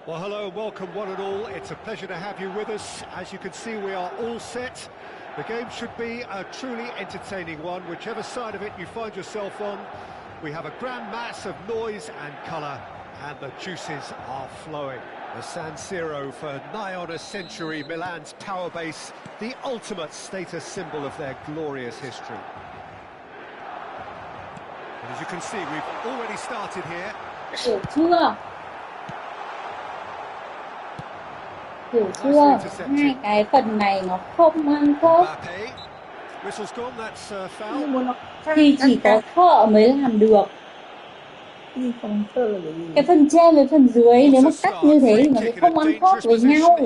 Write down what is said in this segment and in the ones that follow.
Well, hello, welcome one and all. It's a pleasure to have you with us. As you can see, we are all set. The game should be a truly entertaining one, whichever side of it you find yourself on. We have a grand mass of noise and colour, and the juices are flowing. The San Siro for nigh on a century, Milan's power base, the ultimate status symbol of their glorious history. And as you can see, we've already started here. Hiểu chưa? Hiểu chưa? Hai cái phần này nó không ăn khớp. Whistle's gone, that's foul. Thì chỉ có thợ mới làm được. Cái phần trên với phần dưới nếu mà cắt như thế thì nó sẽ không ăn khớp với nhau.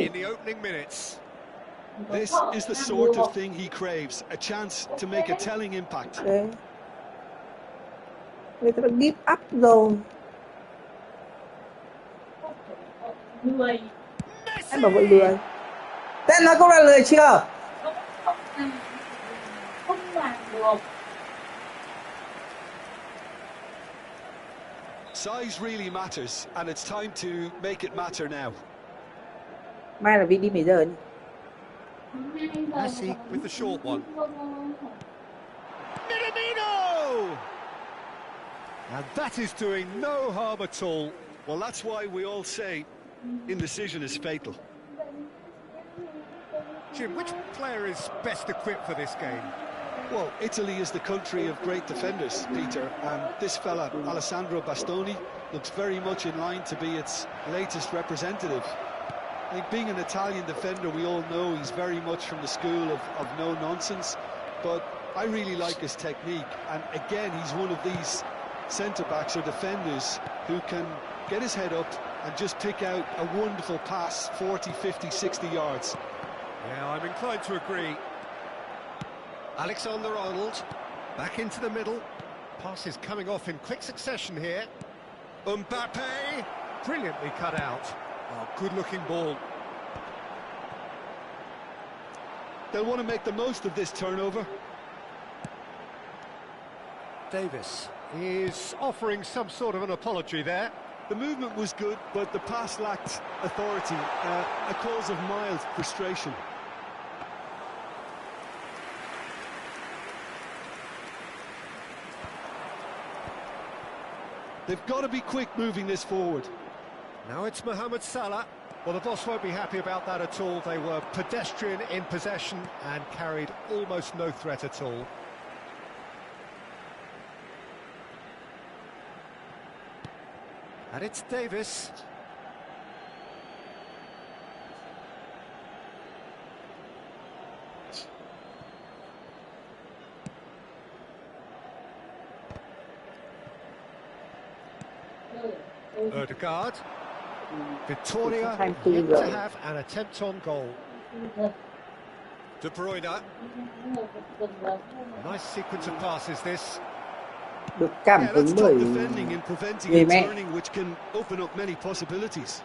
This is the sort of thing he craves, a chance to make a telling impact. Người ta đã give up rồi. Lười. Anh bảo vậy lười. Tên nói câu là lười chưa? Không làm được. Size really matters, and it's time to make it matter now. Mai là vì đi mấy giờ nhỉ? Messi with the short one. Minamino! And that is doing no harm at all. Well, that's why we all say indecision is fatal. Jim, which player is best equipped for this game? Well, Italy is the country of great defenders, Peter, and this fella, Alessandro Bastoni, looks very much in line to be its latest representative. I think being an Italian defender, we all know he's very much from the school of no-nonsense, but I really like his technique, and again, he's one of these centre-backs or defenders who can get his head up and just pick out a wonderful pass, 40, 50, 60 yards. Yeah, I'm inclined to agree. Alexander-Arnold, back into the middle. Passes coming off in quick succession here. Mbappe, brilliantly cut out. Oh, good-looking ball. They'll want to make the most of this turnover. Davis is offering some sort of an apology there. The movement was good, but the pass lacked authority, a cause of mild frustration. They've got to be quick moving this forward. Now it's Mohamed Salah. Well, the boss won't be happy about that at all. They were pedestrian in possession and carried almost no threat at all. And it's Davis. Ødegaard. Vittoria yet to have an attempt on goal. De Bruyne. Nice sequence of passes this. Được cảm Yeah, hứng that's bởi top defending and preventing người and mẹ. turning, which can open up many possibilities.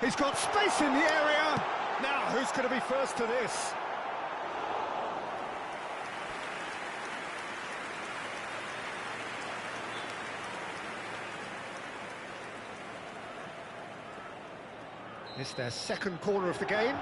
He's got space in the area. Now, who's going to be first to this? It's their second corner of the game.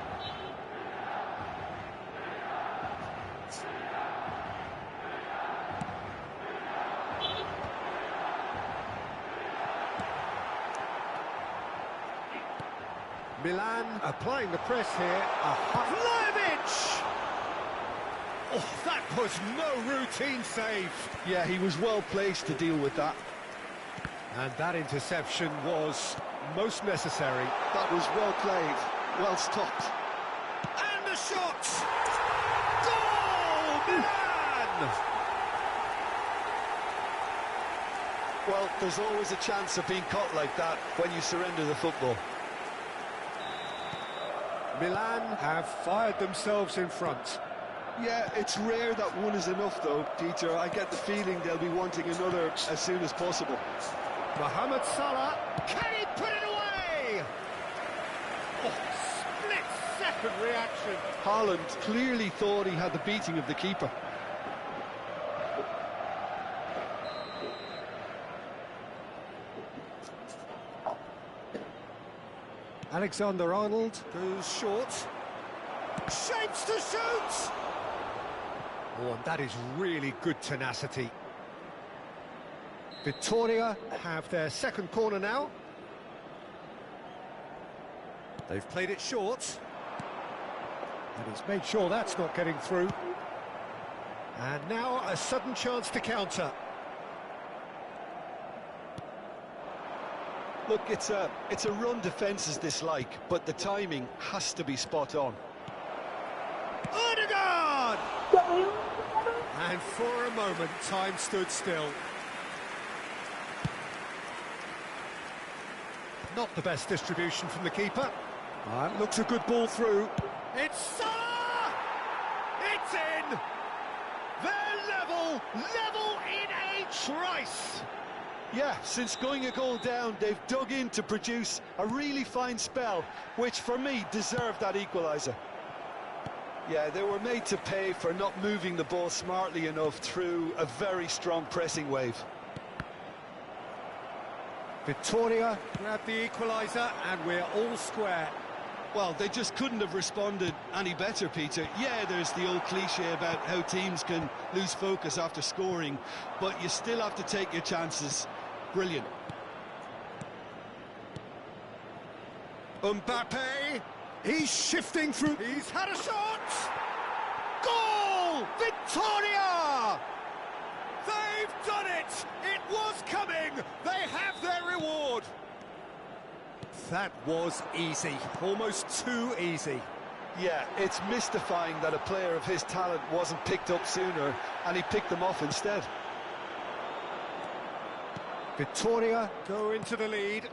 Milan applying the press here. Vlahovic! Oh, that was no routine save. Yeah, he was well placed to deal with that. And that interception was most necessary. That was well played, well stopped. And the shot! Goal! Milan! Well, there's always a chance of being caught like that when you surrender the football. Milan have fired themselves in front. Yeah, it's rare that one is enough, though, Peter. I get the feeling they'll be wanting another as soon as possible. Mohamed Salah, can he put it away? Oh, split-second reaction. Haaland clearly thought he had the beating of the keeper. Alexander-Arnold goes short. Shapes to shoot! Oh, and that is really good tenacity. Victoria have their second corner now. They've played it short. And he's made sure that's not getting through. And now a sudden chance to counter. Look, it's a run defence's dislike, but the timing has to be spot on. Odegaard! And for a moment, time stood still. Not the best distribution from the keeper. Looks a good ball through. It's Salah! It's in! They're level in a trice! Yeah, since going a goal down, they've dug in to produce a really fine spell, which for me deserved that equaliser. Yeah, they were made to pay for not moving the ball smartly enough through a very strong pressing wave. Victoria grabbed the equaliser and we're all square. Well, they just couldn't have responded any better, Peter. Yeah, there's the old cliche about how teams can lose focus after scoring, but you still have to take your chances. Brilliant. Mbappe, he's shifting through. He's had a shot! Goal! Victoria! They've done it! It was coming! They have their reward! That was easy, almost too easy. Yeah, it's mystifying that a player of his talent wasn't picked up sooner, and he picked them off instead. Victoria go into the lead.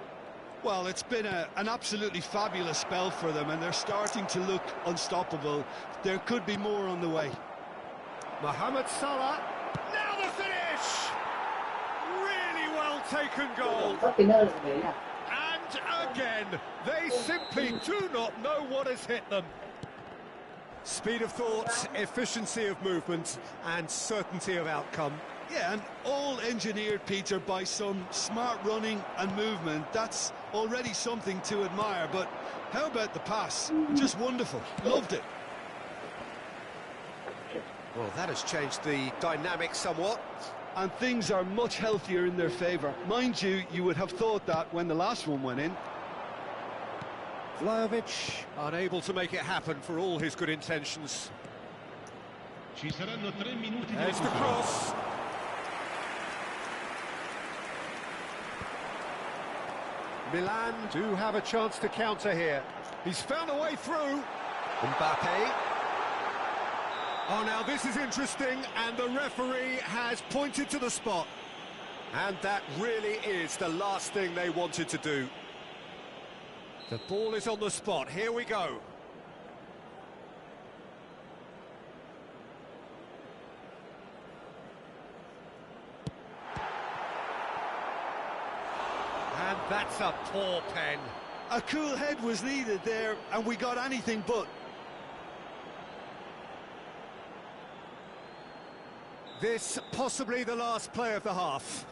Well, it's been an absolutely fabulous spell for them, and they're starting to look unstoppable. There could be more on the way. Mohamed Salah, now the finish! Really well taken goal. And again, they simply do not know what has hit them. Speed of thought, efficiency of movement, and certainty of outcome. Yeah, and all engineered, Peter, by some smart running and movement. That's already something to admire, but how about the pass? Just wonderful. Loved it. Well, that has changed the dynamic somewhat. And things are much healthier in their favour. Mind you, you would have thought that when the last one went in. Vlahovic unable to make it happen for all his good intentions. There's the cross. Milan do have a chance to counter here. He's found a way through. Mbappe. Oh, now this is interesting, and the referee has pointed to the spot. And that really is the last thing they wanted to do. The ball is on the spot. Here we go. And that's a poor pen. A cool head was needed there, and we got anything but. This possibly the last play of the half.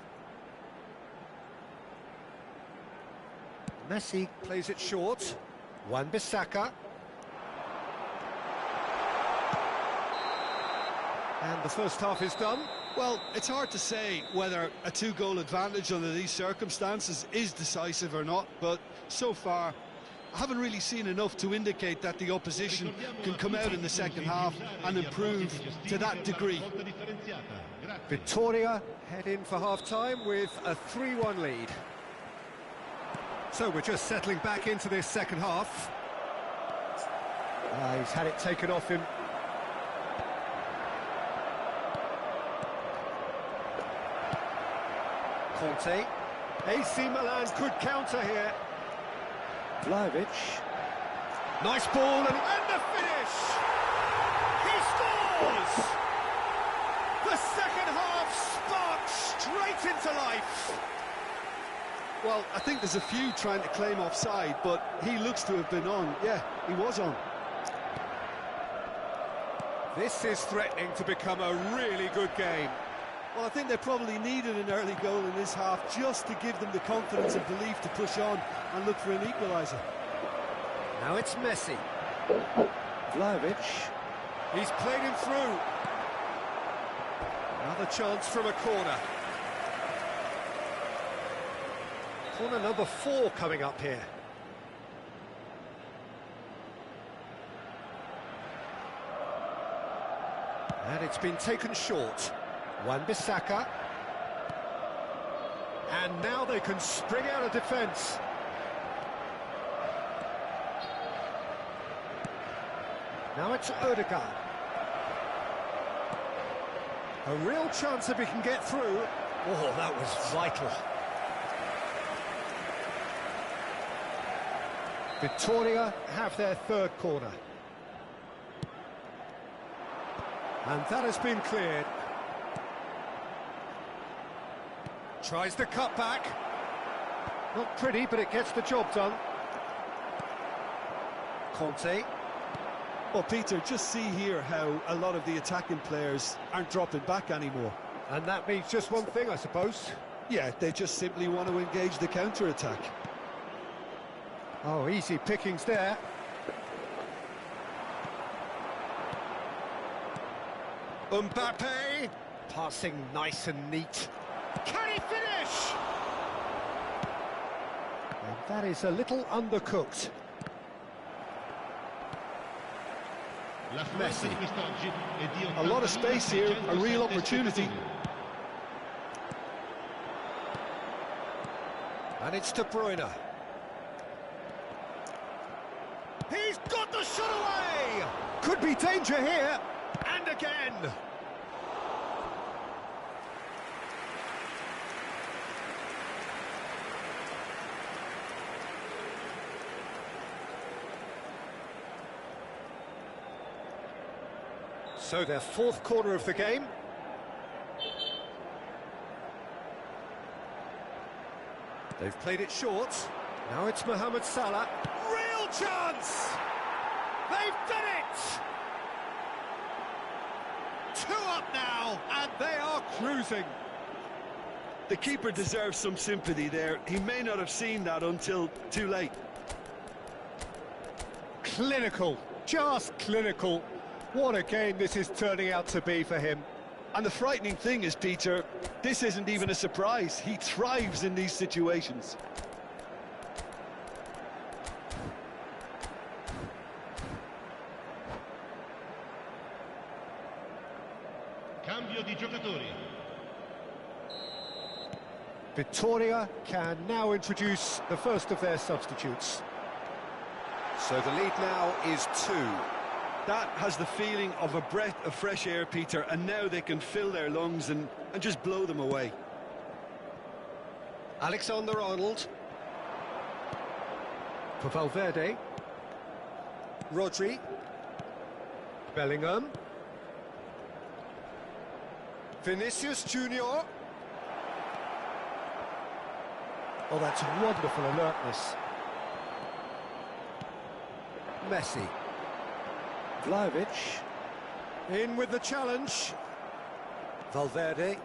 Messi plays it short. Wan-Bissaka. And the first half is done. Well, it's hard to say whether a two-goal advantage under these circumstances is decisive or not, but so far I haven't really seen enough to indicate that the opposition can come out in the second half and improve to that degree. Victoria head in for half-time with a 3-1 lead. So we're just settling back into this second half. He's had it taken off him. Conte. AC Milan could counter here. Vlahovic. Nice ball and the finish! He scores! The second half sparks straight into life. Well, I think there's a few trying to claim offside, but he looks to have been on. Yeah, he was on. This is threatening to become a really good game. Well, I think they probably needed an early goal in this half just to give them the confidence and belief to push on and look for an equaliser. Now it's Messi. Vlahovic. He's played him through. Another chance from a corner. Corner number 4 coming up here. And it's been taken short. Wan-Bissaka. And now they can spring out of defence. Now it's Odegaard. A real chance if he can get through. Oh, that was vital. Victoria have their third corner. And that has been cleared. Tries the cut back. Not pretty, but it gets the job done. Conte. Well, Peter, just see here how a lot of the attacking players aren't dropping back anymore. And that means just one thing, I suppose. Yeah, they just simply want to engage the counter-attack. Oh, easy pickings there. Mbappe. Passing nice and neat. Can he finish? And that is a little undercooked. Messi. A lot of space here, a real opportunity. And it's De Bruyne. He's got the shot away! Could be danger here. And again. So their fourth corner of the game. They've played it short. Now it's Mohamed Salah. Real chance! They've done it! 2 up now, and they are cruising. The keeper deserves some sympathy there. He may not have seen that until too late. Clinical, just clinical. What a game this is turning out to be for him. And the frightening thing is, Peter, this isn't even a surprise. He thrives in these situations. Cambio di giocatori. Victoria can now introduce the first of their substitutes. So the lead now is 2. That has the feeling of a breath of fresh air, Peter, and now they can fill their lungs and just blow them away. Alexander-Arnold. For Valverde. Rodri. Bellingham. Vinicius Junior. Oh, that's wonderful alertness. Messi. Vlahovic. In with the challenge. Valverde.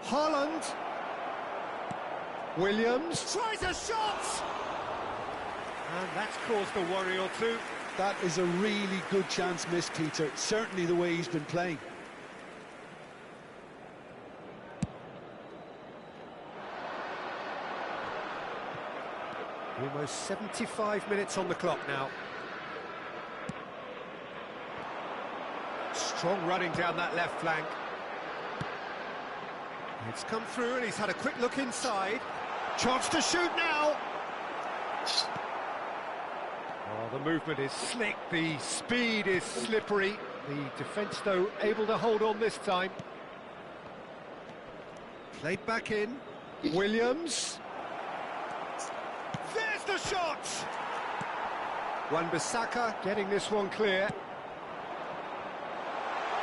Haaland. Williams tries a shot! And that's caused a worry or two. That is a really good chance missed, Peter. Certainly the way he's been playing. Almost 75 minutes on the clock now. Strong running down that left flank. It's come through and he's had a quick look inside. Chance to shoot now. Oh, the movement is slick, the speed is slippery. The defence, though, able to hold on this time. Played back in. Williams. There's the shot! Wan-Bissaka getting this one clear.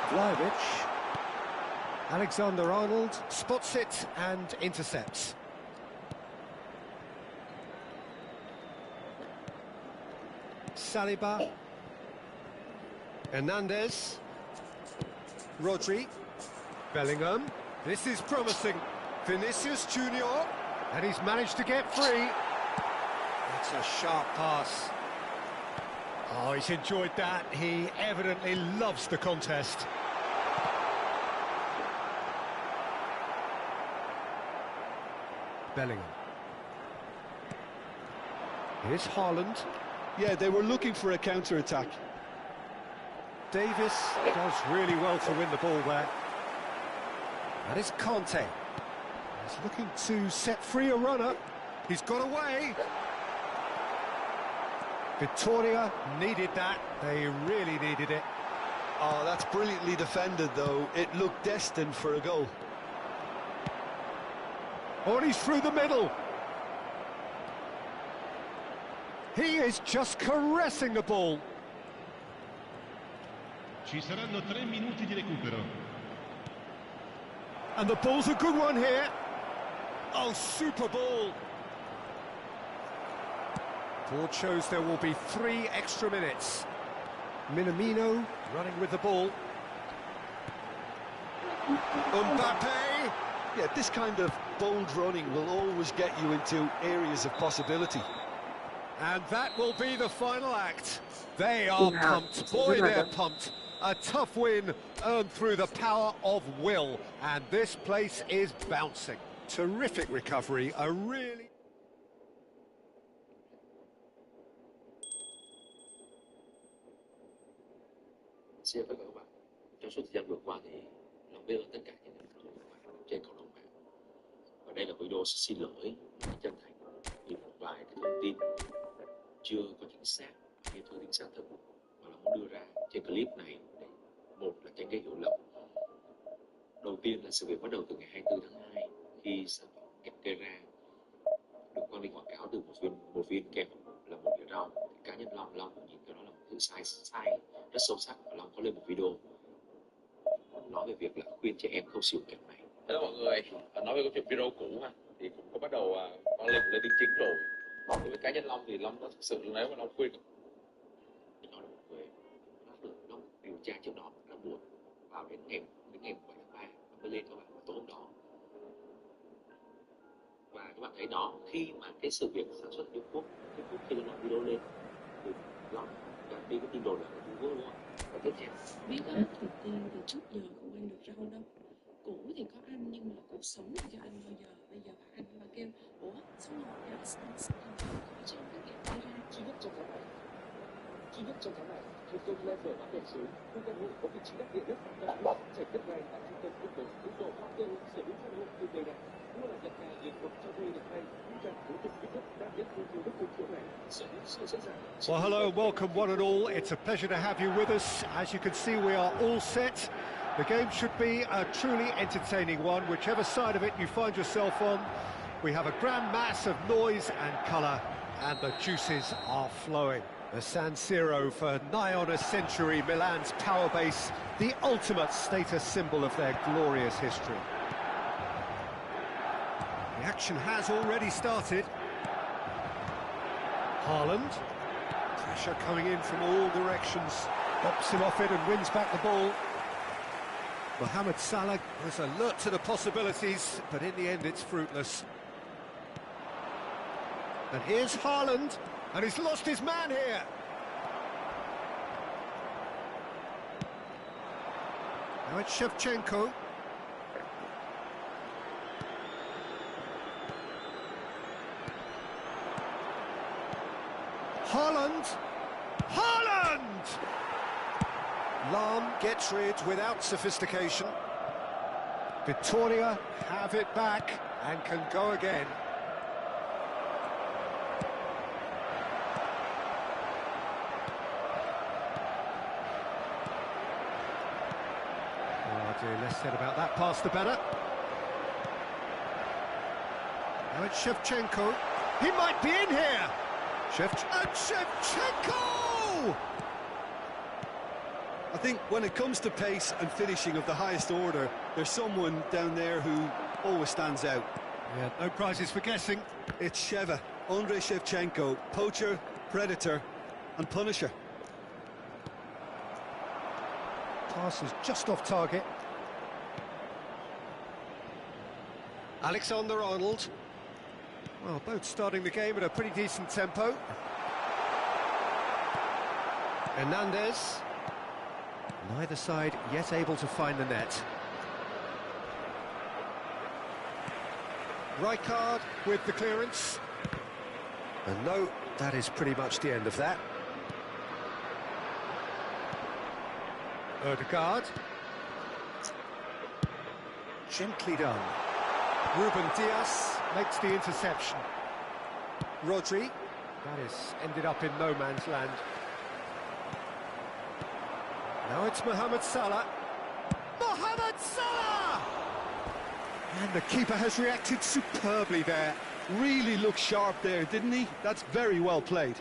Vlahovic. Alexander-Arnold spots it and intercepts. Saliba. Hernandez. Rodri. Bellingham. This is promising. Vinicius Junior. And he's managed to get free. It's a sharp pass. Oh, he's enjoyed that. He evidently loves the contest. Bellingham. Here's Haaland. Yeah, they were looking for a counter-attack. Davis does really well to win the ball there. That is Conte. He's looking to set free a runner. He's got away. Victoria needed that. They really needed it. Oh, that's brilliantly defended, though. It looked destined for a goal. Oh, and he's through the middle. He is just caressing the ball. Ci saranno 3 minuti di recupero. And the ball's a good one here. Oh, super ball. Board shows there will be 3 extra minutes. Minamino running with the ball. Mbappe. Yeah, this kind of bold running will always get you into areas of possibility. And that will be the final act. They are pumped. Boy, they're pumped. A tough win earned through the power of will. And this place is bouncing. Terrific recovery, a really... Xin chào tất cả các bạn. Trong suốt thời gian vừa qua thì Long biết ơn tất cả những người của bạn trên cộng đồng mạng. Và đây là video xin lỗi chân thành vì một vài cái thông tin chưa có chính xác, những thông tin xác thực mà Long muốn đưa ra trên clip này để một là tránh gây hiểu lầm. Đầu tiên là sự việc bắt đầu từ ngày 24 tháng 2 khi sản phẩm kẹo Kera được quang lên quảng cáo từ một viên kẹo là một đĩa rau. Cá nhân Long nhìn cái đó là một thứ sai rất sâu sắc và Long có lên một video nói về việc là khuyên trẻ em không sử dụng kẹo này. Hello mọi người, nói về câu chuyện video cũ ha, thì cũng có bắt đầu quang lên đính chính rồi. Đối với cá nhân Long thì Long có thực sự nếu mà Long khuyên nó là một người Long điều tra trước đó rất buồn vào đến ngày 7 tháng 3 mới lên các bạn vào tối hôm đó. Và các bạn thấy đó, khi mà cái sự việc sản xuất Trung Quốc kết thúc khi Long video lên thì Long đã đi cái tin đồn là ở Trung Quốc đúng không? Và tiếp theo biết á, thì tiên từ trước giờ không ăn được rau đâu. Củ thì có ăn nhưng mà củ sống thì chưa ăn bao giờ. Bây giờ bà ăn bà kêu ủa sao mà có trong cái kẹo kia ra duy nhất trong tháng này trung tâm level bán lẻ sớm khu căn hộ có vị trí đắc địa nhất đã bọc chạy tiếp ngay tại trung tâm Efootball hoa tươi sở hữu căn hộ tuyệt vời này mua là nhận nhà liền một cho thuê được ngay trang thủ tục kỹ thuật đa nhất khu đất khu chỗ này sở hữu siêu dễ dàng. Well, hello, welcome one and all. It's a pleasure to have you with us. As you can see, we are all set. The game should be a truly entertaining one, whichever side of it you find yourself on. We have a grand mass of noise and colour, and the juices are flowing. The San Siro for nigh on a century, Milan's power base, the ultimate status symbol of their glorious history. The action has already started. Haaland, pressure coming in from all directions, bops him off it and wins back the ball. Mohamed Salah was alert to the possibilities, but in the end it's fruitless. And here's Haaland, and he's lost his man here. Now it's Shevchenko. Haaland! Haaland! Lahm gets rid without sophistication. Victoria have it back and can go again. Oh dear, less said about that pass the better. Now it's Shevchenko. He might be in here! Shevchenko! I think when it comes to pace and finishing of the highest order, there's someone down there who always stands out. Yeah, no prizes for guessing. It's Sheva, Andrei Shevchenko, poacher, predator and punisher. Pass is just off target. Alexander-Arnold. Well, both starting the game at a pretty decent tempo. Hernandez. Neither side yet able to find the net. Rijkaard with the clearance. And no, that is pretty much the end of that. Odegaard. Gently done. Ruben Dias makes the interception. Rodri. That has ended up in no man's land. Now it's Mohamed Salah. Mohamed Salah! And the keeper has reacted superbly there. Really looked sharp there, didn't he? That's very well played.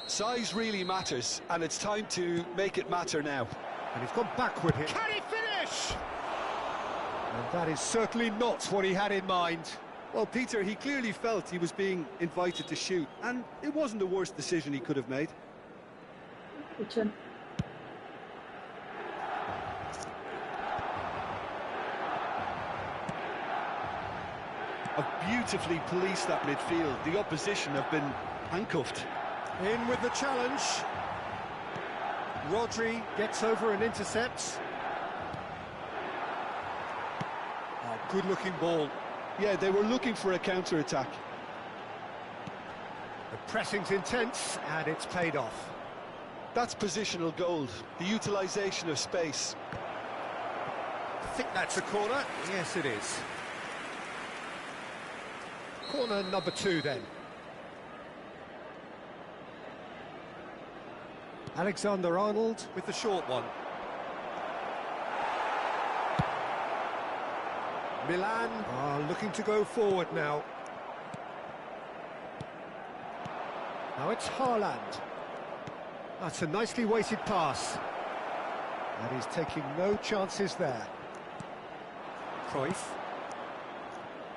Size really matters, and it's time to make it matter now. And he's gone backward here. Can he finish? And that is certainly not what he had in mind. Well, Peter, he clearly felt he was being invited to shoot, and it wasn't the worst decision he could have made. Have beautifully policed that midfield. The opposition have been handcuffed. In with the challenge. Rodri gets over and intercepts. Oh, good-looking ball. Yeah, they were looking for a counter-attack. The pressing's intense, and it's paid off. That's positional gold, the utilisation of space. I think that's a corner. Yes, it is. Corner number 2, then. Alexander-Arnold with the short one. Milan are looking to go forward now. Now it's Haaland. That's a nicely weighted pass. And he's taking no chances there. Cruyff.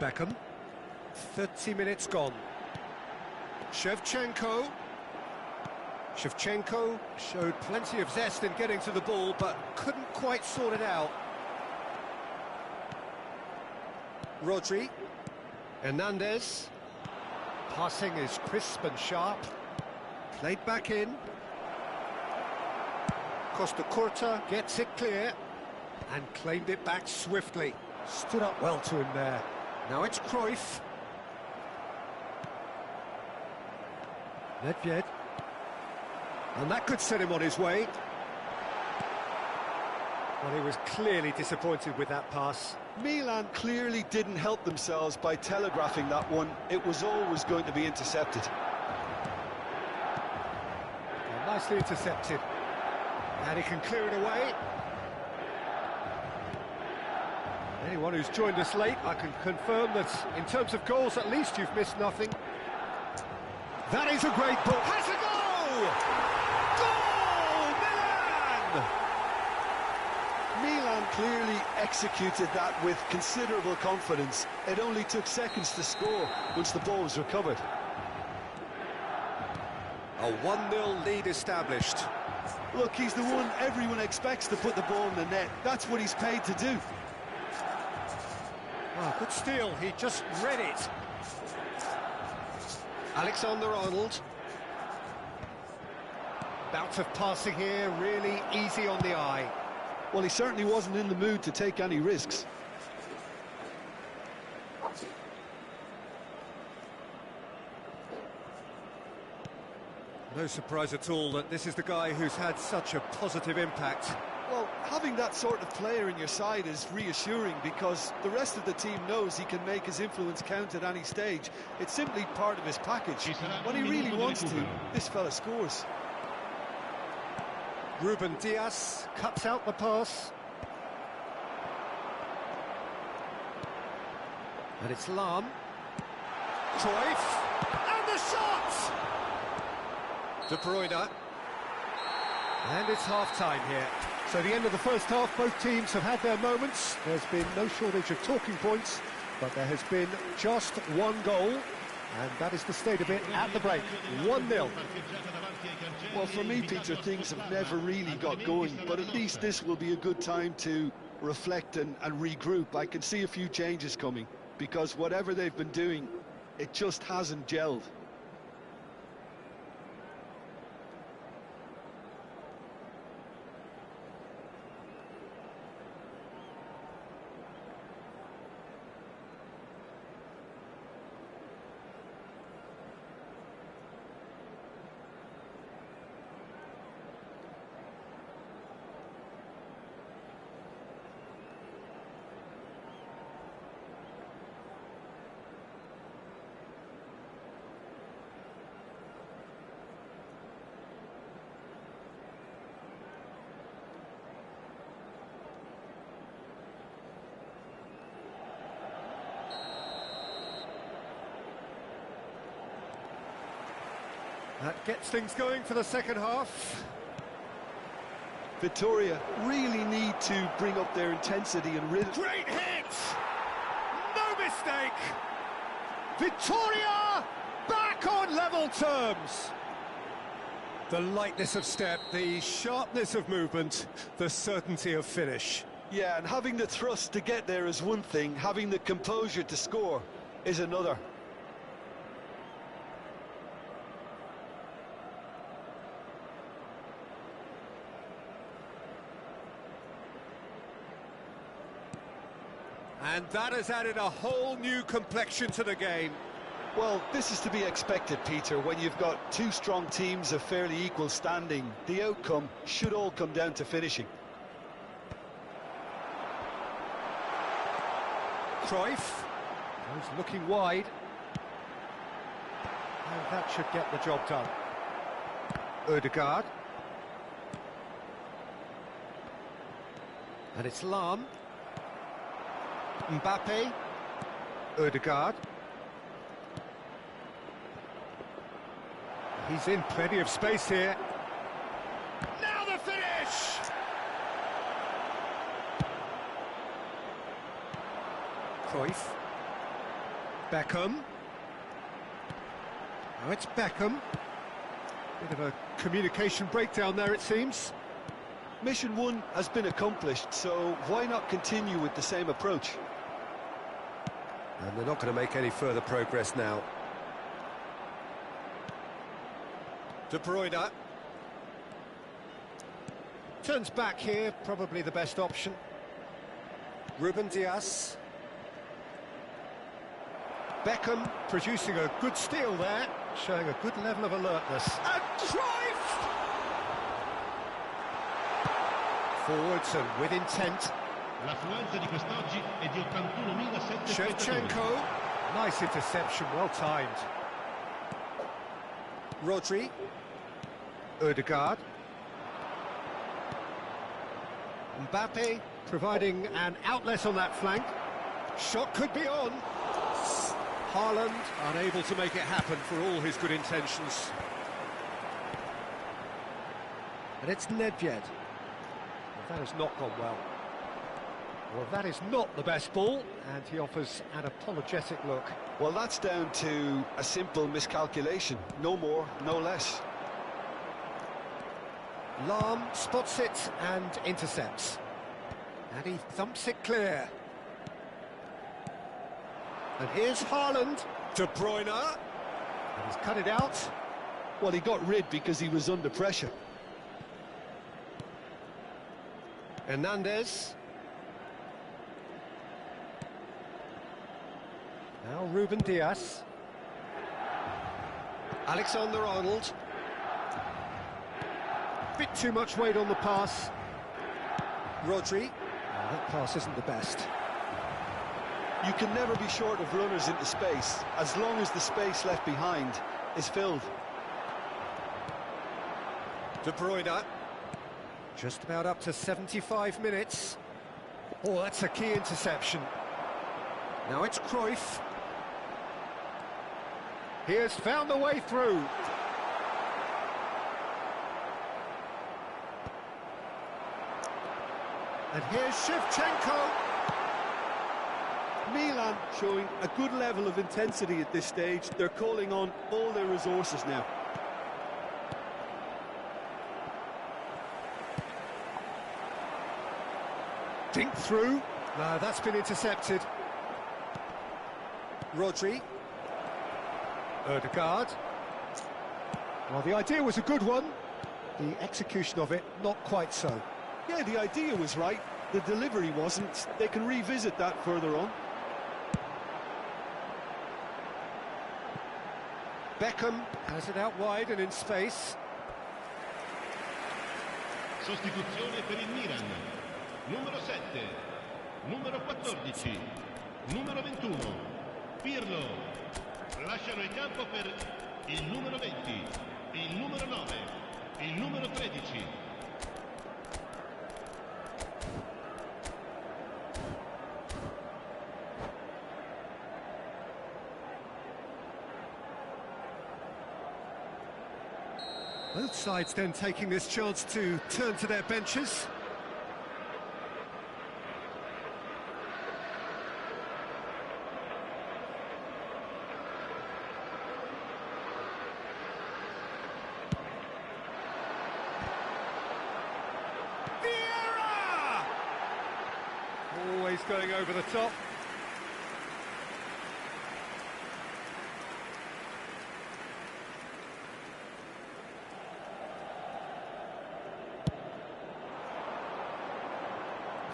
Beckham. 30 minutes gone. Shevchenko. Shevchenko showed plenty of zest in getting to the ball, but couldn't quite sort it out. Rodri. Hernandez. Passing is crisp and sharp. Played back in. Costa Curta gets it clear and claimed it back swiftly. Stood up well to him there. Now it's Cruyff. Nedved. And that could set him on his way. Well, he was clearly disappointed with that pass. Milan clearly didn't help themselves by telegraphing that one. It was always going to be intercepted. Well, nicely intercepted. And he can clear it away. Anyone who's joined us late, I can confirm that in terms of goals, at least you've missed nothing. That is a great ball. Has a goal! Goal, Milan! Milan clearly executed that with considerable confidence. It only took seconds to score once the ball was recovered. A 1-0 lead established. Look, he's the one everyone expects to put the ball in the net. That's what he's paid to do. Oh, good steal. He just read it. Alexander-Arnold. Bout of passing here, really easy on the eye. Well, he certainly wasn't in the mood to take any risks. No surprise at all that this is the guy who's had such a positive impact. Well, having that sort of player in your side is reassuring because the rest of the team knows he can make his influence count at any stage. It's simply part of his package. When he really wants to, this fella scores. Ruben Dias cuts out the pass. And it's Lahm. Cruyff. And the shot! De Bruyne. And it's half-time here. So the end of the first half, both teams have had their moments. There's been no shortage of talking points, but there has been just one goal, and that is the state of it at the break. 1-0. Well, for me, Peter, things have never really got going, but at least this will be a good time to reflect and regroup. I can see a few changes coming, because whatever they've been doing It just hasn't gelled. That gets things going for the second half. Victoria really need to bring up their intensity and rhythm. Great hit! No mistake! Victoria back on level terms! The lightness of step, the sharpness of movement, the certainty of finish. Yeah, and having the thrust to get there is one thing, having the composure to score is another. And that has added a whole new complexion to the game. Well, this is to be expected, Peter, when you've got two strong teams of fairly equal standing. The outcome should all come down to finishing. Cruyff goes looking wide. And that should get the job done. Ødegaard. And it's Lahm. Mbappe. Ødegaard. He's in plenty of space here. Now the finish! Cruyff. Beckham. Now it's Beckham. Bit of a communication breakdown there, it seems. Mission one has been accomplished, so why not continue with the same approach? And they're not going to make any further progress now. De Bruyne. Turns back here, probably the best option. Ruben Dias. Beckham producing a good steal there, showing a good level of alertness. And Cruyff! Forwards and with intent. L'affluenza di quest'oggi è di 81.007 spettatori. Shevchenko. Nice interception, well timed. Rodri. Ødegaard. Mbappe providing an outlet on that flank. Shot could be on. Haaland unable to make it happen for all his good intentions. And it's Nedved. Well, that has not gone well. Well, that is not the best ball, and he offers an apologetic look. Well, that's down to a simple miscalculation. No more, no less. Lahm spots it and intercepts. And he thumps it clear. And here's Haaland. De Bruyne. And he's cut it out. Well, he got rid because he was under pressure. Hernandez. Now Ruben Dias. Alexander-Arnold. Bit too much weight on the pass. Rodri. Oh, that pass isn't the best. You can never be short of runners into space, as long as the space left behind is filled. De Bruyne. Just about up to 75 minutes. Oh, that's a key interception. Now it's Cruyff. He has found the way through. And here's Shevchenko. Milan showing a good level of intensity at this stage. They're calling on all their resources now. Dink through. No, that's been intercepted. Rodri. Ødegaard. Well, the idea was a good one. The execution of it, not quite so. Yeah, the idea was right. The delivery wasn't. They can revisit that further on. Beckham has it out wide and in space. Sostituzione per il Milan. Numero 7, numero 14, numero 21. Pirlo. Lasciano il campo per il numero 20, il numero 9, il numero 13. Both sides then taking this chance to turn to their benches. Vieira! Always going over the top.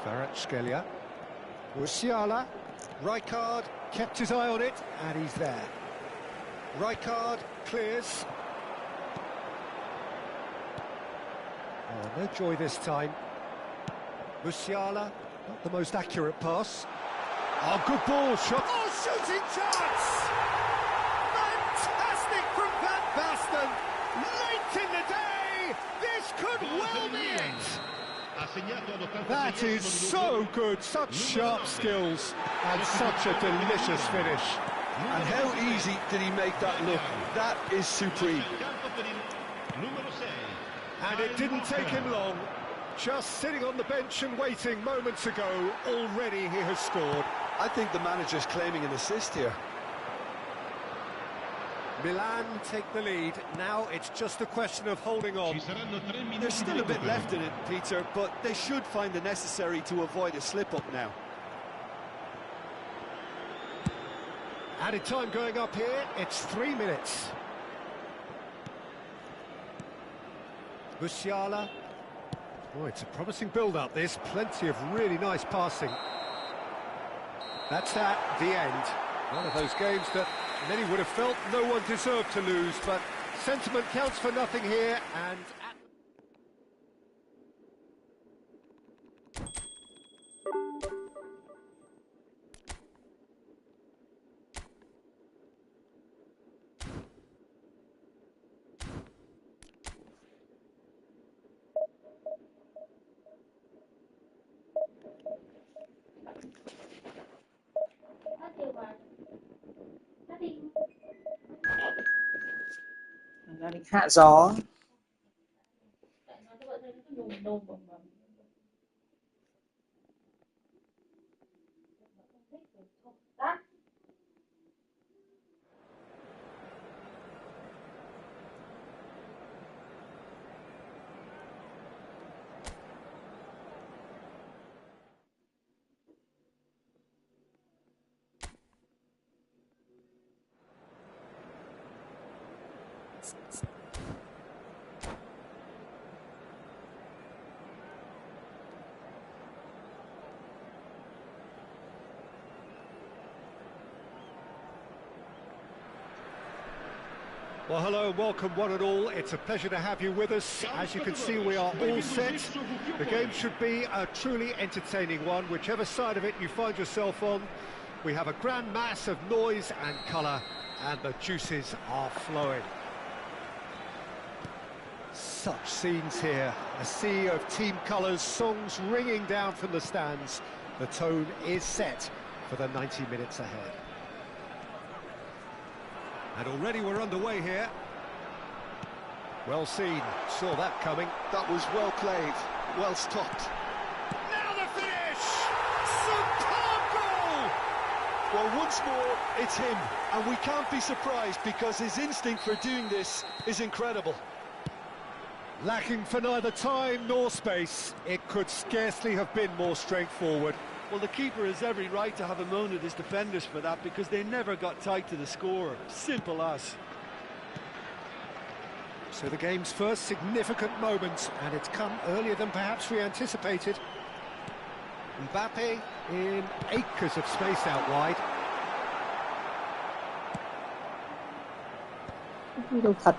Kvaratskhelia, Musiala, Rijkaard kept his eye on it, and he's there. Rijkaard clears. Oh, no joy this time. Musiala, not the most accurate pass. Oh, good ball, shot. Oh, shooting chance! Fantastic from Van Basten! Late in the day, this could well be it! That is so good, such sharp skills and such a delicious finish. And how easy did he make that look? That is supreme. And it didn't take him long. Just sitting on the bench and waiting moments ago, already he has scored. I think the manager's claiming an assist here. Milan take the lead. Now it's just a question of holding on. There's still a bit left in it, Peter, but they should find the necessary to avoid a slip-up now. Added time going up here, it's 3 minutes. Musiala. Oh, it's a promising build-up, this. Plenty of really nice passing. That's that, the end. One of those games that many would have felt no one deserved to lose, but sentiment counts for nothing here, and... Ra định hạ gió. Well, hello and welcome one and all. It's a pleasure to have you with us. As you can see, we are all set. The game should be a truly entertaining one, whichever side of it you find yourself on. We have a grand mass of noise and colour, and the juices are flowing. Such scenes here, a sea of team colours, songs ringing down from the stands. The tone is set for the 90 minutes ahead. And already we're underway here. Well seen, saw that coming. That was well played, well stopped. Now the finish! Superb goal! Well, once more, it's him, and we can't be surprised because his instinct for doing this is incredible. Lacking for neither time nor space, it could scarcely have been more straightforward. Well, the keeper has every right to have a moan at his defenders for that, because they never got tight to the score. Simple as. So the game's first significant moment, and it's come earlier than perhaps we anticipated. Mbappe in acres of space out wide. Đâu thật.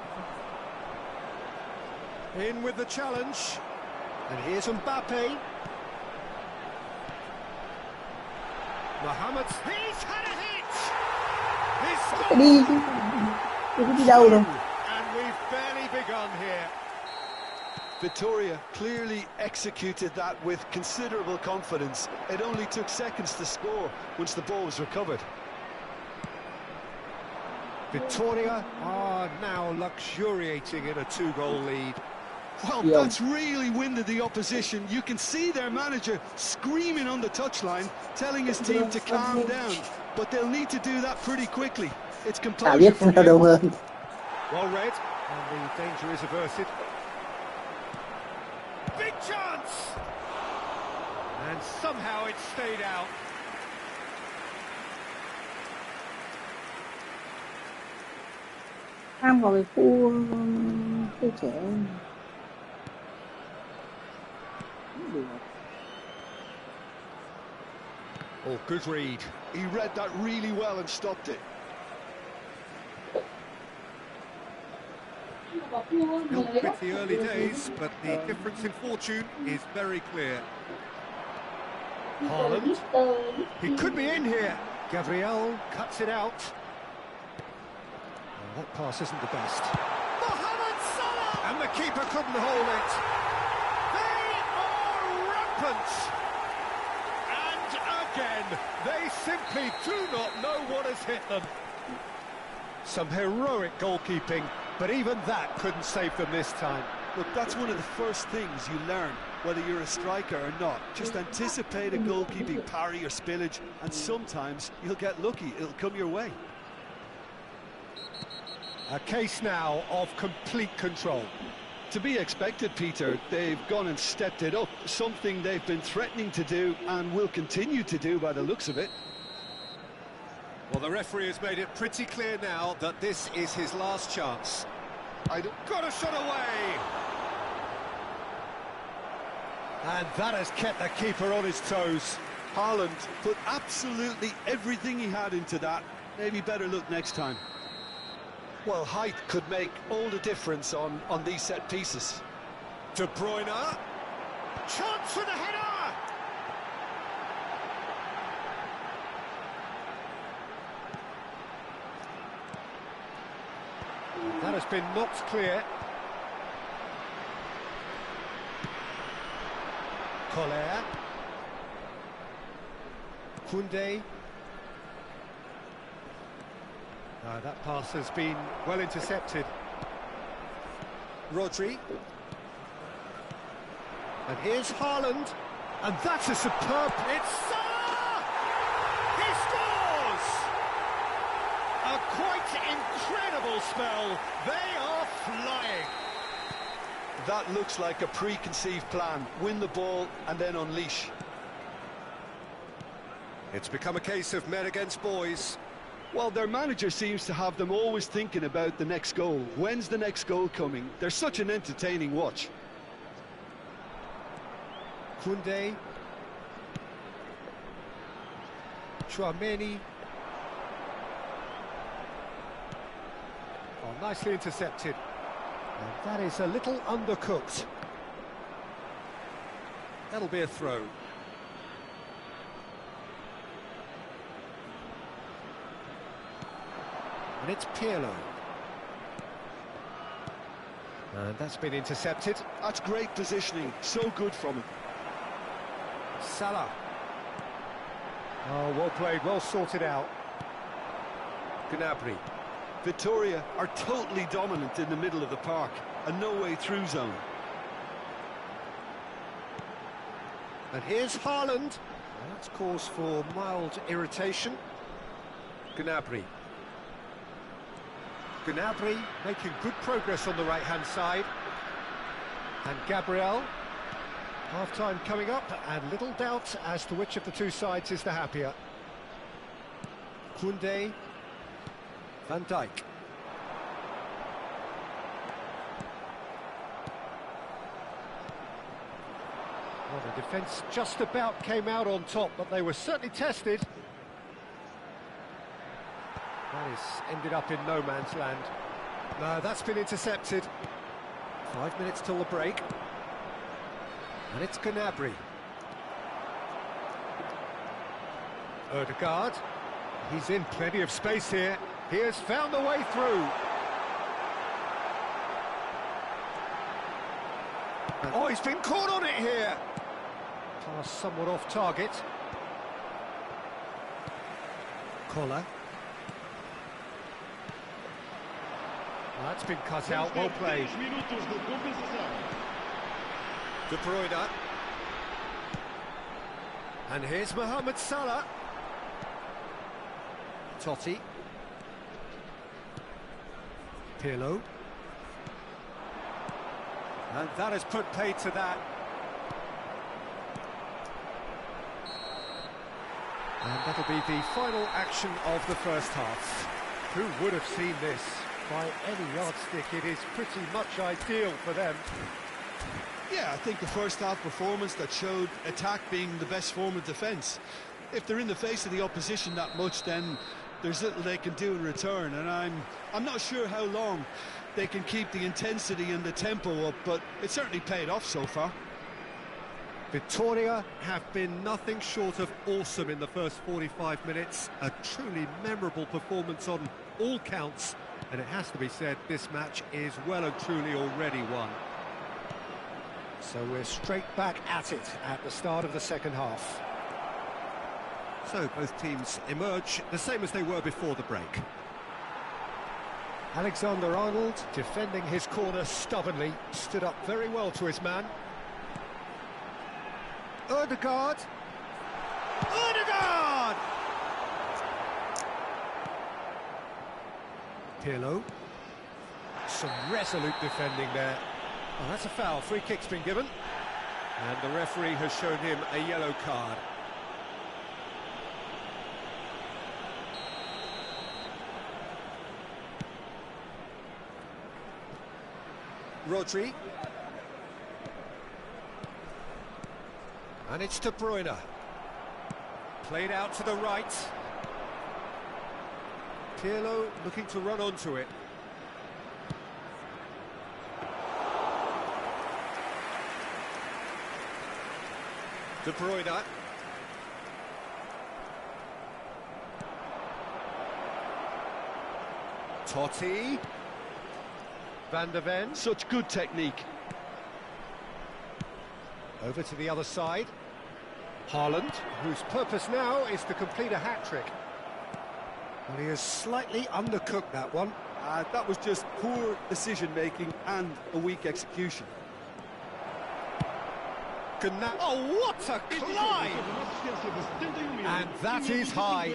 In with the challenge. And here's Mbappe. Mohamed, he's had a hit! He's scored! Đi chứ. Tôi có đi đâu đâu. And we've barely begun here. Vitoria clearly executed that with considerable confidence. It only took seconds to score once the ball was recovered. Vitoria are now luxuriating in a 2-goal lead. Well, that's really winded the opposition. You can see their manager screaming on the touchline, telling his team to calm down. But they'll need to do that pretty quickly. It's composure from here. Well read, and the danger is averted. Big chance! And somehow it stayed out. Tham vào cái khu trẻ em. Oh, good read. He read that really well and stopped it. Not with the early days, but the difference in fortune is very clear. Haaland. He could be in here. Gabriel cuts it out. Well, that pass isn't the best. Mohamed Salah! And the keeper couldn't hold it. They are rampant. And again, they simply do not know what has hit them. Some heroic goalkeeping, but even that couldn't save them this time. Look, that's one of the first things you learn, whether you're a striker or not. Just anticipate a goalkeeping parry or spillage, and sometimes you'll get lucky. It'll come your way. A case now of complete control. To be expected, Peter. They've gone and stepped it up, something they've been threatening to do and will continue to do by the looks of it. Well, the referee has made it pretty clear now that this is his last chance. Got a shot away! And that has kept the keeper on his toes. Haaland put absolutely everything he had into that. Maybe better look next time. Well, height could make all the difference on these set pieces. De Bruyne. Chance for the header! That has been knocked clear. Collier. Koundé. That pass has been well intercepted. Rodri. And here's Haaland. And that's a superb... It's Salah! He scores! A quite incredible spell. They are flying. That looks like a preconceived plan. Win the ball and then unleash. It's become a case of men against boys. Well, their manager seems to have them always thinking about the next goal. When's the next goal coming? They're such an entertaining watch. Koundé. Chouameni. Oh, nicely intercepted. And that is a little undercooked. That'll be a throw. And it's Pirlo. And that's been intercepted. That's great positioning. So good from him. Salah. Oh, well played, well sorted out. Gnabry. Vitoria are totally dominant in the middle of the park. A no-way through zone. And here's Haaland. That's cause for mild irritation. Gnabry. Gnabry making good progress on the right-hand side. And Gabriel. Half-time coming up, and little doubt as to which of the two sides is the happier. Koundé, Van Dijk. Well, the defence just about came out on top, but they were certainly tested. That is ended up in no man's land. No, that's been intercepted. 5 minutes till the break. And it's Gnabry. Ødegaard. He's in plenty of space here. He has found the way through. Oh, he's been caught on it here. Pass somewhat off target. Koller. Well, that's been cut out, well played. De Bruyne. And here's Mohamed Salah. Totti. Pirlo. And that has put paid to that. And that'll be the final action of the first half. Who would have seen this? By any yardstick, it is pretty much ideal for them. Yeah, I think the first half performance that showed attack being the best form of defence. If they're in the face of the opposition that much, then there's little they can do in return, and I'm not sure how long they can keep the intensity and the tempo up, but it certainly paid off so far. Victoria have been nothing short of awesome in the first 45 minutes. A truly memorable performance on all counts, and it has to be said, this match is well and truly already won. So we're straight back at it at the start of the second half. So both teams emerge the same as they were before the break. Alexander-Arnold, defending his corner stubbornly, stood up very well to his man. Ødegaard! Ødegaard! Pirlo. Some resolute defending there. Oh, that's a foul. Free kick's been given. And the referee has shown him a yellow card. Rodri. And it's De Bruyne. Played out to the right. Pirlo looking to run onto it. De Bruyne. Totti. Van de Ven. Such good technique. Over to the other side. Haaland, whose purpose now is to complete a hat-trick. Well, he has slightly undercooked that one. That was just poor decision-making and a weak execution. Oh, what a climb! And that is high.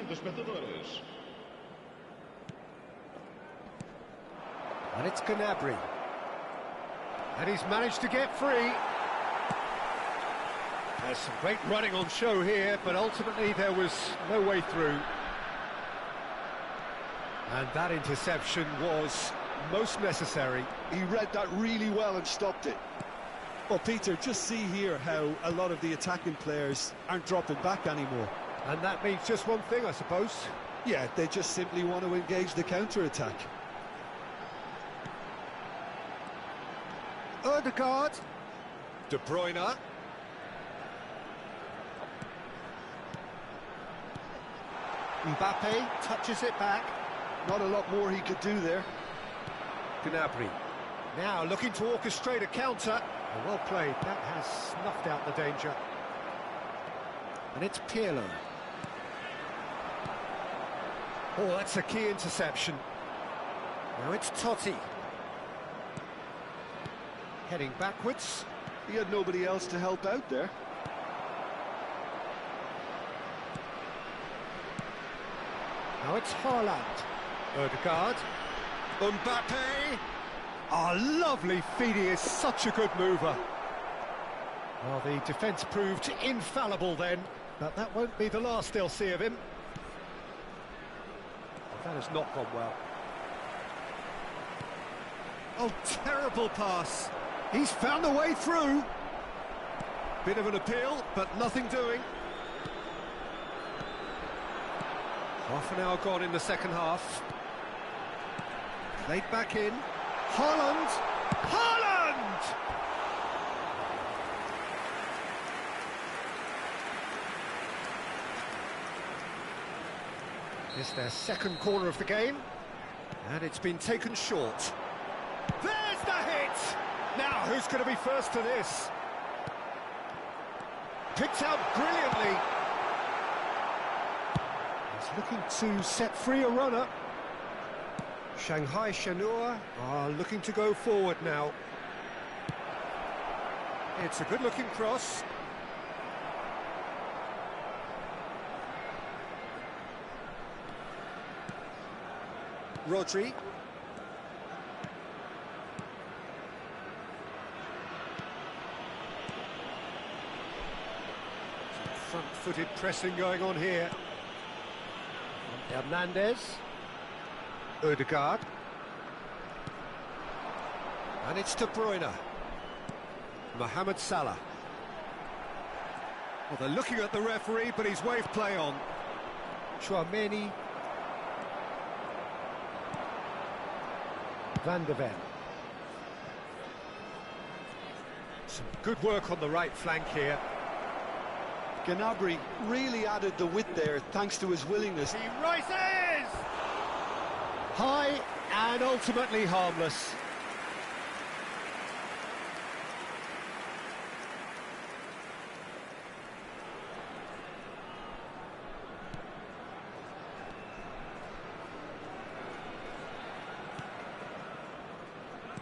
And it's Gnabry. And he's managed to get free. There's some great running on show here, but ultimately there was no way through. And that interception was most necessary. He read that really well and stopped it. Well, Peter, just see here how a lot of the attacking players aren't dropping back anymore. And that means just one thing, I suppose. Yeah, they just simply want to engage the counter-attack. Ødegaard. De Bruyne. Mbappe touches it back. Not a lot more he could do there. Gnabry. Now looking to orchestrate a counter. Oh, well played. That has snuffed out the danger. And it's Pirlo. Oh, that's a key interception. Now it's Totti. Heading backwards. He had nobody else to help out there. Now it's Haaland. Ødegaard. Mbappe. Oh, lovely feed. He is such a good mover. Well, the defence proved infallible then, but that won't be the last they'll see of him. That has not gone well. Oh, terrible pass. He's found a way through. Bit of an appeal, but nothing doing. Half an hour gone in the second half. Played back in. Haaland! Haaland! It's their second corner of the game, and it's been taken short. There's the hit! Now, who's going to be first to this? Picked out brilliantly. He's looking to set free a runner. Shanghai Shenhua are looking to go forward now. It's a good-looking cross. Rodri. Some front-footed pressing going on here. Hernandez. Odegaard. And it's De Bruyne. Mohamed Salah. Well, they're looking at the referee, but he's waved play on. Chouameni. Van de Ven. Some good work on the right flank here. Gnabry really added the width there thanks to his willingness. He rises! High and ultimately harmless.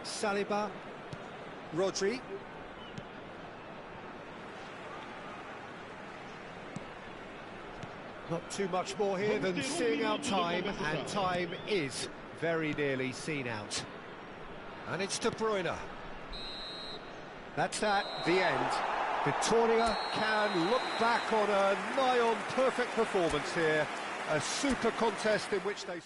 Saliba, Rodri. Not too much more here than seeing out time, and time is very nearly seen out. And it's De Bruyne. That's that, the end. Victoria can look back on a nigh-on perfect performance here. A super contest in which they...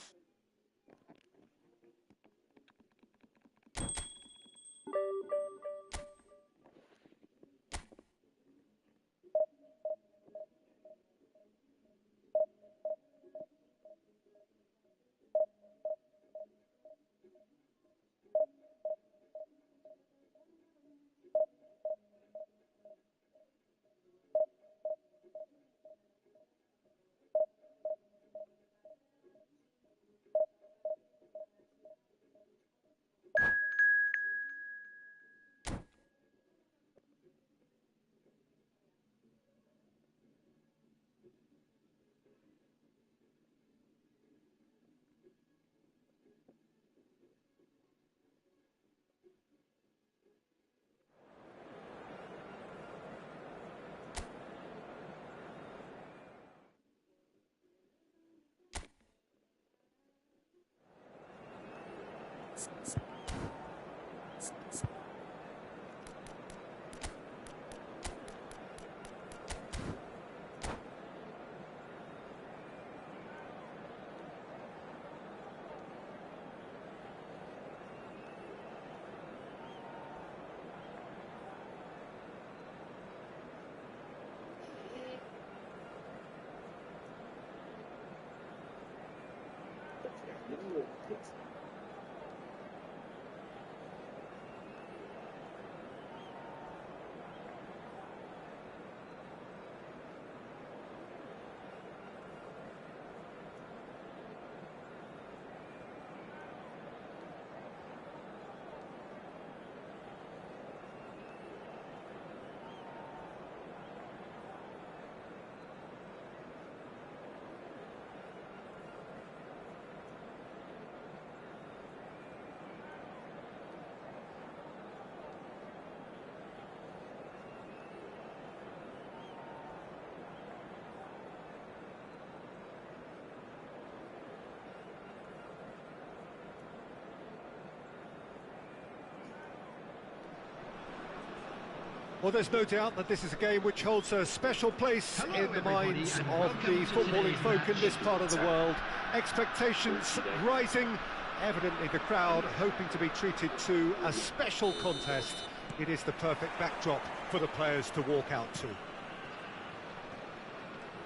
Well, there's no doubt that this is a game which holds a special place in the minds of the footballing folk in this part of the world. Expectations rising, evidently the crowd hoping to be treated to a special contest. It is the perfect backdrop for the players to walk out to.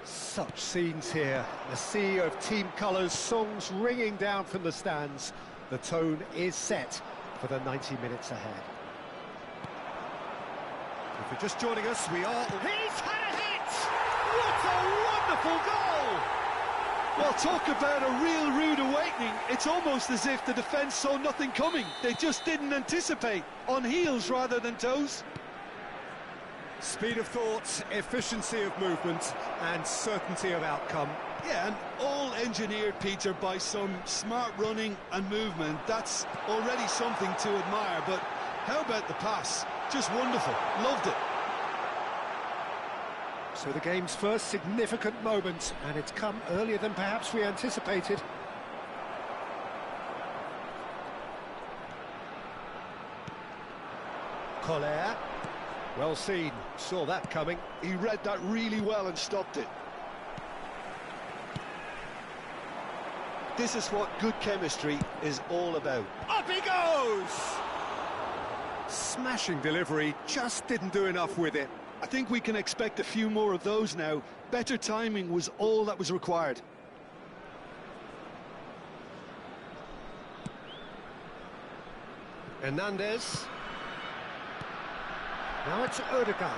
Such scenes here, a sea of team colours, songs ringing down from the stands. The tone is set for the 90 minutes ahead. If you're just joining us, we are... He's had a hit! What a wonderful goal! Well, talk about a real rude awakening. It's almost as if the defence saw nothing coming. They just didn't anticipate. On heels rather than toes. Speed of thought, efficiency of movement, and certainty of outcome. Yeah, and all engineered, Peter, by some smart running and movement. That's already something to admire, but how about the pass? Just wonderful. Loved it. So the game's first significant moment, and it's come earlier than perhaps we anticipated. Collier. Well seen, saw that coming. He read that really well and stopped it. This is what good chemistry is all about. Up he goes! Smashing delivery, just didn't do enough with it. I think we can expect a few more of those now. Better timing was all that was required. Hernandez. Now it's Odegaard.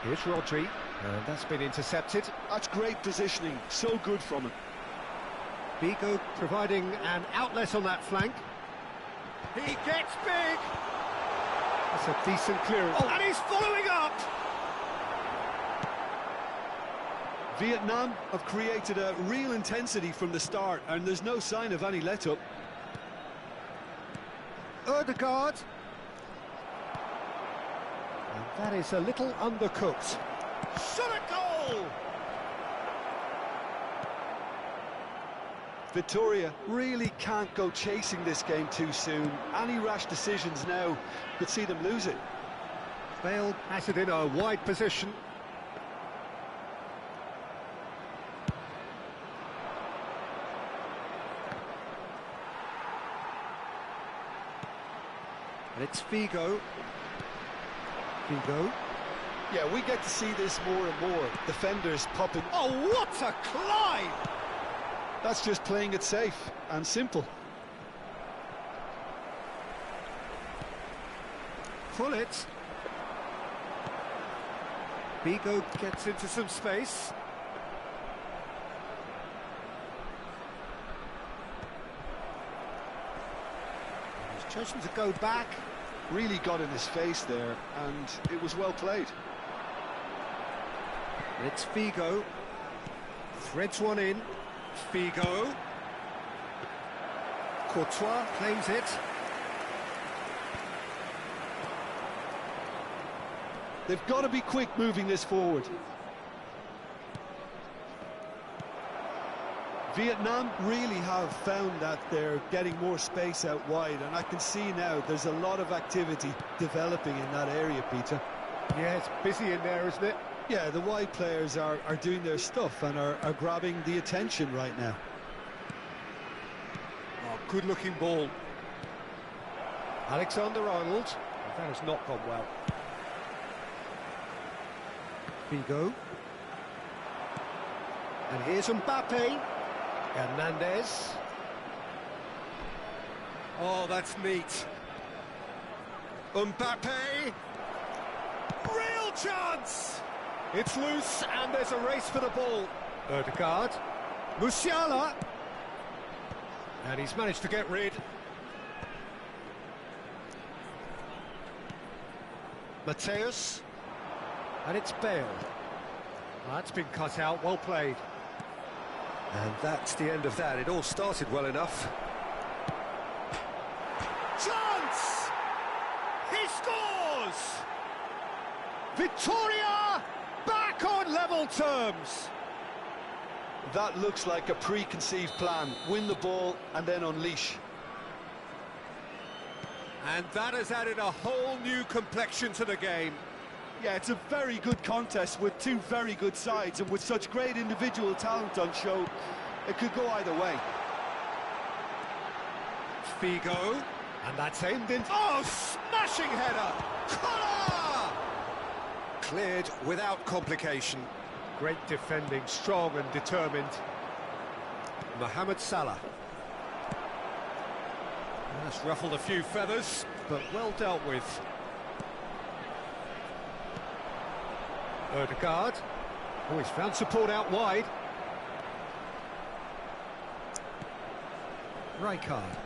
Here's Rodri, and that's been intercepted. That's great positioning, so good from him. Vigo providing an outlet on that flank. He gets big! That's a decent clearance. Oh, and he's following up! Vietnam have created a real intensity from the start, and there's no sign of any let-up. Odegaard. And that is a little undercooked. Shot a goal! Victoria really can't go chasing this game too soon. Any rash decisions now could see them lose it. Bale has it in a wide position. And it's Vigo. Vigo. Yeah, we get to see this more and more. Defenders popping. Oh, what a climb! That's just playing it safe and simple. Pull it. Vigo gets into some space. He's chosen to go back. Really got in his face there, and it was well played. And it's Vigo. Threads one in. Vigo. Courtois claims it. They've got to be quick moving this forward. Vietnam really have found that they're getting more space out wide, and I can see now there's a lot of activity developing in that area, Peter. Yeah, it's busy in there, isn't it? Yeah, the wide players are doing their stuff and are grabbing the attention right now. Oh, good-looking ball. Alexander-Arnold. That has not gone well. Vigo. And here's Mbappe. Hernandez. Oh, that's neat. Mbappe. Real chance! It's loose, and there's a race for the ball. Odegaard. Musiala. And he's managed to get rid. Mateus. And it's Bale. That's been cut out, well played. And that's the end of that. It all started well enough. Chance! He scores! Victoria back on level terms. That looks like a preconceived plan. Win the ball and then unleash. And that has added a whole new complexion to the game. Yeah, it's a very good contest with two very good sides, and with such great individual talent on show, it could go either way. Figo, and that's aimed in. Oh, smashing header! Collar! Cleared without complication. Great defending, strong and determined. Mohamed Salah. That's ruffled a few feathers, but well dealt with. Odegaard. Oh, he's found support out wide. Rijkaard.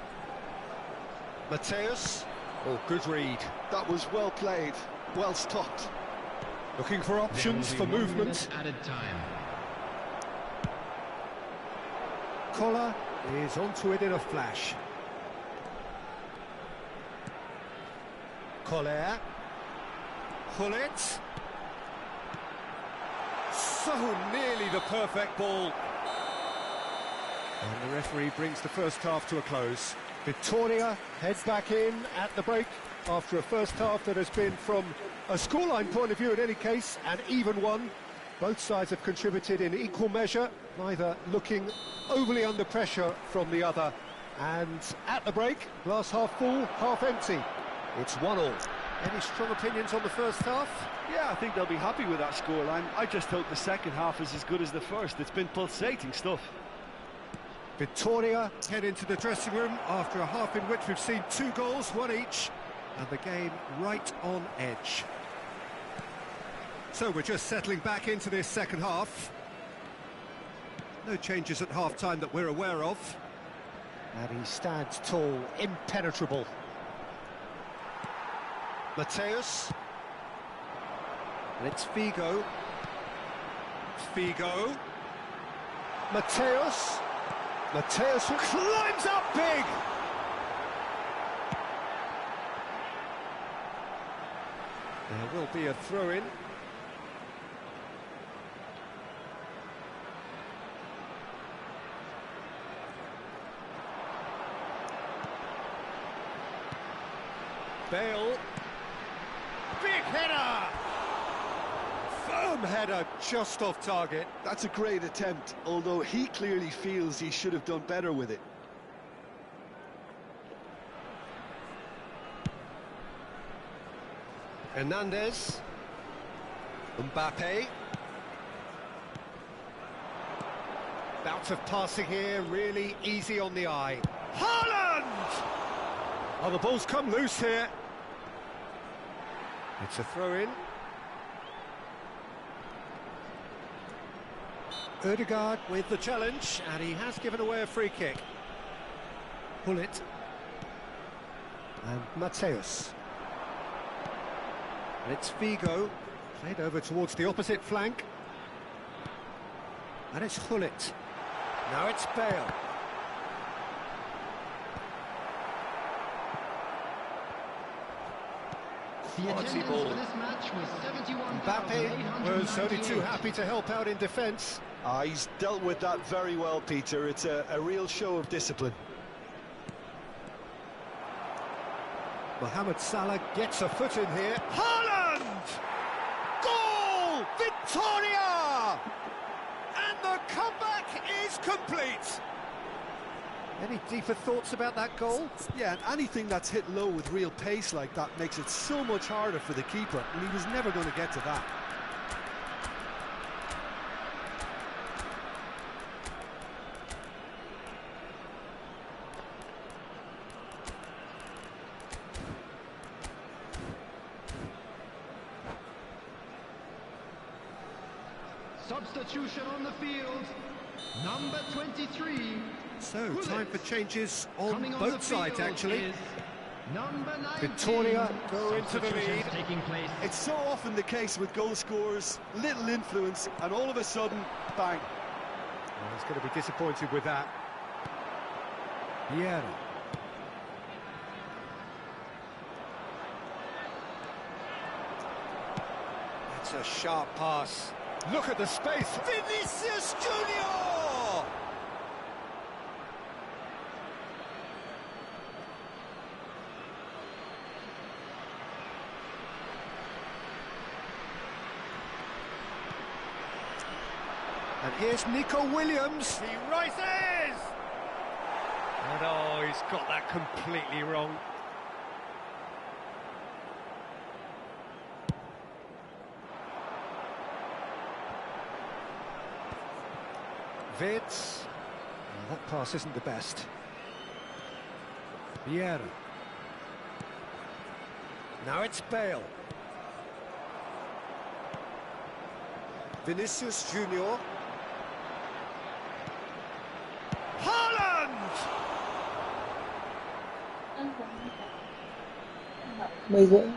Mateus. Oh, good read. That was well played, well stopped. Looking for options for movement. Added time. Collar is onto it in a flash. Collar. Hullet. So nearly the perfect ball. And the referee brings the first half to a close. Victoria heads back in at the break after a first half that has been, from a scoreline point of view in any case, an even one. Both sides have contributed in equal measure, neither looking overly under pressure from the other. And at the break, glass half full, half empty. It's 1-1. Any strong opinions on the first half? Yeah, I think they'll be happy with that scoreline. I just hope the second half is as good as the first. It's been pulsating stuff. Victoria head into the dressing room after a half in which we've seen 2 goals, 1 each, and the game right on edge. So we're just settling back into this second half. No changes at half-time that we're aware of. And he stands tall, impenetrable. Mateus. And it's Figo. Figo. Mateus. Mateus climbs up big! There will be a throw-in. Bale. Big header! Firm header, just off target. That's a great attempt, although he clearly feels he should have done better with it. Hernandez. Mbappe. Bout of passing here, really easy on the eye. Haaland! Oh, the ball's come loose here. It's a throw-in. Odegaard with the challenge, and he has given away a free kick. Hullet. And Mateus. And it's Figo, played over towards the opposite flank. And it's Hullet. Now it's Bale. Quality ball. Mbappe was only too happy to help out in defence. He's dealt with that very well, Peter. It's a real show of discipline. Mohamed Salah gets a foot in here. Haaland! Goal! Victoria! And the comeback is complete. Any deeper thoughts about that goal? Yeah, and anything that's hit low with real pace like that makes it so much harder for the keeper, and he was never going to get to that. Substitution on the field, number 23. So, time for changes on both sides, actually. Number 19. Victoria go into the lead. Taking place. It's so often the case with goal scorers, little influence, and all of a sudden, bang. Well, he's going to be disappointed with that. Vieira. That's a sharp pass. Look at the space. Vinicius Junior! Here's Nico Williams. He rises! And oh, he's got that completely wrong. Vids. Oh, that pass isn't the best. Vieira. Now it's Bale. Vinicius Junior. Haaland! 10 rưỡi.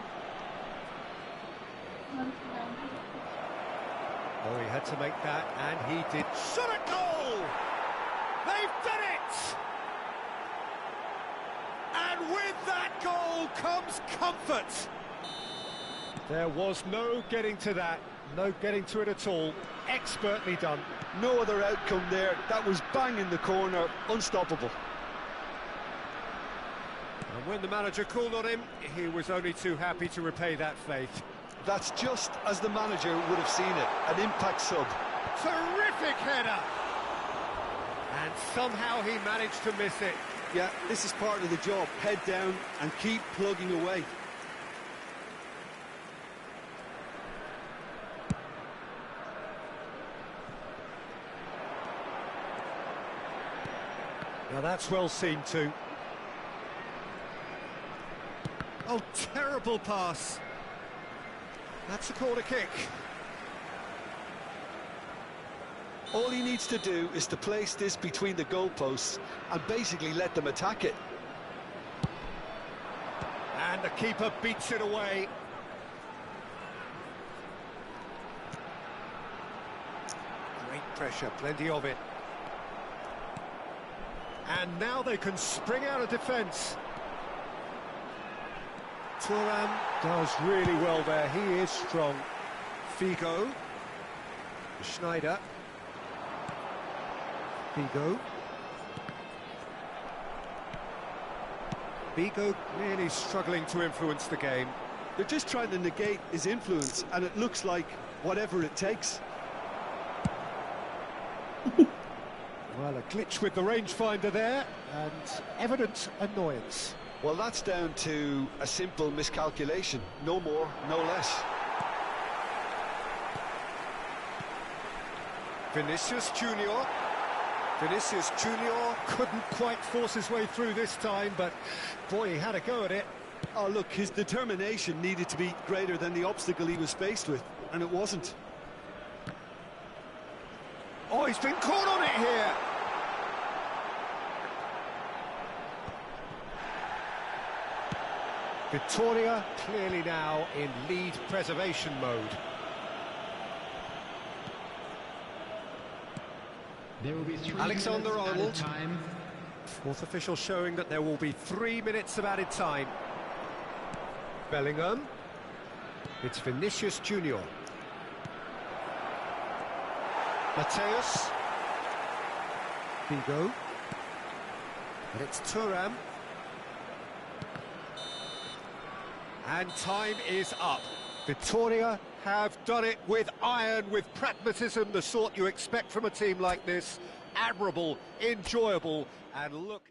Oh, he had to make that, and he did. Shot at goal! They've done it! And with that goal comes comfort. There was no getting to that, no getting to it at all. Expertly done. No other outcome there. That was bang in the corner, unstoppable. And when the manager called on him, he was only too happy to repay that faith. That's just as the manager would have seen it, an impact sub. Terrific header! And somehow he managed to miss it. Yeah, this is part of the job. Head down and keep plugging away. Now that's well seen too. Oh, terrible pass. That's a corner kick. All he needs to do is to place this between the goalposts and basically let them attack it. And the keeper beats it away. Great pressure, plenty of it. And now they can spring out of defence. Thuram does really well there, he is strong. Figo. Schneider. Figo. Figo really struggling to influence the game. They're just trying to negate his influence, and it looks like whatever it takes. Well, a glitch with the rangefinder there, and evident annoyance. Well, that's down to a simple miscalculation. No more, no less. Vinicius Junior. Vinicius Junior couldn't quite force his way through this time, but boy, he had a go at it. Oh, look, his determination needed to be greater than the obstacle he was faced with, and it wasn't. Oh, he's been caught on it here. Victoria clearly now in lead preservation mode. There will be 3 Alexander minutes Arnold. added time. Fourth official showing that there will be 3 minutes of added time. Bellingham. It's Vinicius Junior. Mateus. Figo. And it's Thuram. And time is up. Victoria have done it with iron, with pragmatism, the sort you expect from a team like this. Admirable, enjoyable, and look...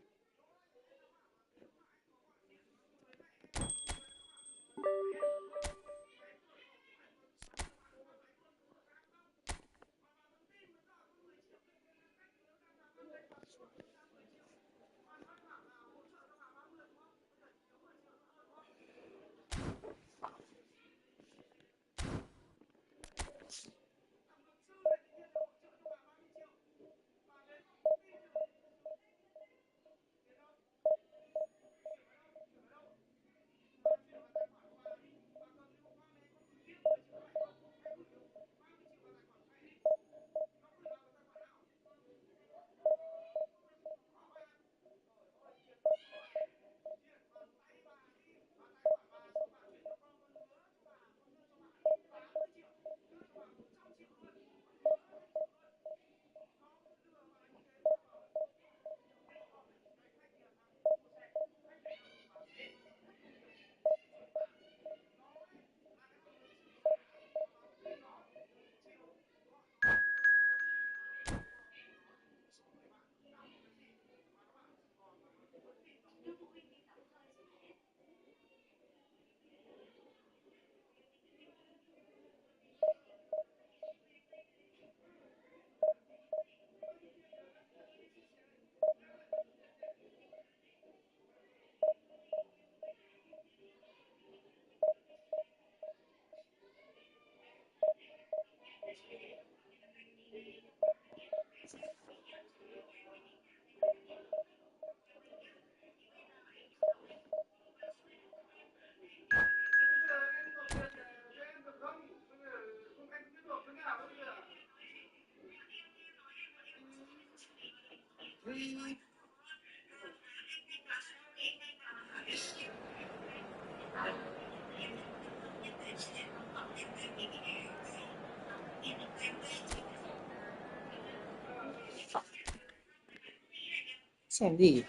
Xem gì?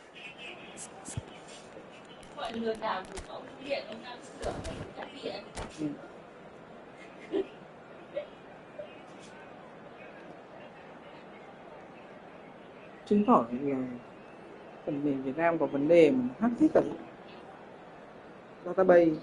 Mọi người nào cũng có điện, ông đang sửa cắt điện. Chứng tỏ là phần mềm Việt Nam có vấn đề mà hack hết cả database.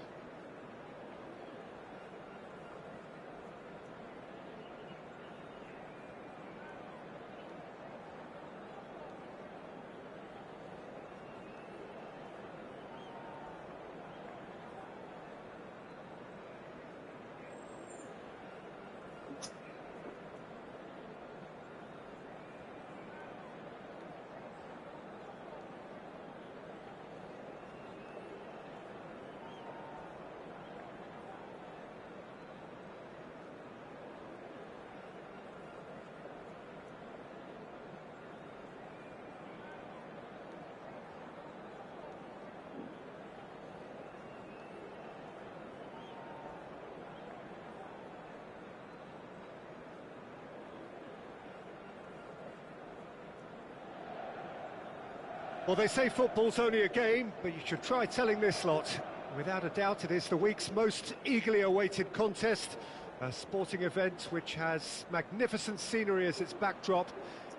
Well, they say football's only a game, but you should try telling this lot. Without a doubt, it is the week's most eagerly awaited contest, a sporting event which has magnificent scenery as its backdrop.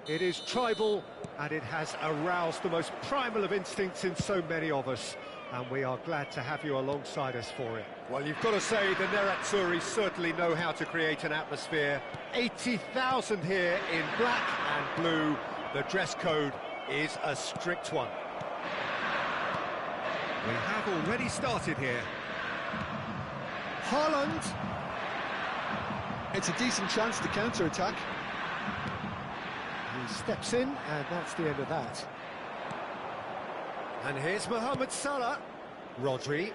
It is tribal, and it has aroused the most primal of instincts in so many of us, and we are glad to have you alongside us for it. Well, you've got to say the Nerazzurri certainly know how to create an atmosphere. 80,000 here in black and blue. The dress code is a strict one. We have already started here. Haaland. It's a decent chance to counter-attack. He steps in, and that's the end of that. And here's Mohamed Salah. Rodri.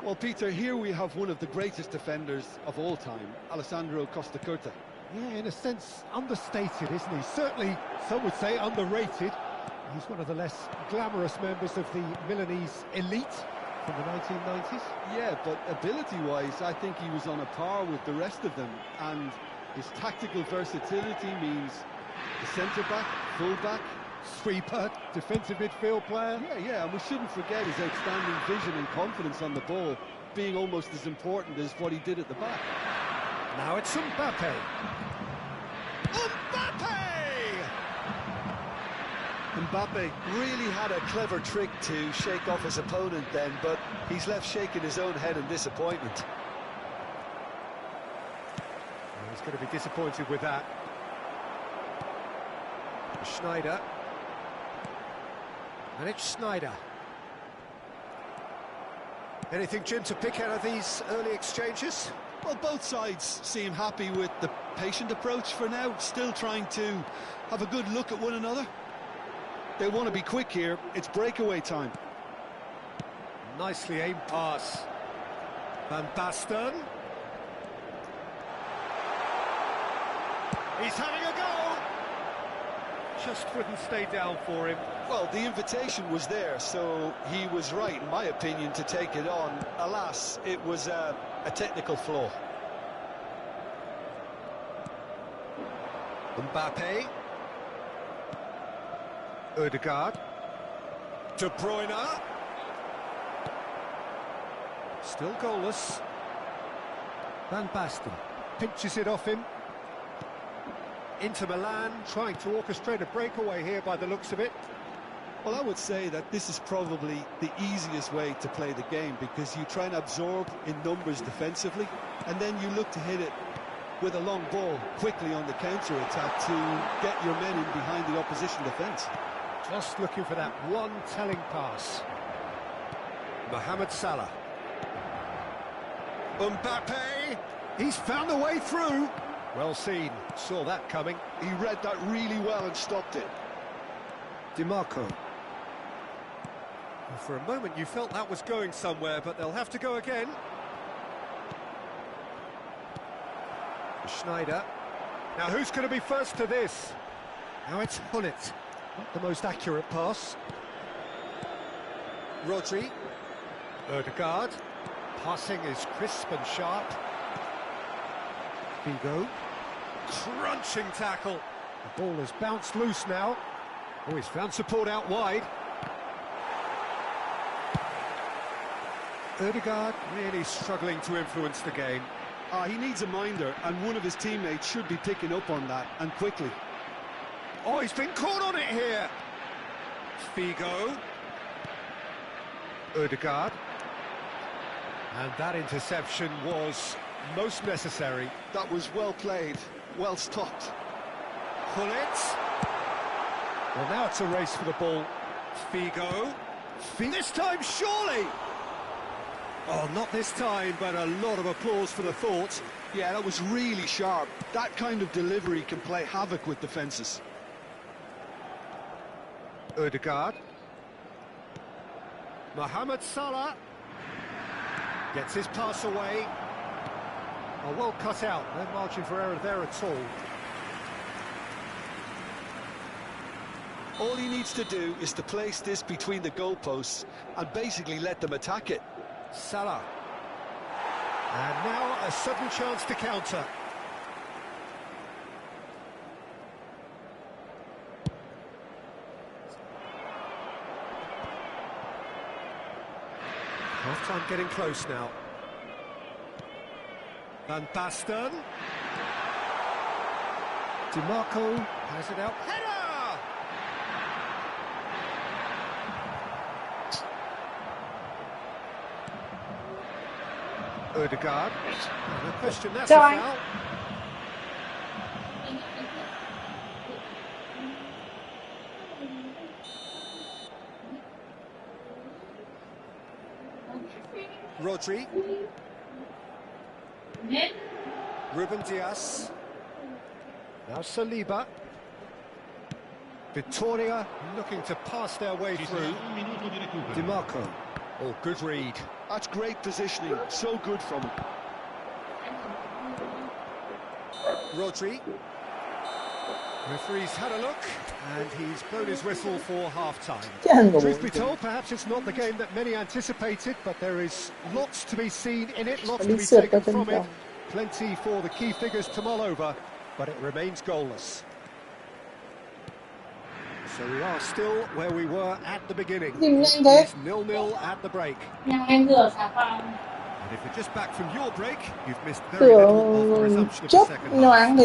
Well, Peter, here we have one of the greatest defenders of all time, Alessandro Costa Curta. Yeah, in a sense, understated, isn't he? Certainly, some would say underrated. He's one of the less glamorous members of the Milanese elite from the 1990s. Yeah, but ability-wise, I think he was on a par with the rest of them. And his tactical versatility means the centre-back, full-back, Sweeper, defensive midfield player. Yeah, and we shouldn't forget his outstanding vision and confidence on the ball being almost as important as what he did at the back. Now it's Mbappe. Mbappe really had a clever trick to shake off his opponent then, but he's left shaking his own head in disappointment. He's going to be disappointed with that. Schneider. And it's Schneider. Anything, Jim, to pick out of these early exchanges? Well, both sides seem happy with the patient approach for now, still trying to have a good look at one another. They want to be quick here, it's breakaway time. Nicely aimed pass. Van Basten. He's having a go! Just wouldn't stay down for him. Well, the invitation was there, so he was right, in my opinion, to take it on. Alas, it was a technical flaw. Mbappe. Ødegaard. De Bruyne. Still goalless. Van Basten pinches it off him. Inter Milan trying to orchestrate a breakaway here by the looks of it. Well, I would say that this is probably the easiest way to play the game, because you try and absorb in numbers defensively, and then you look to hit it with a long ball quickly on the counter-attack to get your men in behind the opposition defence. Just looking for that one telling pass. Mohamed Salah. Mbappe! He's found a way through. Well seen, saw that coming. He read that really well and stopped it. DiMarco. For a moment you felt that was going somewhere, but they'll have to go again. Schneider. Now who's going to be first to this? Now it's Hullet. Not the most accurate pass. Rodri. Ødegaard. Passing is crisp and sharp. Figo. Crunching tackle. The ball has bounced loose now. Oh, he's found support out wide. Ødegaard really struggling to influence the game. He needs a minder, and one of his teammates should be picking up on that, and quickly. Oh, he's been caught on it here. Figo. Ødegaard. And that interception was most necessary. That was well played, well stopped. Gullit. Well, now it's a race for the ball. Figo. This time, surely! Oh, not this time, but a lot of applause for the thought. Yeah, that was really sharp. That kind of delivery can play havoc with defences. Ødegaard. Mohamed Salah. Gets his pass away. Oh, well cut out. No margin for error there at all. All he needs to do is to place this between the goalposts and basically let them attack it. Salah. And now a sudden chance to counter. Half-time getting close now. Van Basten. DiMarco has it out. Header! Ødegaard. No question, that's a foul. Rodri. Ruben Dias. Now Saliba. Vittoria looking to pass their way through. DiMarco. Oh, good read. That's great positioning, so good from him. Rodri. Referee's had a look, and he's blown his whistle for half-time. Truth be told, perhaps it's not the game that many anticipated, but there is lots to be seen in it, lots to be taken from it. Plenty for the key figures to mull over, but it remains goalless. So we are still where we were at the beginning. It's 0-0 at the break. And if you're just back from your break, you've missed very little of the resumption of the second half.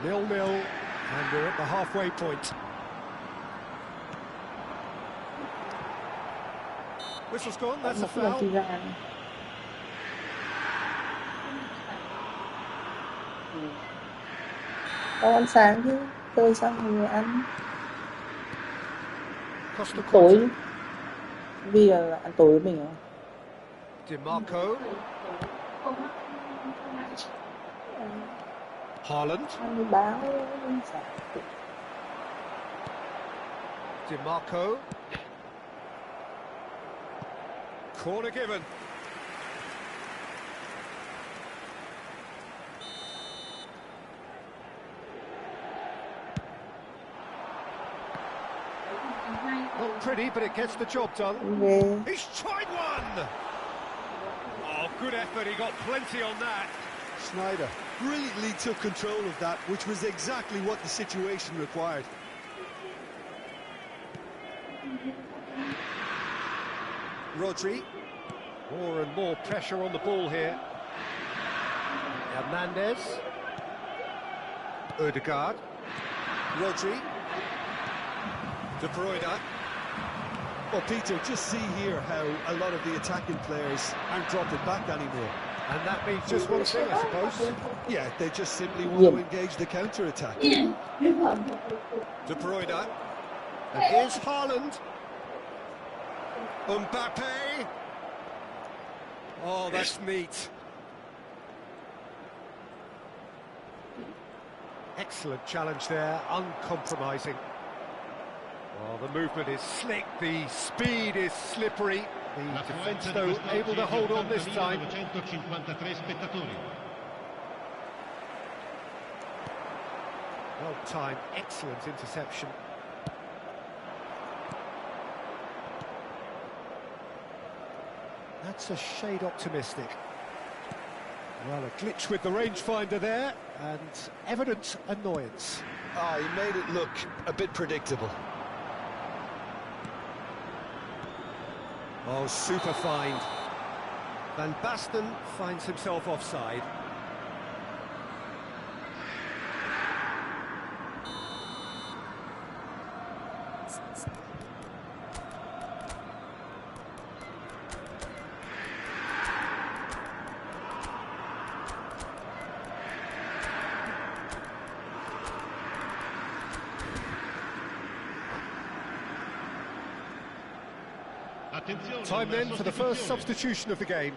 0-0, and we're at the halfway point. Whistle's gone, that's a foul. Có ăn sáng chứ, chơi xong rồi ăn Costa tối. Vì là ăn tối với mình không? DiMarco. Haaland. Ăn với báo. DiMarco. Corner given. Not pretty, but it gets the job done. He's tried one! Oh, good effort, he got plenty on that. Snyder brilliantly took control of that, which was exactly what the situation required. Rodri. More and more pressure on the ball here. Hernandez. Ødegaard. Rodri. De Bruyne. Well, Peter, just see here how a lot of the attacking players aren't dropping back anymore. And that means just one thing, I suppose. Yeah, they just simply want to engage the counter-attack. De Bruyne. And here's Haaland. Mbappe. Oh, that's neat. Excellent challenge there, uncompromising. Well, the movement is slick, the speed is slippery. The defence, though, able to hold on this time. Well timed, excellent interception. That's a shade optimistic. Well, a glitch with the rangefinder there, and evident annoyance. Ah, he made it look a bit predictable. Oh, super find. Van Basten finds himself offside. Time then for the first substitution of the game.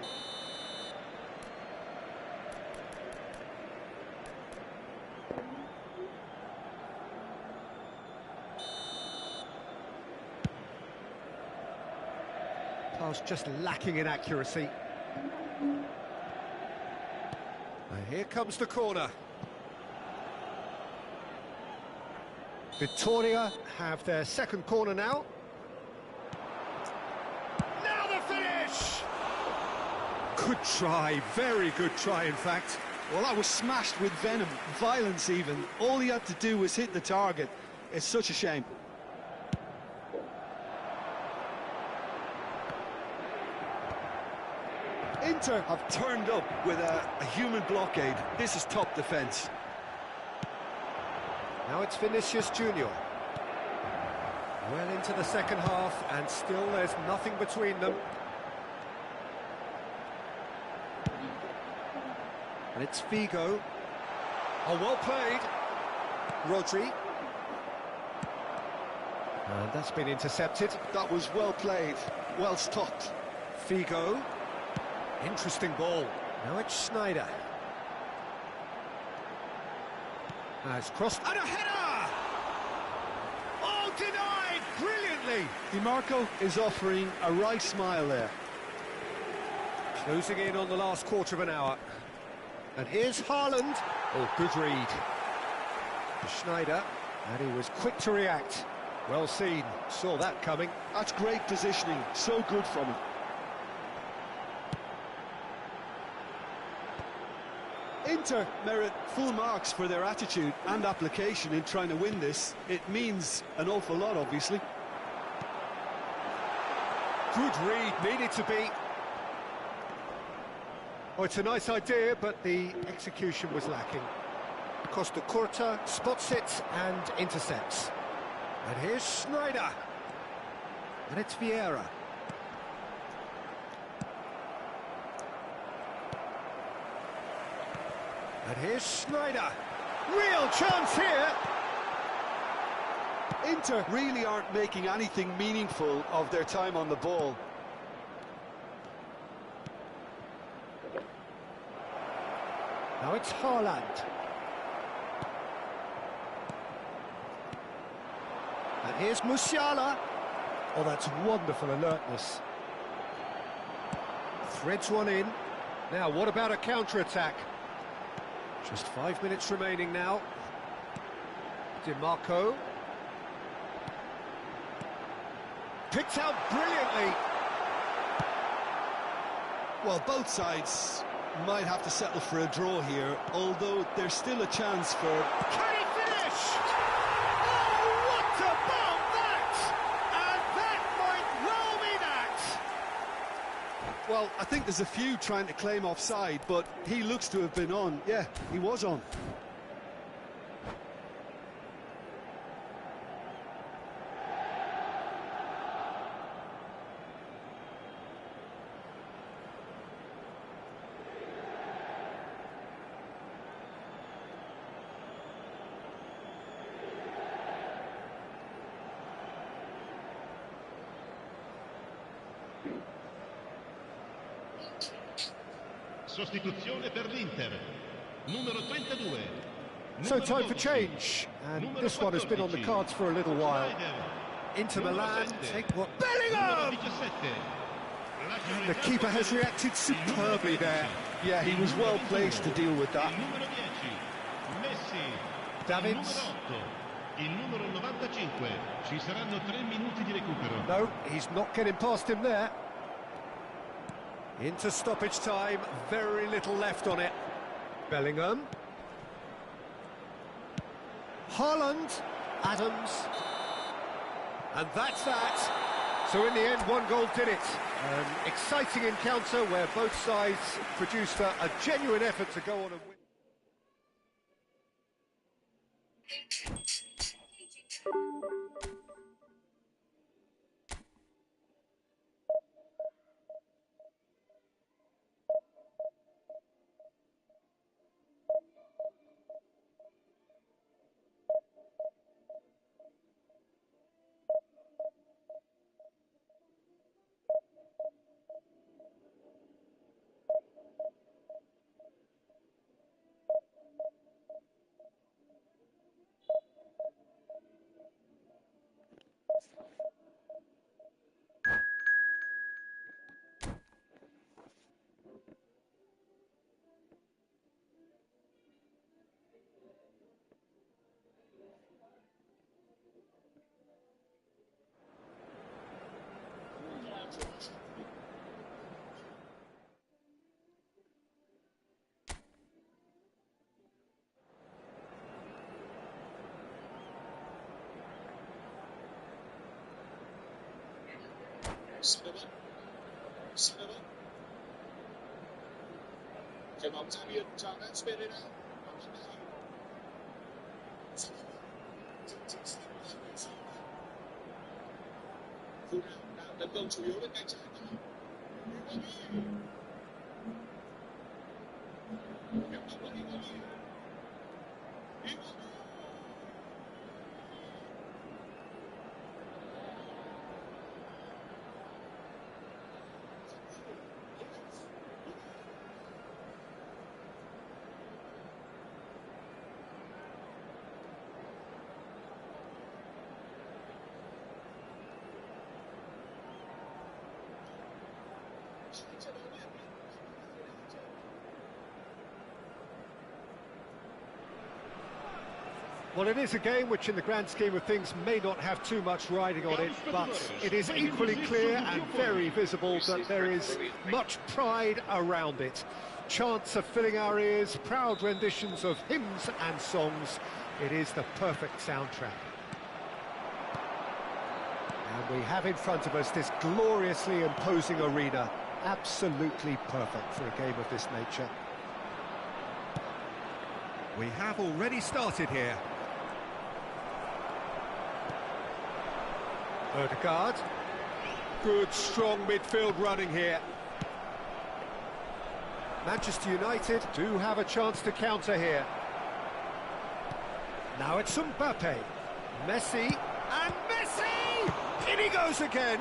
Pass just lacking in accuracy. And here comes the corner. Victoria have their second corner now. Good try, very good try, in fact. Well, that was smashed with venom, violence even. All he had to do was hit the target. It's such a shame. Inter have turned up with a human blockade. This is top defence. Now it's Vinicius Junior. Well into the second half, and still there's nothing between them. And it's Figo. Oh, well played. Rodri. And that's been intercepted. That was well played, well stopped. Figo. Interesting ball. Now it's Schneider. Has crossed. And a header! Oh, denied brilliantly. DiMarco is offering a right smile there. Closing in on the last quarter of an hour. And here's Haaland. Oh, good read. Schneider, and he was quick to react. Well seen, saw that coming. That's great positioning, so good from him. Inter merit full marks for their attitude and application in trying to win this. It means an awful lot, obviously. Good read, needed to be. Oh, it's a nice idea, but the execution was lacking. Costa Curta spots it and intercepts. And here's Schneider. And it's Vieira. And here's Schneider. Real chance here. Inter really aren't making anything meaningful of their time on the ball. Now it's Haaland. And here's Musiala. Oh, that's wonderful alertness. Threads one in. Now, what about a counter-attack? Just 5 minutes remaining now. DiMarco. Picked out brilliantly. Well, both sides might have to settle for a draw here, although there's still a chance for... Can he finish? Oh, what about that? And that might well be that. Well, I think there's a few trying to claim offside, but he looks to have been on. Yeah, he was on. Sostituzione per l'Inter, numero 32. So time for change, and this one has been on the cards for a little while. Inter Milan take what? Bellingham! The keeper has reacted superbly there. Yeah, he was well placed to deal with that. Davids. Il numero 95, ci saranno 3 minuti di recupero. No, he's not getting past him there. Into stoppage time, very little left on it. Bellingham. Haaland. Adams. And that's that. So in the end, one goal did it. An exciting encounter where both sides produced a genuine effort to go on and win. Trái bóng ra biên cho Pereira. Phút nào tấn công chủ yếu bên cánh trái. Well, it is a game which in the grand scheme of things may not have too much riding on it, but it is equally clear and very visible that there is much pride around it. Chants are filling our ears, proud renditions of hymns and songs. It is the perfect soundtrack. And we have in front of us this gloriously imposing arena, absolutely perfect for a game of this nature. We have already started here. Odegaard. Good, strong midfield running here. Manchester United do have a chance to counter here. Now it's Mbappe. Messi. And Messi! In he goes again!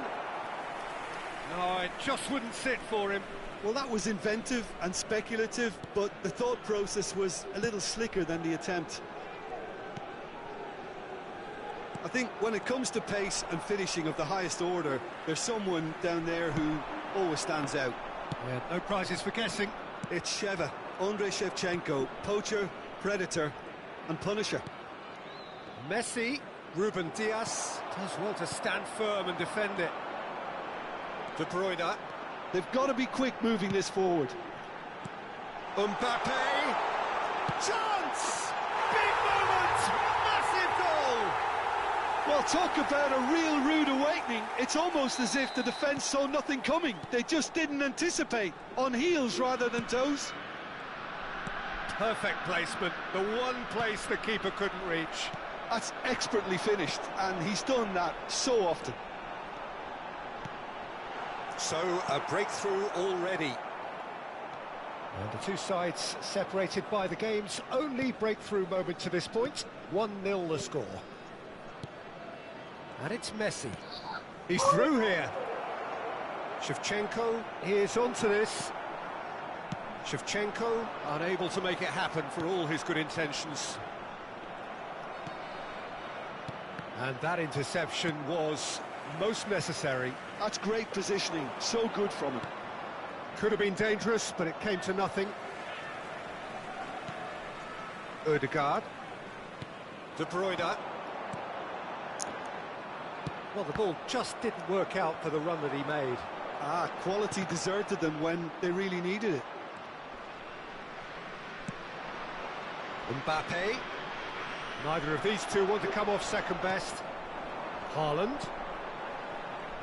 No, it just wouldn't sit for him. Well, that was inventive and speculative, but the thought process was a little slicker than the attempt. I think when it comes to pace and finishing of the highest order, there's someone down there who always stands out. Yeah, no prizes for guessing. It's Sheva, Andrei Shevchenko, poacher, predator and punisher. Messi, Ruben Dias, does well to stand firm and defend it. De Bruyne. They've got to be quick moving this forward. Mbappe! Chance! Big moment! Massive goal! Well, talk about a real rude awakening. It's almost as if the defence saw nothing coming. They just didn't anticipate. On heels rather than toes. Perfect placement. The one place the keeper couldn't reach. That's expertly finished, and he's done that so often. So, a breakthrough already. And the two sides separated by the game's only breakthrough moment to this point. 1-0 the score. And it's Messi. He's through here. Shevchenko is onto this. Shevchenko unable to make it happen for all his good intentions. And that interception was most necessary. That's great positioning, so good from him. Could have been dangerous, but it came to nothing. Odegaard. De Bruyne. Well, the ball just didn't work out for the run that he made. Quality deserted them when they really needed it. Mbappe. Neither of these two want to come off second best. Haaland.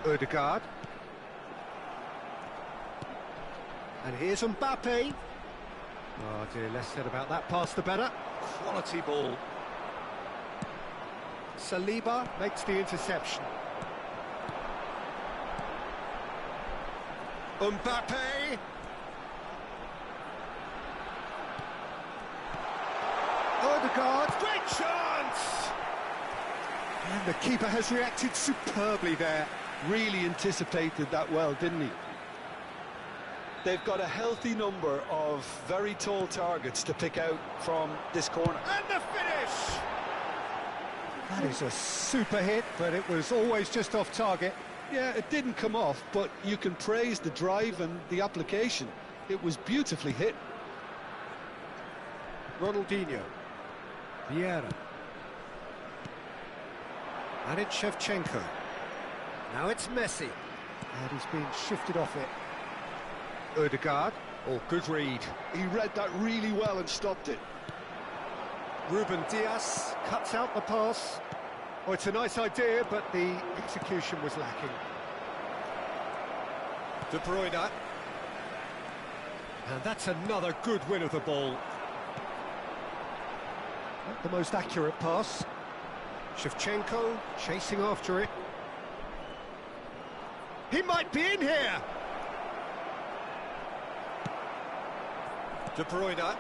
Ødegaard. And here's Mbappe. Oh dear, less said about that pass the better. Quality ball. Saliba makes the interception. Mbappe. Ødegaard, great chance! And the keeper has reacted superbly there. Really anticipated that well, didn't he? They've got a healthy number of very tall targets to pick out from this corner. And the finish! That is a super hit, but it was always just off target. Yeah, it didn't come off, but you can praise the drive and the application. It was beautifully hit. Ronaldinho. Vieira. And it's Shevchenko. Now it's Messi. And he's been shifted off it. Ødegaard. Oh, good read. He read that really well and stopped it. Ruben Dias cuts out the pass. Oh, it's a nice idea, but the execution was lacking. De Bruyne. And that's another good win of the ball. Not the most accurate pass. Shevchenko chasing after it. He might be in here! De Bruyne.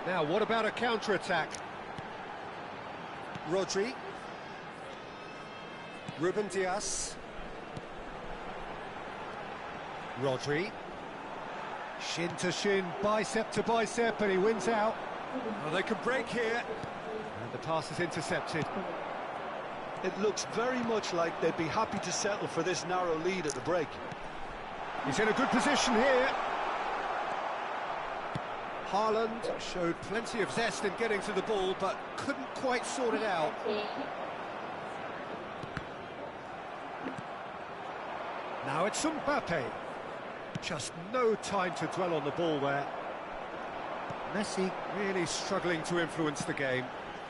Now, what about a counter-attack? Rodri. Ruben Dias. Rodri. Shin to shin, bicep to bicep, and he wins out. Oh, they can break here. And the pass is intercepted. It looks very much like they'd be happy to settle for this narrow lead at the break. He's in a good position here. Haaland showed plenty of zest in getting to the ball, but couldn't quite sort it out. Now it's Mbappe. Just no time to dwell on the ball there. Messi really struggling to influence the game.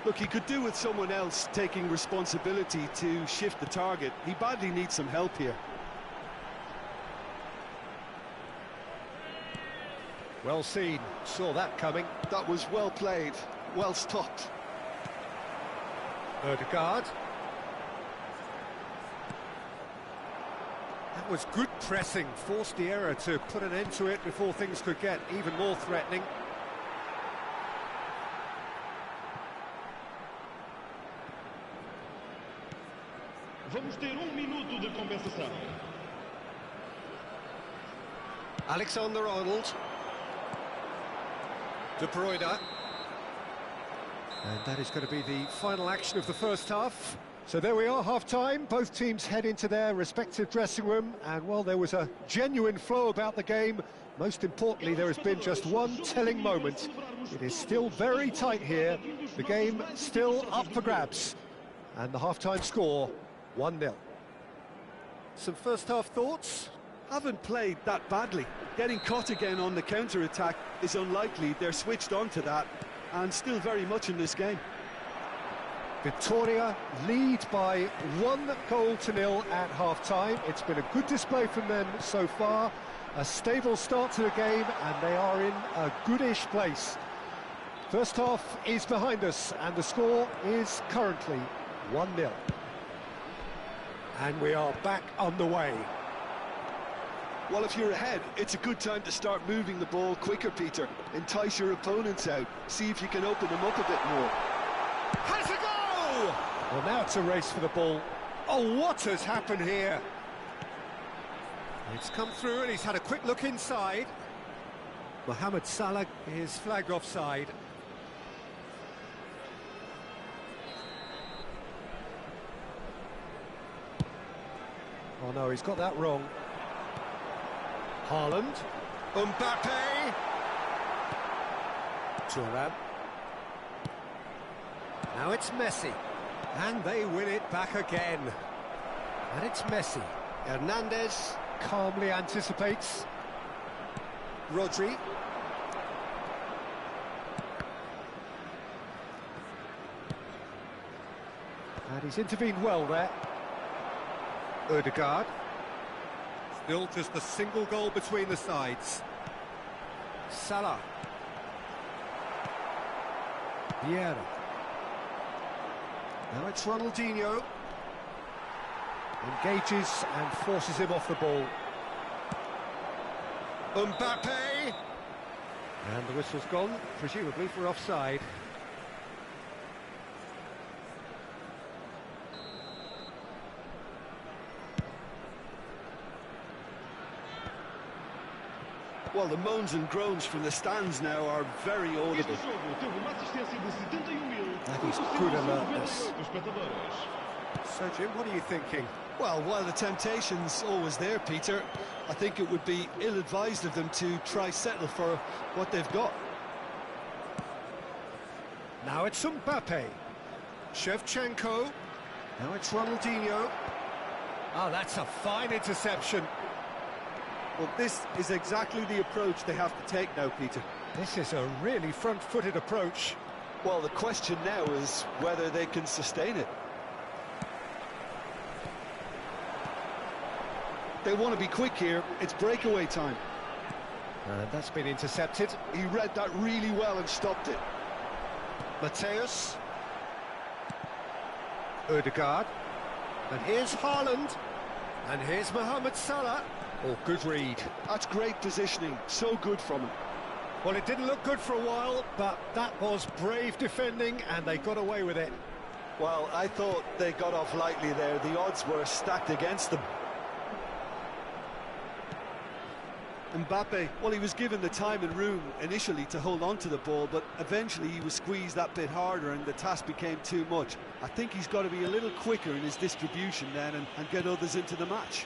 Look, he could do with someone else taking responsibility to shift the target. He badly needs some help here. Well seen, saw that coming. That was well played, well stopped. Ødegaard. That was good pressing, forced the error to put an end to it before things could get even more threatening. Vamos ter minuto de compensação. Alexander-Arnold. De Bruyne. And that is going to be the final action of the first half. So there we are, half-time. Both teams head into their respective dressing room. And while there was a genuine flow about the game, most importantly, there has been just one telling moment. It is still very tight here. The game still up for grabs. And the half-time score, 1-0. Some first-half thoughts? Haven't played that badly. Getting caught again on the counter-attack is unlikely. They're switched on to that and still very much in this game. Victoria lead by 1-0 at half-time. It's been a good display from them so far. A stable start to the game, and they are in a goodish place. First half is behind us, and the score is currently 1-0. And we are back underway. Well, if you're ahead, it's a good time to start moving the ball quicker, Peter. Entice your opponents out. See if you can open them up a bit more. Has a goal! Well, now it's a race for the ball. Oh, what has happened here? It's come through and he's had a quick look inside. Mohamed Salah is flagged offside. Oh no, he's got that wrong. Haaland. Mbappe. Thuram. Now it's Messi. And they win it back again. And it's Messi. Hernandez calmly anticipates. Rodri. And he's intervened well there. Odegaard. Still just a single goal between the sides. Salah. Vieira. Now it's Ronaldinho. Engages and forces him off the ball. Mbappe! And the whistle's gone, presumably for offside. Well, the moans and groans from the stands now are very audible. That is good alertness. So, Jim, what are you thinking? Well, while the temptation's always there, Peter, I think it would be ill-advised of them to try settle for what they've got. Now it's Mbappe. Shevchenko. Now it's Ronaldinho. Oh, that's a fine interception. Well, this is exactly the approach they have to take now, Peter. This is a really front-footed approach. Well, the question now is whether they can sustain it. They want to be quick here. It's breakaway time. And that's been intercepted. He read that really well and stopped it. Mateus. Odegaard. And here's Haaland. And here's Mohamed Salah. Oh, good read. That's great positioning. So good from him. Well, it didn't look good for a while, but that was brave defending, and they got away with it. Well, I thought they got off lightly there. The odds were stacked against them. Mbappe, well, he was given the time and room initially to hold on to the ball, but eventually he was squeezed that bit harder and the task became too much. I think he's got to be a little quicker in his distribution then and get others into the match.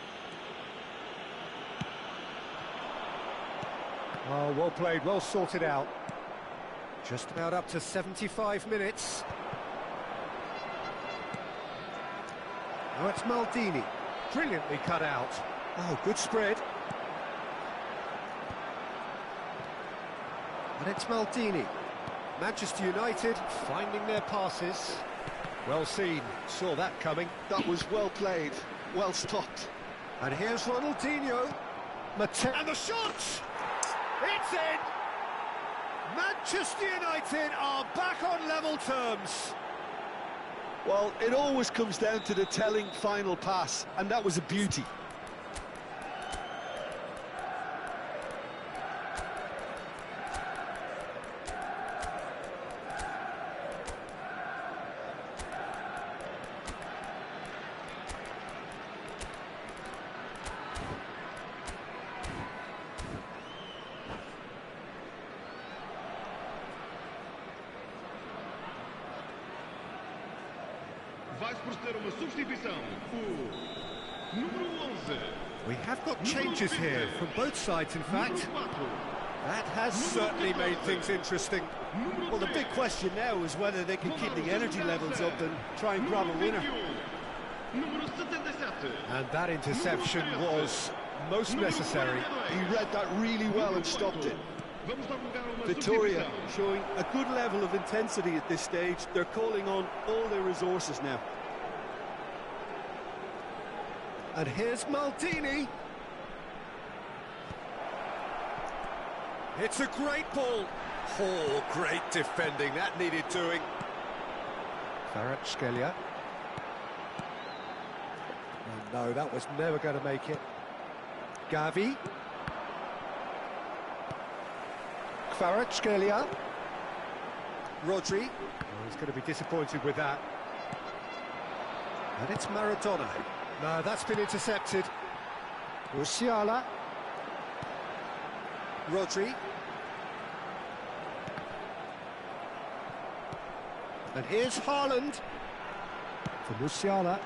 Oh, well played, well sorted out. Just about up to 75 minutes. Now it's Maldini. Brilliantly cut out. Oh, good spread. And it's Maldini. Manchester United finding their passes. Well seen, saw that coming. That was well played, well stopped. And here's Ronaldinho. And the shot! It's in! Manchester United are back on level terms. Well, it always comes down to the telling final pass, and that was a beauty. Vai proceder uma substituição. O número 11. We have got changes here from both sides, in fact. That has certainly made things interesting. Well, the big question now is whether they can keep the energy levels up and try and grab a winner. And that interception was most necessary. He read that really well and stopped it. Vitoria showing a good level of intensity at this stage. They're calling on all their resources now. And here's Maldini. It's a great ball. Oh, great defending. That needed doing. Kvaratskhelia. Oh, no, that was never going to make it. Gavi. Kvaratskhelia. Rodri. Oh, he's going to be disappointed with that. And it's Maradona. No, that's been intercepted. Musiala. Rodri. And here's Haaland. For Musiala.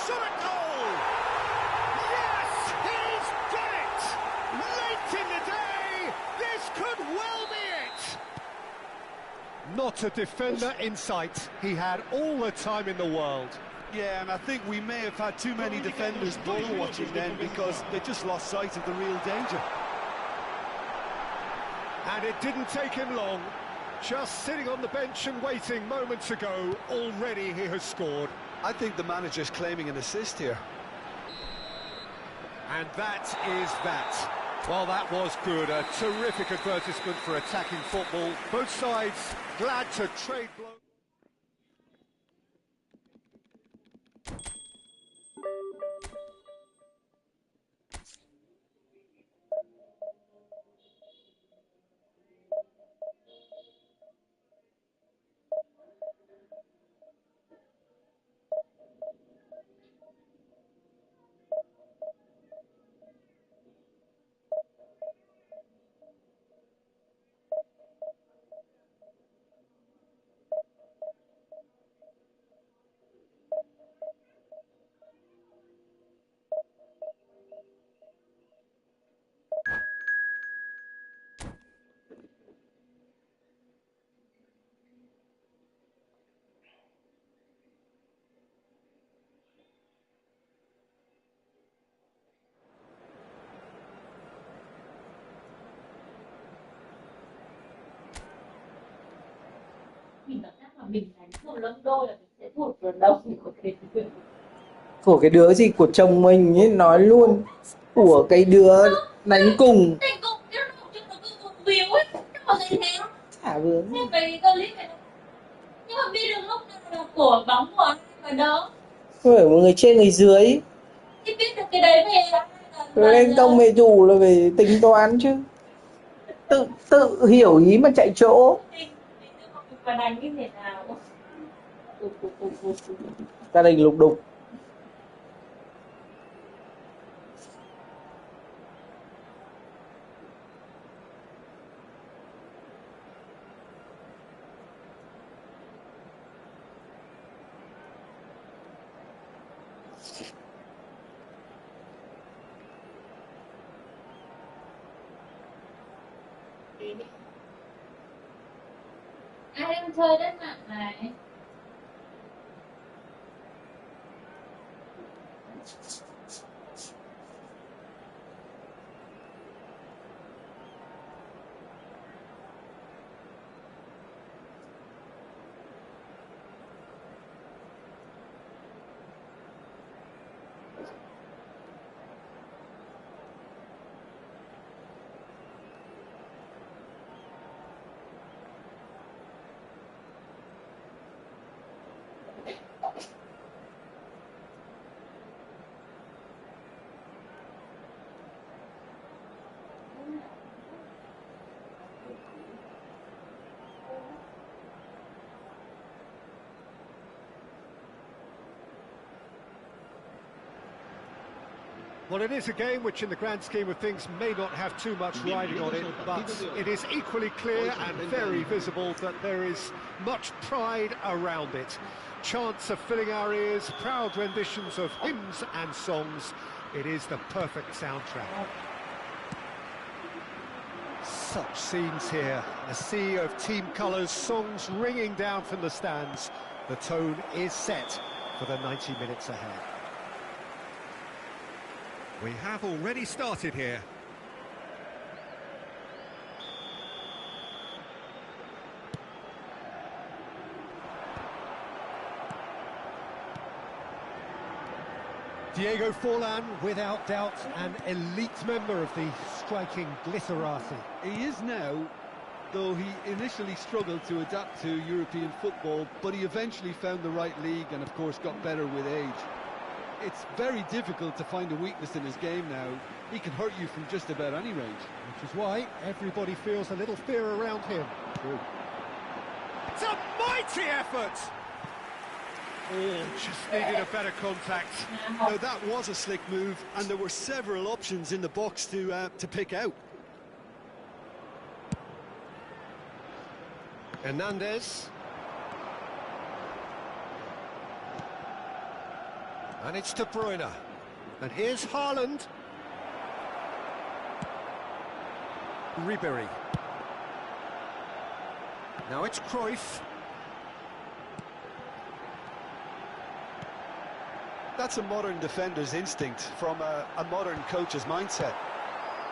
Shot at goal! Yes, he's done it! Late in the day, this could well be it! Not a defender in sight. He had all the time in the world. Yeah, and I think we may have had too many defenders ball watching then because they just lost sight of the real danger. And it didn't take him long. Just sitting on the bench and waiting moments ago, already he has scored. I think the manager's claiming an assist here. And that is that. Well, that was good. A terrific advertisement for attacking football. Both sides glad to trade blows. Mình cảm giác là mình đánh một lâm đôi là mình sẽ thụt vào đầu của cái đứa. Của cái đứa gì, của chồng mình ấy, nói luôn. Của cái đứa đánh cùng. Đánh cùng, cái nó chứ nó cứ vùng víu ấy. Nó có thấy thế không? Chả vướng. Thế cái clip này. Nhưng mà biết được lúc nào là của bóng của ai mà đâu. Phải một người trên người dưới. Thì biết được cái đấy về Lên công về chủ là phải tính toán chứ. Tự hiểu ý mà chạy chỗ. Và đánh như thế nào? Gia đình lục đục. Ai đang chơi đất nặng này? Well, it is a game which, in the grand scheme of things, may not have too much riding on it, but it is equally clear and very visible that there is much pride around it. Chants are filling our ears, proud renditions of hymns and songs. It is the perfect soundtrack. Such scenes here, a sea of team colours, songs ringing down from the stands. The tone is set for the 90 minutes ahead. We have already started here. Diego Forlan, without doubt, an elite member of the striking glitterati. He is now, though he initially struggled to adapt to European football, but he eventually found the right league and, of course, got better with age. It's very difficult to find a weakness in his game now. He can hurt you from just about any range. Which is why everybody feels a little fear around him. True. It's a mighty effort! Oh, just needed a better contact. No, that was a slick move, and there were several options in the box to pick out. Hernandez. And it's De Bruyne. And here's Haaland. Ribéry. Now it's Cruyff. That's a modern defender's instinct from a modern coach's mindset.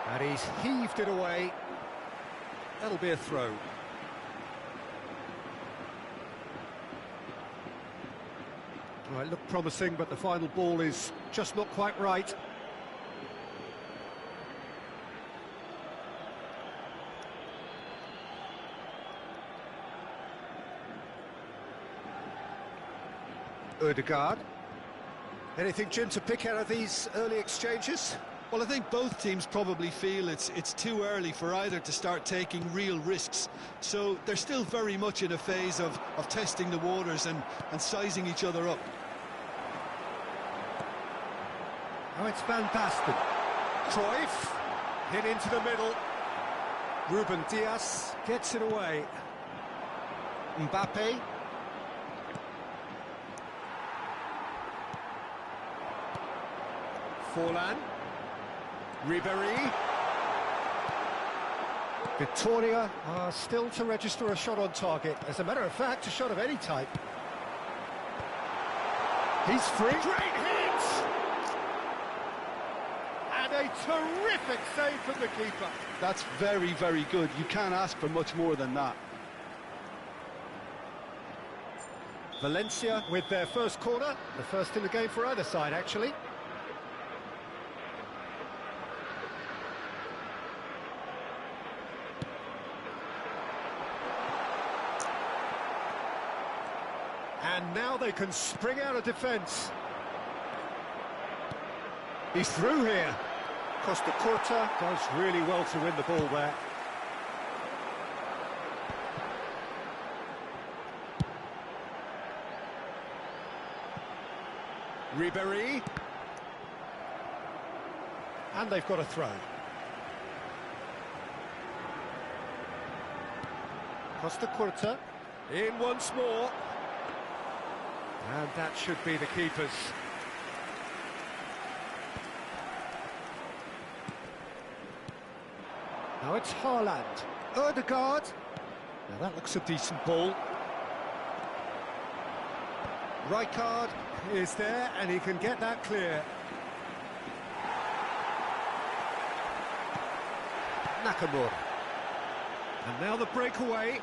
And he's heaved it away. That'll be a throw. Well, it looked promising, but the final ball is just not quite right. Ødegaard. Anything, Jim, to pick out of these early exchanges? Well, I think both teams probably feel it's too early for either to start taking real risks. So they're still very much in a phase of testing the waters and sizing each other up. Oh, it's Van Basten. Cruyff, hit into the middle. Ruben Dias gets it away. Mbappe. Forlan. Ribéry. Victoria are still to register a shot on target. As a matter of fact, a shot of any type. He's free. Great hit! And a terrific save from the keeper. That's very, very good. You can't ask for much more than that. Valencia with their first corner. The first in the game for either side, actually. And now they can spring out of defence. He's through here. Costa Curta does really well to win the ball there. Ribéry. And they've got a throw. Costa Curta in once more. And that should be the keepers. Now it's Haaland. Ødegaard. Now that looks a decent ball. Rijkaard is there and he can get that clear. Nakamura. And now the breakaway.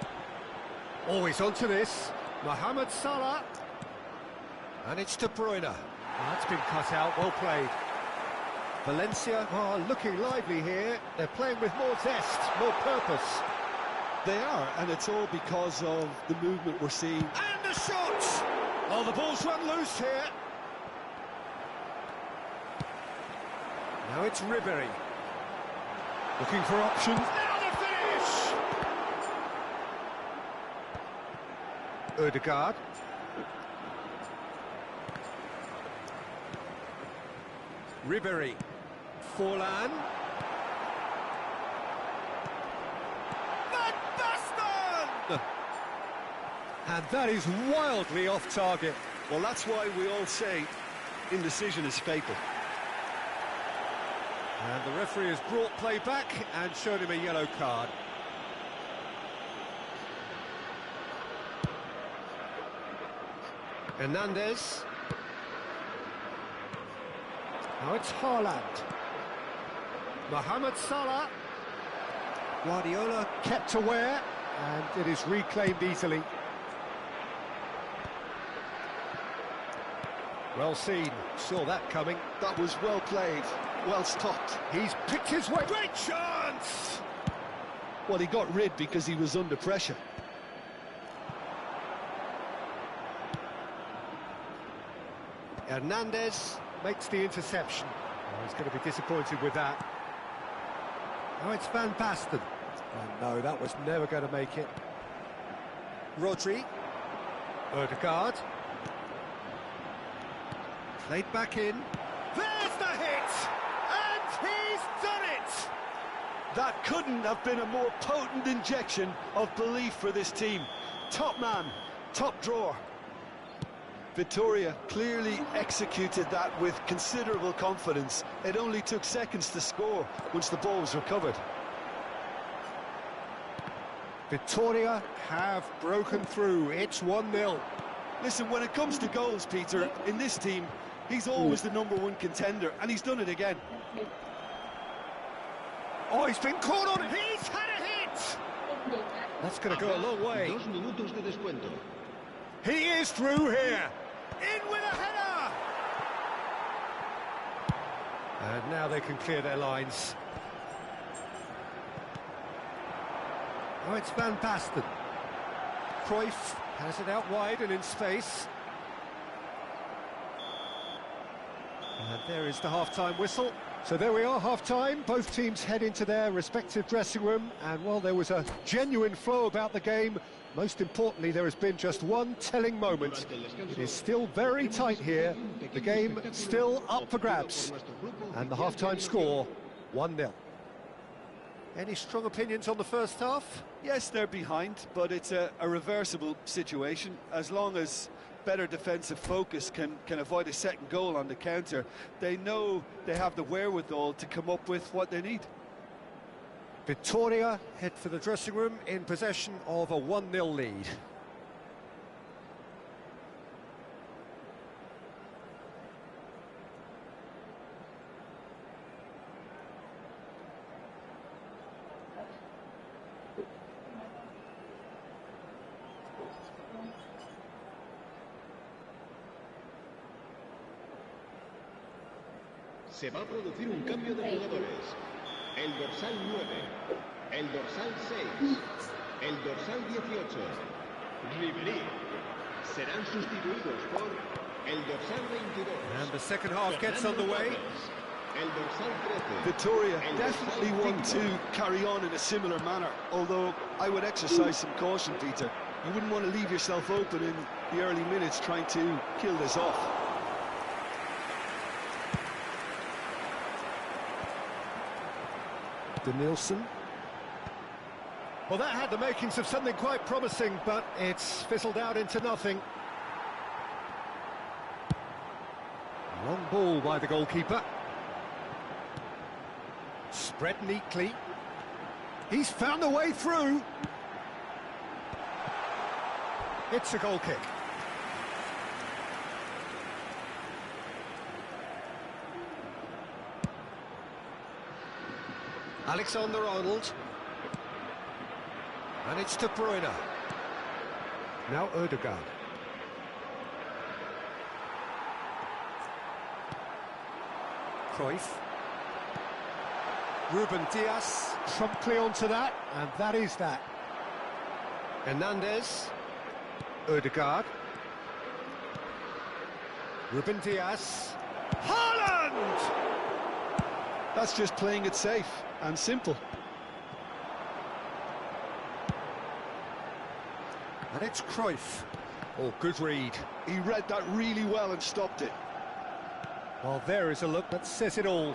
Always onto this. Mohamed Salah. And it's De Bruyne. That's been cut out, well played. Valencia are looking lively here. They're playing with more zest, more purpose. They are, and it's all because of the movement we're seeing. And the shot! Oh, the ball's run loose here. Now it's Ribéry. Looking for options. Now the finish! Ødegaard. Ribéry. Forlan. Van Basten! And that is wildly off target. Well, that's why we all say indecision is fatal. And the referee has brought play back and showed him a yellow card. Hernandez. Now it's Haaland. Mohamed Salah. Guardiola kept aware, and it is reclaimed easily. Well seen, saw that coming. That was well played, well stopped. He's picked his way. Great chance! Well, he got rid because he was under pressure. Hernandez makes the interception. Oh, he's going to be disappointed with that. Oh, it's Van Basten. Oh no, that was never going to make it. Rodri. Ødegaard. Played back in. There's the hit! And he's done it! That couldn't have been a more potent injection of belief for this team. Top man, top drawer. Victoria clearly executed that with considerable confidence. It only took seconds to score once the ball was recovered. Victoria have broken through. It's 1-0. Listen, when it comes to goals, Peter, in this team, He's always the #1 contender, and he's done it again. Oh, he's been caught on it. He's had a hit. That's going to go a long way. 2 minutos de descuento. He is through here. In with a header. And now they can clear their lines. Oh, it's Van Basten. Cruyff has it out wide and in space. And there is the half-time whistle. So there we are, half-time. Both teams head into their respective dressing room. And while there was a genuine flow about the game, most importantly, there has been just one telling moment. It is still very tight here. The game still up for grabs. And the half-time score, 1-0. Any strong opinions on the first half? Yes, they're behind, but it's a reversible situation. As long as better defensive focus can avoid a second goal on the counter, they know they have the wherewithal to come up with what they need. Victoria head for the dressing room in possession of a 1-0 lead. Se va a producir un cambio de jugadores. El dorsal 9, el dorsal 6, el dorsal 18, Ribery, serán sustituidos por el dorsal 22. And the second half gets underway. El dorsal 13. Victoria definitely want to carry on in a similar manner, although I would exercise some caution, Peter. You wouldn't want to leave yourself open in the early minutes trying to kill this off. Danielson. Well, that had the makings of something quite promising, but it's fizzled out into nothing. Long ball by the goalkeeper. Spread neatly. He's found a way through. It's a goal kick. Alexander-Arnold. And it's De Bruyne. Now Ødegaard. Cruyff. Ruben Dias promptly onto that, and that is that. Hernandez. Ødegaard. Ruben Dias. Haaland! That's just playing it safe and simple. And it's Cruyff. Oh, good read. He read that really well and stopped it. Well, there is a look that says it all.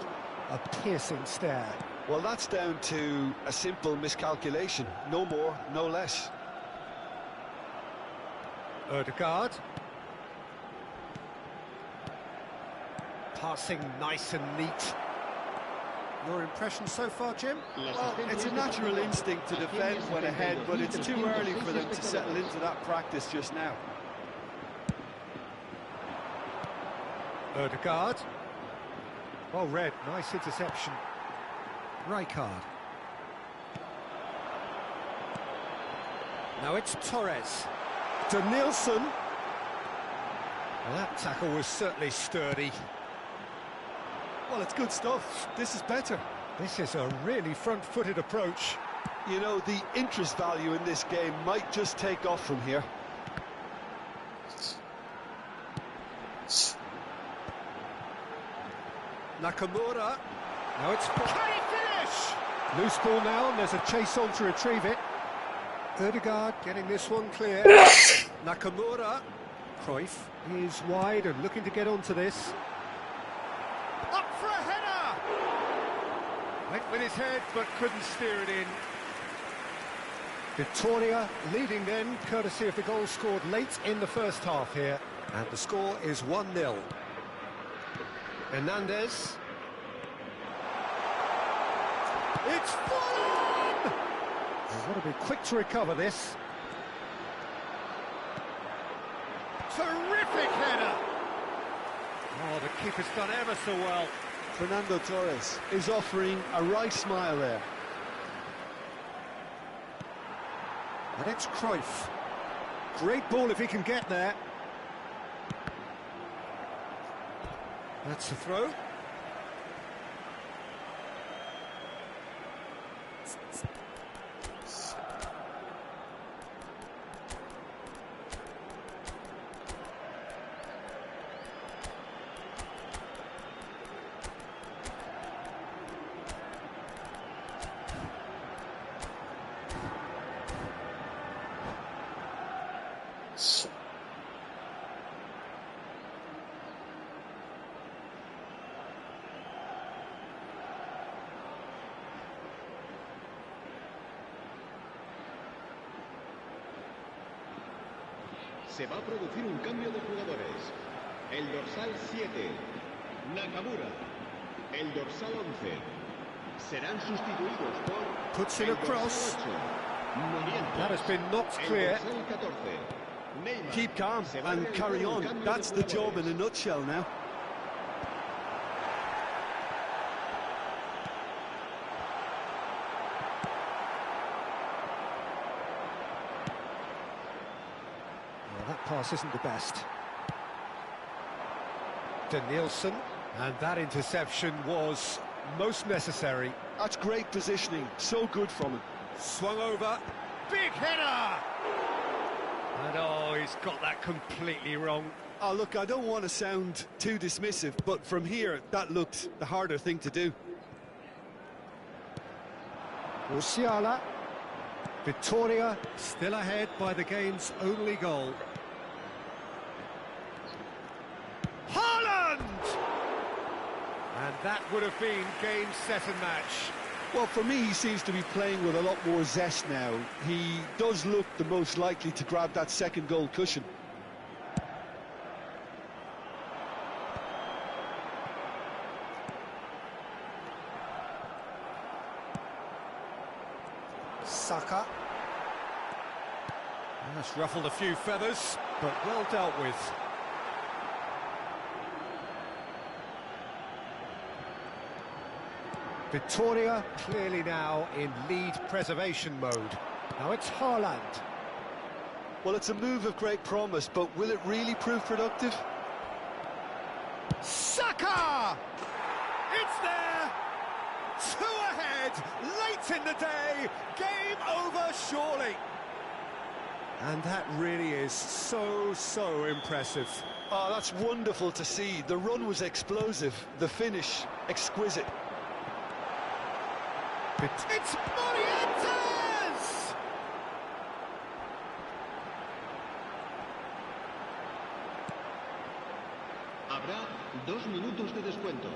A piercing stare. Well, that's down to a simple miscalculation. No more, no less. Ødegaard. Passing nice and neat. Your impression so far, Jim? Well, it's a natural instinct to defend when ahead, but it's too early for them to settle into that practice just now. Ødegaard. Well read, nice interception. Rijkaard. Now it's Torres. Danielson. Well, that tackle was certainly sturdy. Well, it's good stuff. This is better. This is a really front-footed approach. You know, the interest value in this game might just take off from here. Nakamura. Now it's... Can he finish? Loose ball now, and there's a chase on to retrieve it. Ødegaard getting this one clear. Nakamura. Cruyff is wide and looking to get onto this. Up for a header! Went with his head, but couldn't steer it in. Victoria leading then, courtesy of the goal scored late in the first half here. And the score is 1-0. Hernandez. It's fallen! They've got to be quick to recover this. Terrific header! Oh, the keeper's done ever so well. Fernando Torres is offering a right smile there. And it's Cruyff. Great ball if he can get there. That's a throw. Se va a producir un cambio de jugadores. El dorsal 7, Nakamura. El dorsal 11. Serán sustituidos por... Puts in a cross. That has been knocked clear. Keep calm and carry on. That's the job in a nutshell now. Well, that pass isn't the best. Danielson, and that interception was most necessary. That's great positioning, so good from him. Swung over, big header! And oh, he's got that completely wrong. Oh, look, I don't want to sound too dismissive, but from here, that looked the harder thing to do. Musiala, Victoria still ahead by the game's only goal. Haaland! And that would have been game, set and match. Well, for me, he seems to be playing with a lot more zest now. He does look the most likely to grab that second goal cushion. Saka. That's ruffled a few feathers, but well dealt with. Victoria clearly now in lead preservation mode. Now it's Haaland. Well, it's a move of great promise, but will it really prove productive? Saka! It's there! 2 ahead, late in the day, game over surely. And that really is so impressive. Oh, that's wonderful to see. The run was explosive, the finish exquisite. It's Morientes! Habrá 2 minutos de descuento.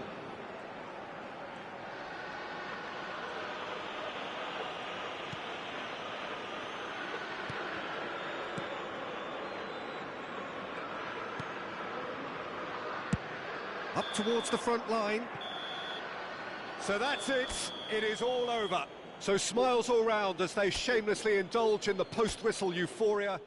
Up towards the front line. So that's it. It is all over. So smiles all round as they shamelessly indulge in the post-whistle euphoria.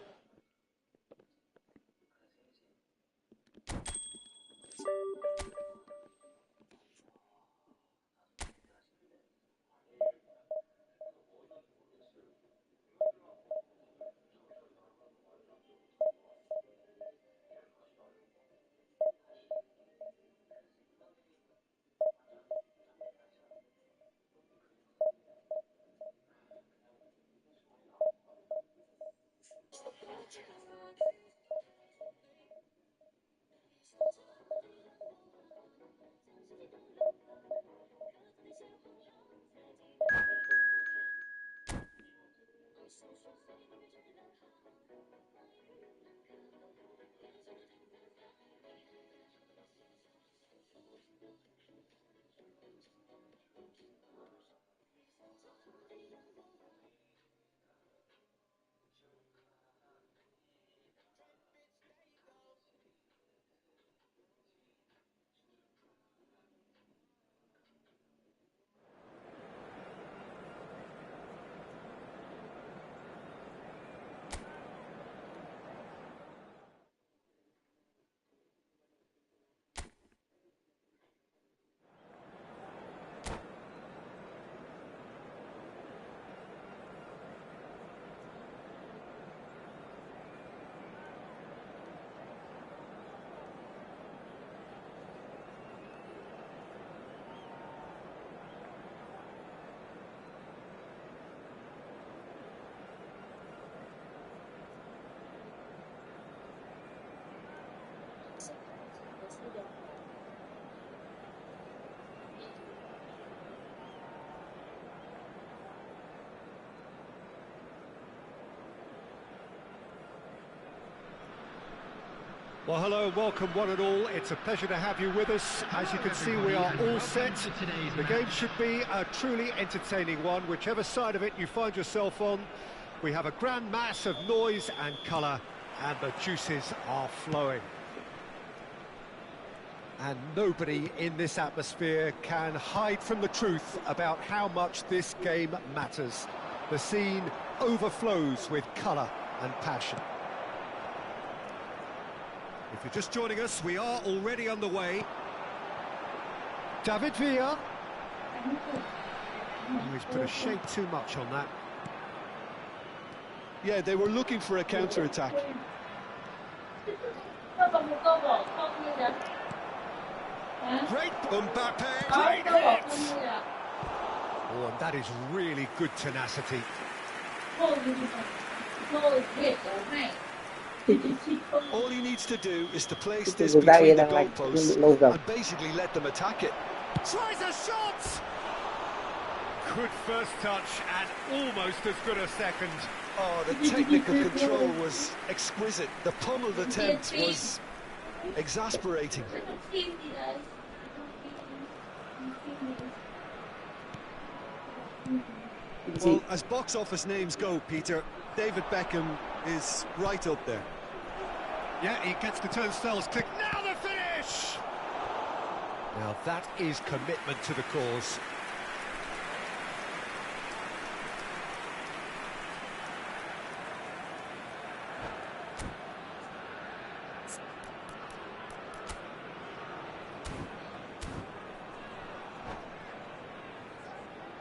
Well, hello and welcome one and all. It's a pleasure to have you with us. As you can see, we are all set. The game should be a truly entertaining one, whichever side of it you find yourself on. We have a grand mass of noise and colour, and the juices are flowing. And nobody in this atmosphere can hide from the truth about how much this game matters. The scene overflows with colour and passion. If you're just joining us, we are already underway. David Villa. Oh, he's put a shade too much on that. Yeah, they were looking for a counter-attack. Great Mbappe, great hit! Oh, and that is really good tenacity. All he needs to do is to place this between the goalposts and basically let them attack it. Tries a shot! Good first touch and almost as good a second. Oh, the technical control was exquisite. The pummeled attempt was exasperating. Well, as box office names go, Peter, David Beckham is right up there. Yeah, he gets the turnstiles click. Now the finish! Now that is commitment to the cause.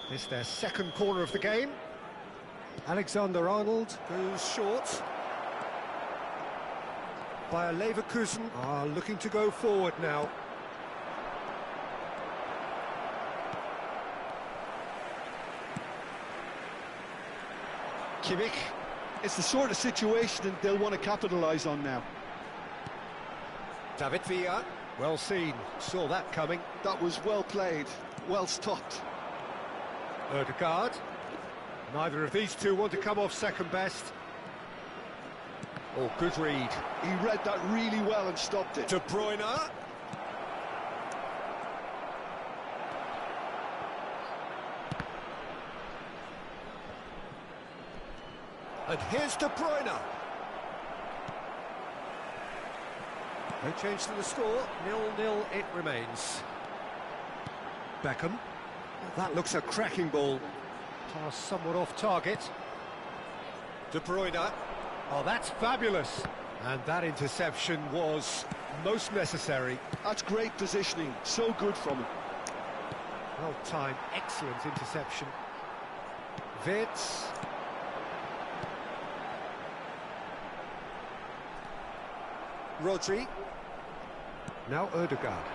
This is their second corner of the game. Alexander-Arnold goes short. Bayer Leverkusen are looking to go forward now. Kimmich. It's the sort of situation that they'll want to capitalise on now. David Villa, well seen, saw that coming. That was well played, well stopped. Ødegaard. Neither of these two want to come off second best. Oh, good read. He read that really well and stopped it. De Bruyne. And here's De Bruyne. No change to the score, 0-0 it remains. Beckham. Well, that looks a cracking ball. Pass somewhat off target. De Bruyne. Oh, that's fabulous. And that interception was most necessary. That's great positioning, so good from him. Well timed, excellent interception. Wirtz. Rodri. Now Ødegaard.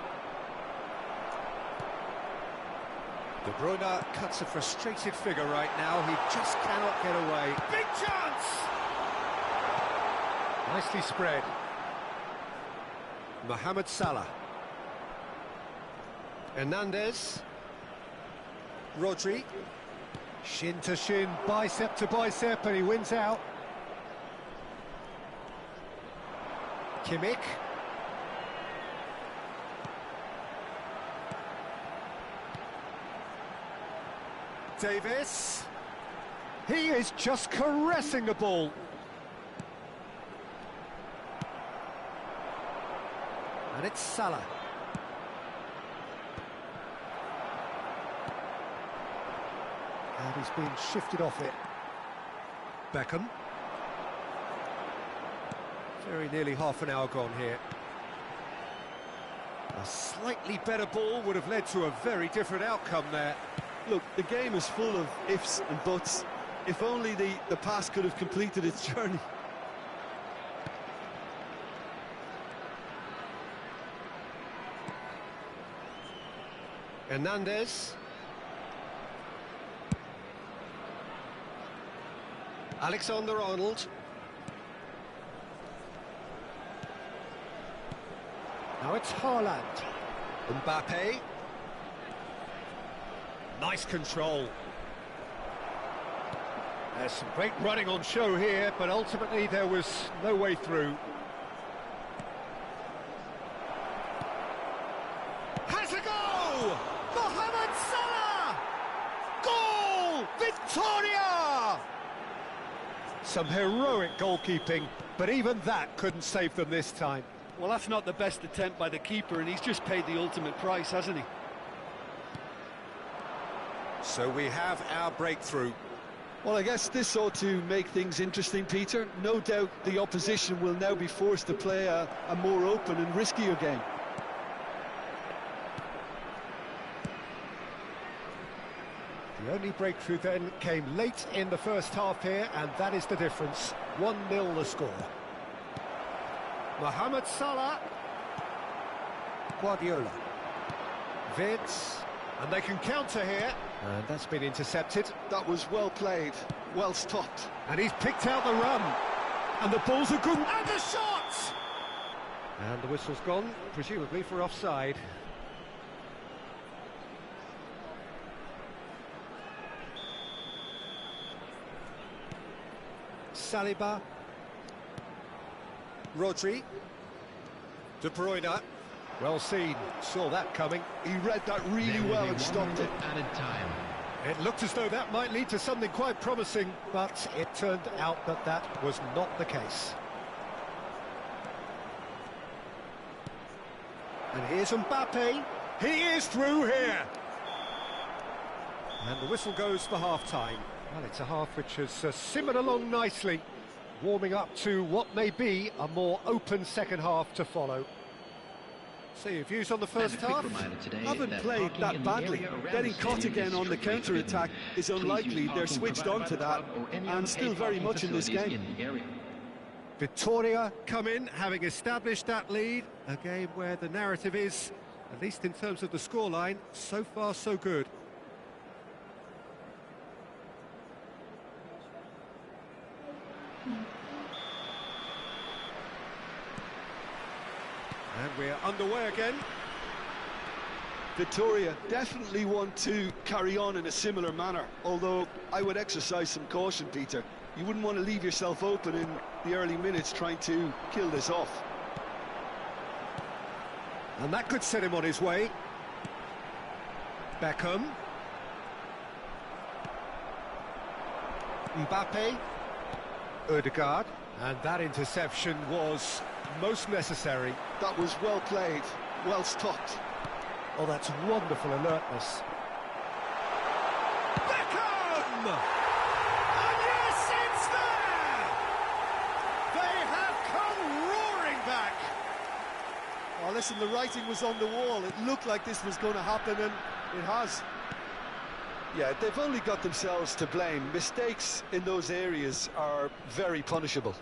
De Bruyne cuts a frustrated figure right now. He just cannot get away. Big chance! Nicely spread. Mohamed Salah. Hernandez. Rodri. Shin to shin, bicep to bicep, and he wins out. Kimmich. Davis. He is just caressing the ball. And it's Salah. And he's been shifted off it. Beckham. Very nearly half an hour gone here. A slightly better ball would have led to a very different outcome there. Look, the game is full of ifs and buts. If only the pass could have completed its journey. Hernandez. Alexander-Arnold. Now it's Haaland. Mbappe. Nice control. There's some great running on show here, but ultimately there was no way through. Has a go! Mohamed Salah! Goal! Victoria! Some heroic goalkeeping, but even that couldn't save them this time. Well, that's not the best attempt by the keeper, and he's just paid the ultimate price, hasn't he? So we have our breakthrough. Well, I guess this ought to make things interesting, Peter. No doubt the opposition will now be forced to play a more open and riskier game. The only breakthrough then came late in the first half here, and that is the difference. 1-0 the score. Mohamed Salah. Guardiola. Vids. And they can counter here. And that's been intercepted. That was well played, well stopped. And he's picked out the run. And the ball's a good... And the shot! And the whistle's gone, presumably for offside. Saliba. Rodri. De Bruyne. Well seen, saw that coming. He read that really well and stopped it. Added time. It looked as though that might lead to something quite promising, but it turned out that that was not the case. And here's Mbappe. He is through here. And the whistle goes for half-time. Well, it's a half which has simmered along nicely, warming up to what may be a more open second half to follow. So your views on the first half? Haven't played that badly. Getting caught again on the counter-attack is unlikely. They're switched on to that and still very much in this game. Victoria come in, having established that lead. A game where the narrative is, at least in terms of the scoreline, so far so good. And we're underway again. Victoria definitely want to carry on in a similar manner, although I would exercise some caution, Peter. You wouldn't want to leave yourself open in the early minutes trying to kill this off. And that could set him on his way. Beckham. Mbappe. Ødegaard. And that interception was most necessary. That was well played, well stopped. Oh, that's wonderful alertness. Beckham! And yes, it's there! They have come roaring back! Oh, listen, the writing was on the wall. It looked like this was going to happen, and it has. Yeah, they've only got themselves to blame. Mistakes in those areas are very punishable.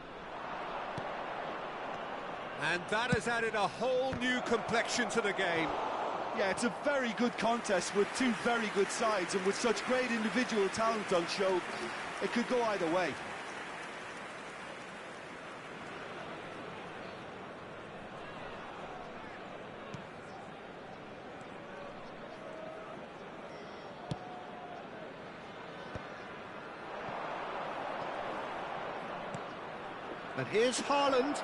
And that has added a whole new complexion to the game. Yeah, it's a very good contest with two very good sides, and with such great individual talent on show, it could go either way. And here's Haaland.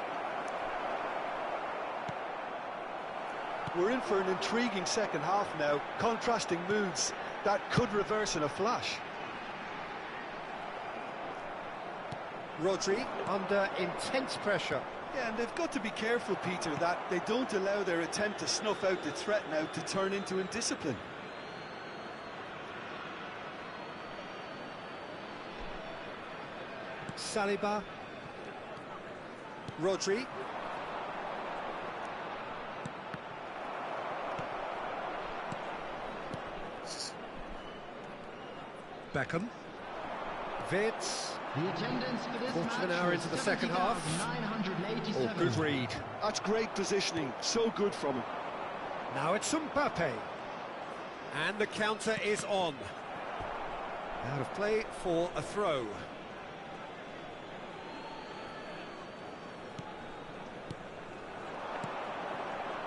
We're in for an intriguing second half now, contrasting moods that could reverse in a flash. Rodri under intense pressure. Yeah, and they've got to be careful, Peter, that they don't allow their attempt to snuff out the threat now to turn into indiscipline. Saliba. Rodri. Beckham. Vids. The attendance for this Quarter of an match hour was into the second half. 70,987. Oh, good read. That's great positioning, so good from him. Now it's Mbappe. And the counter is on. Out of play for a throw.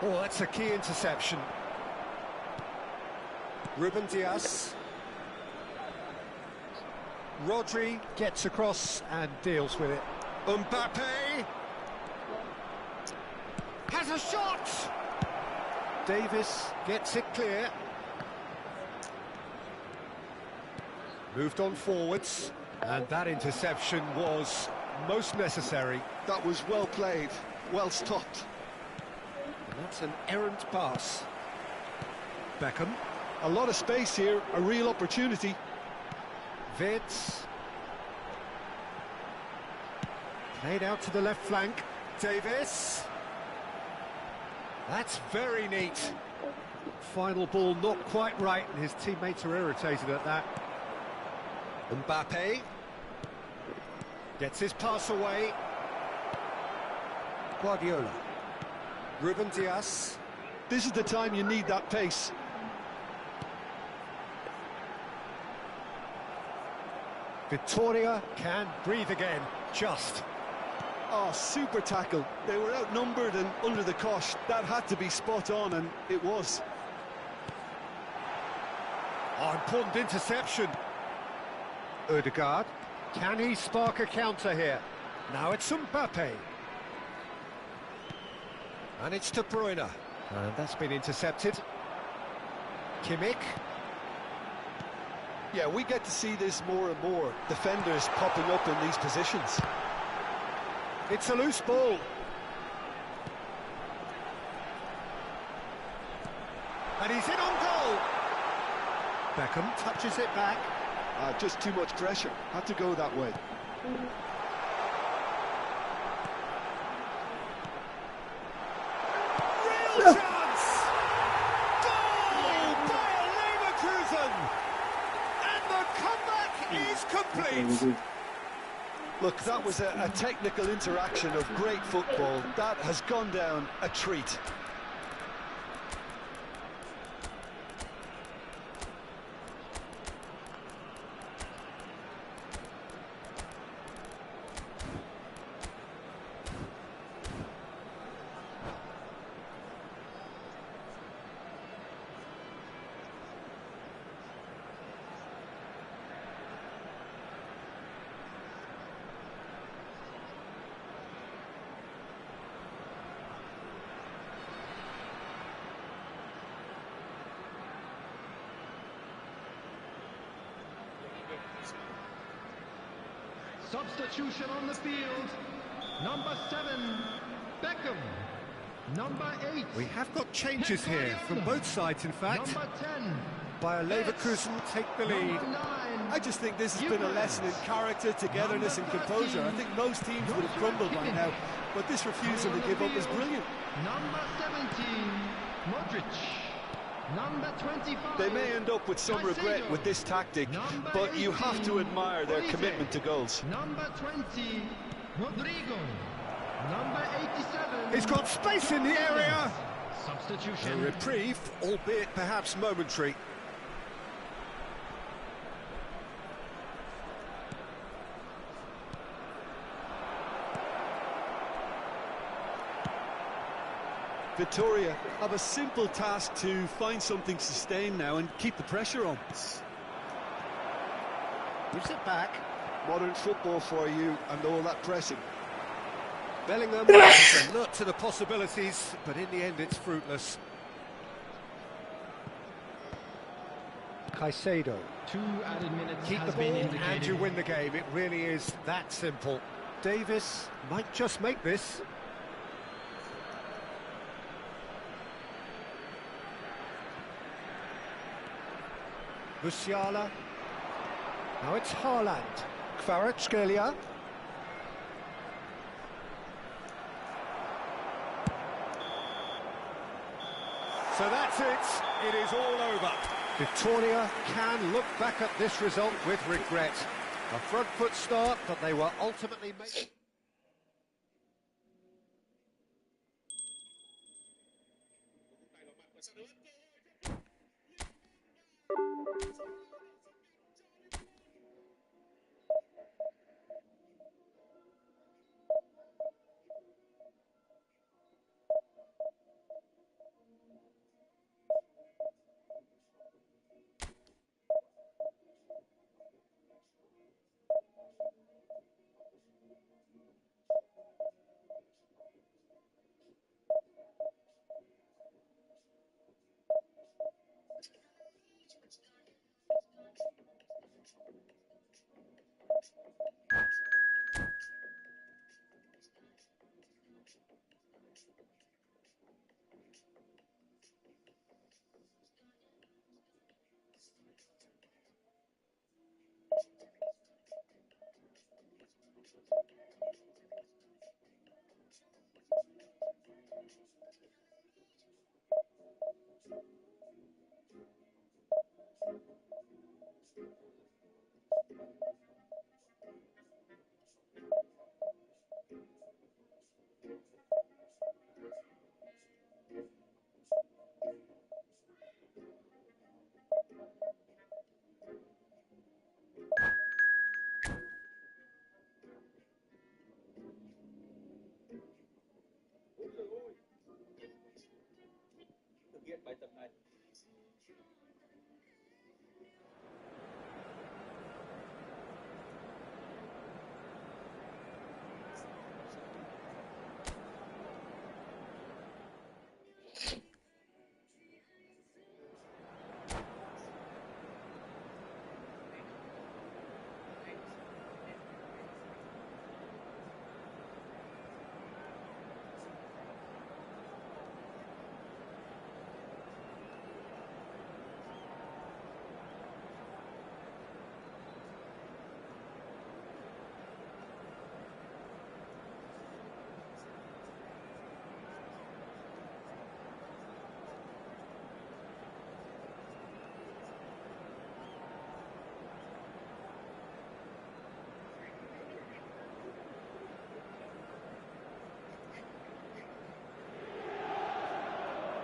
Oh, that's a key interception. Ruben Dias. Rodri gets across and deals with it. Mbappe has a shot! Davis gets it clear. Moved on forwards, and that interception was most necessary. That was well played, well stopped. And that's an errant pass. Beckham. A lot of space here, a real opportunity. Vids. Played out to the left flank. Davis. That's very neat. Final ball not quite right, and his teammates are irritated at that. Mbappe gets his pass away. Guardiola. Ruben Dias. This is the time you need that pace. Victoria can breathe again, just. Oh, super tackle. They were outnumbered and under the cosh. That had to be spot on, and it was. Oh, important interception. Ødegaard. Can he spark a counter here? Now it's Mbappe. And it's De Bruyne. And that's been intercepted. Kimmich. Yeah, we get to see this more and more. Defenders popping up in these positions. It's a loose ball. And he's in on goal. Beckham touches it back. Just too much pressure. Had to go that way. Real chance! Goal by Leverkusen! And the comeback is complete! Look, that was a technical interaction of great football. That has gone down a treat. Substitution on the field. Number 7, Beckham. Number 8. We have got changes here from both sides, in fact. Number 10. Bayer Leverkusen take the lead. Number 9. I just think this has been a lesson in character, togetherness and composure. I think most teams would have crumbled by now, but this refusal to give up is brilliant. Number 17, Modric. Number 25. They may end up with some regret with this tactic, but you have to admire their commitment to goals. Number 20, Rodrigo. Number 87. He's got space in the area. Substitution. A reprieve, albeit perhaps momentary. Victoria have a simple task to find something sustained now and keep the pressure on. Gives it back. Modern football for you and all that pressing. Bellingham is alert to the possibilities, but in the end it's fruitless. Caicedo. 2 added minutes Keep has the been ball indicated. and you win the game. It really is that simple. Davis might just make this. Musiala. Now it's Haaland. Kvaratskhelia. So that's it. It is all over. Victoria can look back at this result with regret. A front foot start, but they were ultimately made. viết bài tập này.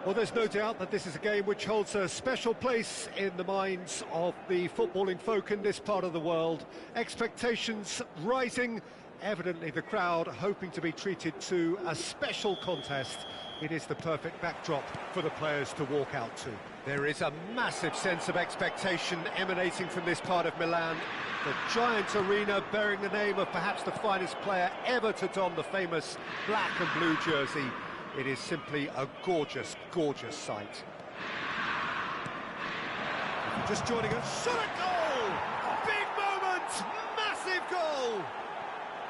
Well, there's no doubt that this is a game which holds a special place in the minds of the footballing folk in this part of the world. Expectations rising, evidently the crowd hoping to be treated to a special contest. It is the perfect backdrop for the players to walk out to. There is a massive sense of expectation emanating from this part of Milan. The giant arena bearing the name of perhaps the finest player ever to don the famous black and blue jersey. It is simply a gorgeous, gorgeous sight. Just joining us, shot at goal! Big moment! Massive goal!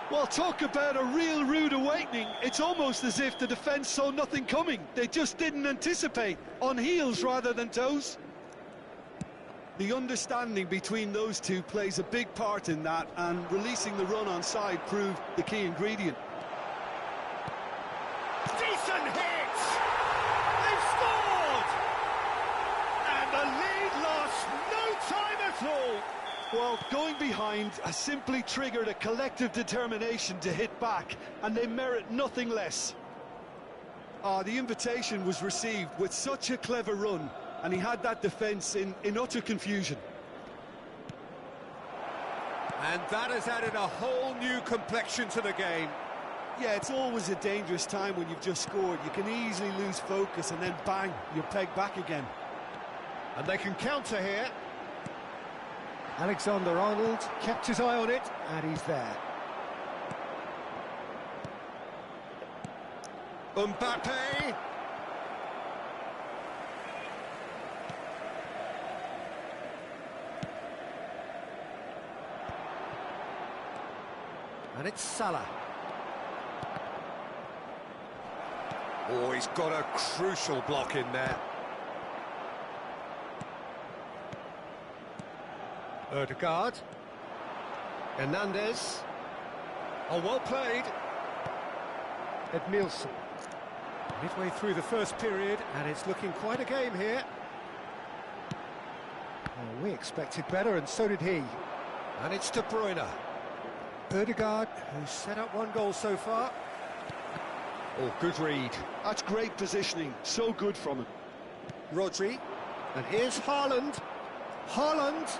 Well, talk about a real rude awakening. It's almost as if the defence saw nothing coming. They just didn't anticipate, on heels rather than toes. The understanding between those two plays a big part in that, and releasing the run on side proved the key ingredient. Decent hit! They've scored! And the lead lost no time at all! Well, going behind has simply triggered a collective determination to hit back, and they merit nothing less. The invitation was received with such a clever run, and he had that defence in utter confusion. And that has added a whole new complexion to the game. Yeah, it's always a dangerous time when you've just scored. You can easily lose focus and then bang, you're pegged back again. And they can counter here. Alexander-Arnold kept his eye on it, and he's there. Mbappe. And it's Salah. Oh, he's got a crucial block in there. Ødegaard. Hernandez. Oh, well played. Edmilson. Midway through the first period, and it's looking quite a game here. Oh, we expected better, and so did he. And it's De Bruyne. Ødegaard, who's set up one goal so far. Oh, good read. That's great positioning, so good from him. Rodri, and here's Haaland. Haaland.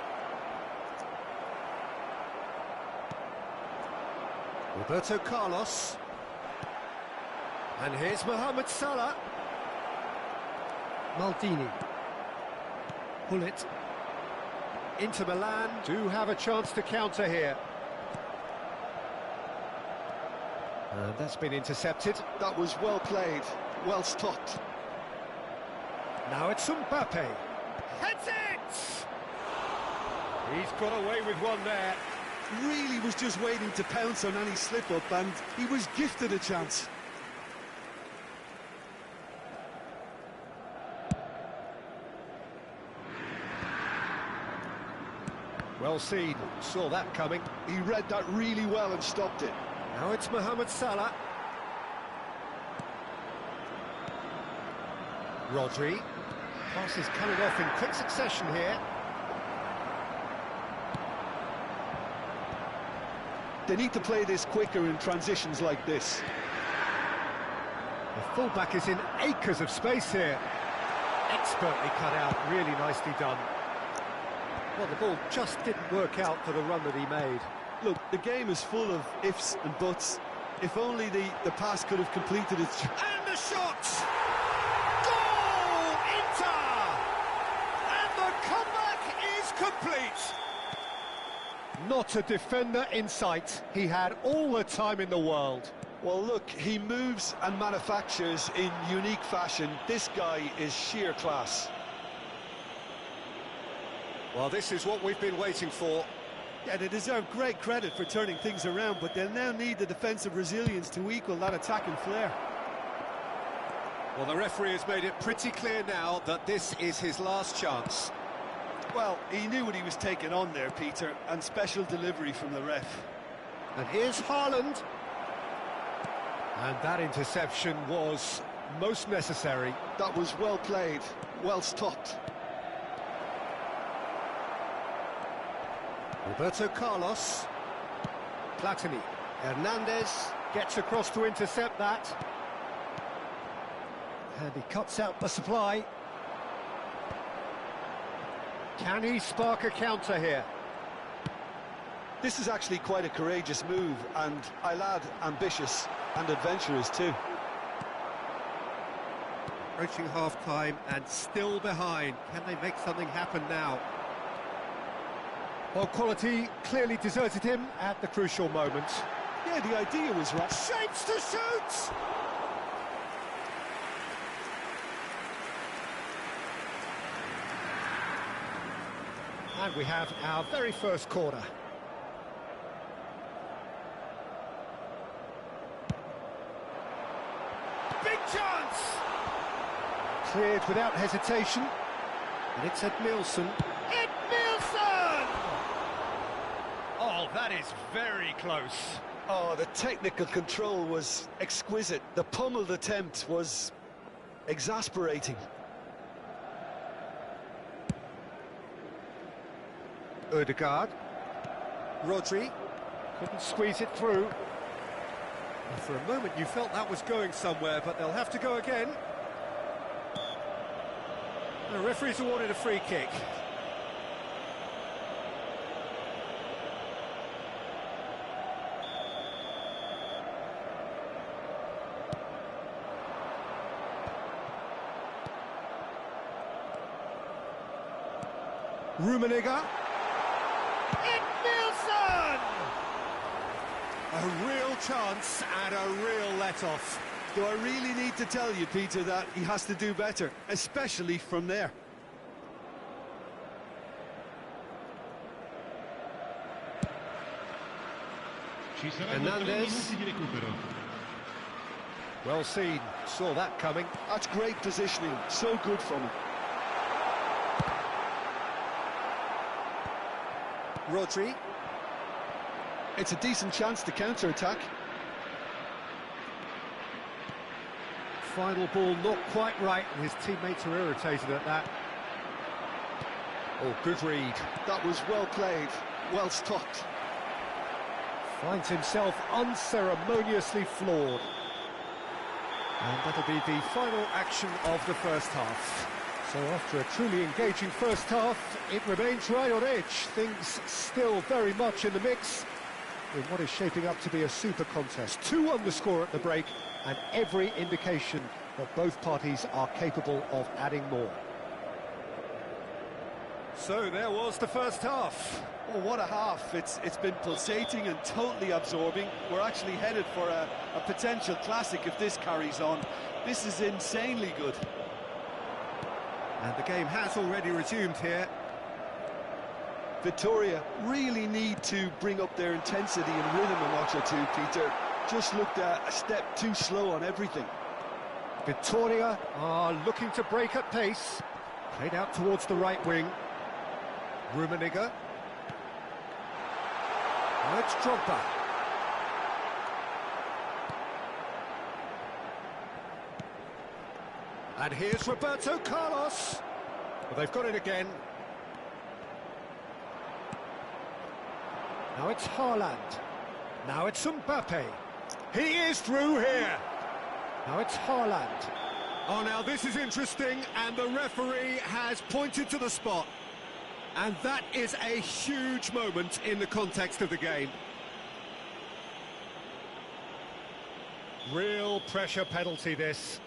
Roberto Carlos. And here's Mohamed Salah. Maldini. Hullet. Inter Milan do have a chance to counter here. And that's been intercepted. That was well played, well stopped. Now it's Mbappe. Heads it! He's got away with one there. Really was just waiting to pounce on any slip-up, and he was gifted a chance. Well seen, saw that coming. He read that really well and stopped it. Now it's Mohamed Salah. Rodri. Passes coming off in quick succession here. They need to play this quicker in transitions like this. The fullback is in acres of space here. Expertly cut out, really nicely done. Well, the ball just didn't work out for the run that he made. Look, the game is full of ifs and buts. If only the pass could have completed its... And the shot! Goal! complete. Not a defender in sight. He had all the time in the world. Well, look, he moves and manufactures in unique fashion. This guy is sheer class. Well, this is what we've been waiting for. Yeah, they deserve great credit for turning things around, but they'll now need the defensive resilience to equal that attacking flair. Well, the referee has made it pretty clear now that this is his last chance. Well, he knew what he was taking on there, Peter, and special delivery from the ref. And here's Haaland. And that interception was most necessary. That was well played, well stopped. Roberto Carlos. Platini. Hernandez gets across to intercept that. And he cuts out the supply. Can he spark a counter here? This is actually quite a courageous move, and I'll add ambitious and adventurous too. Approaching half-time and still behind. Can they make something happen now? Well, quality clearly deserted him at the crucial moment. Yeah, the idea was right. Shapes to shoot! And we have our very first corner. Big chance! Cleared without hesitation. And it's Edmilson. Edmilson! Oh, that is very close. Oh, the technical control was exquisite. The pummeled attempt was exasperating. Ødegaard. Rodri couldn't squeeze it through. And for a moment you felt that was going somewhere, but they'll have to go again. The referee's awarded a free kick. Rummenigge. Edmilson! A real chance and a real let-off. Do I really need to tell you, Peter, that he has to do better, especially from there? Hernandez. Well seen, saw that coming. That's great positioning, so good from him. Rodri. It's a decent chance to counter-attack. Final ball not quite right, and his teammates are irritated at that. Oh, good read. That was well played, well stopped. Finds himself unceremoniously floored. And that'll be the final action of the first half. So after a truly engaging first half, it remains right on edge. Things still very much in the mix in what is shaping up to be a super contest. 2-1 the score at the break, and every indication that both parties are capable of adding more. So there was the first half. Oh, what a half. It's been pulsating and totally absorbing. We're actually headed for a potential classic if this carries on. This is insanely good. And the game has already resumed here. Victoria really need to bring up their intensity and rhythm a notch or two, Peter. Just looked a step too slow on everything. Victoria are looking to break at pace. Played out towards the right wing. Rummenigge. Now it's Drogba. And here's Roberto Carlos. Well, they've got it again. Now it's Haaland. Now it's Mbappe. He is through here. Now it's Haaland. Oh, now this is interesting, and the referee has pointed to the spot. And that is a huge moment in the context of the game. Real pressure penalty, this.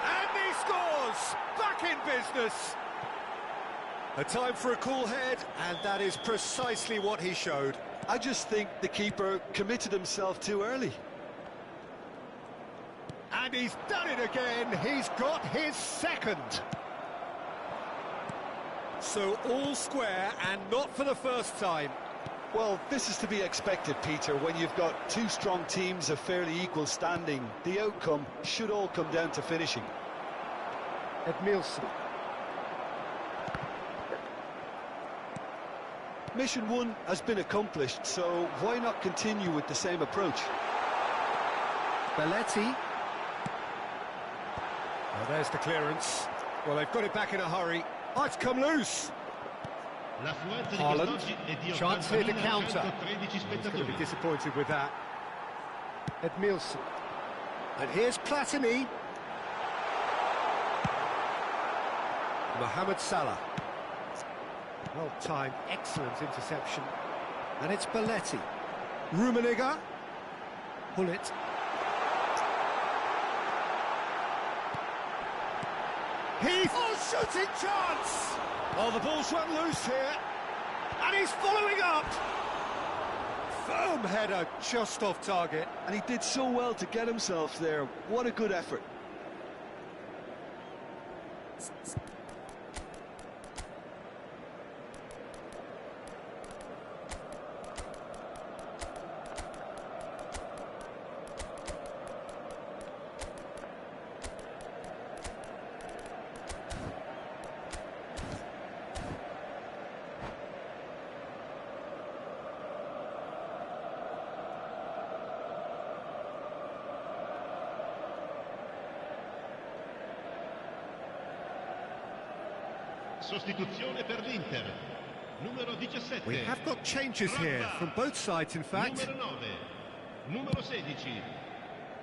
And he scores! back in business. A time for a cool head, and that is precisely what he showed. I just think the keeper committed himself too early. And he's done it again. He's got his second. So all square, and not for the first time. Well, this is to be expected, Peter. When you've got two strong teams of fairly equal standing, the outcome should all come down to finishing. Edmilson. Mission 1 has been accomplished, so why not continue with the same approach? Belletti. Oh, there's the clearance. Well, they've got it back in a hurry. Oh, it's come loose. Haaland, chance here to counter. He's going to be disappointed with that. Edmilson. And here's Platini. Mohamed Salah. Well-timed, excellent interception. And it's Belletti. Rummenigge. Hullet. Heath! Oh, shooting chance! Oh, the ball's run loose here. And he's following up. Firm header, just off target. And he did so well to get himself there. What a good effort. Sostituzione per l'Inter. Numero 17. We have got changes here from both sides, in fact. Numero 9. Numero 16.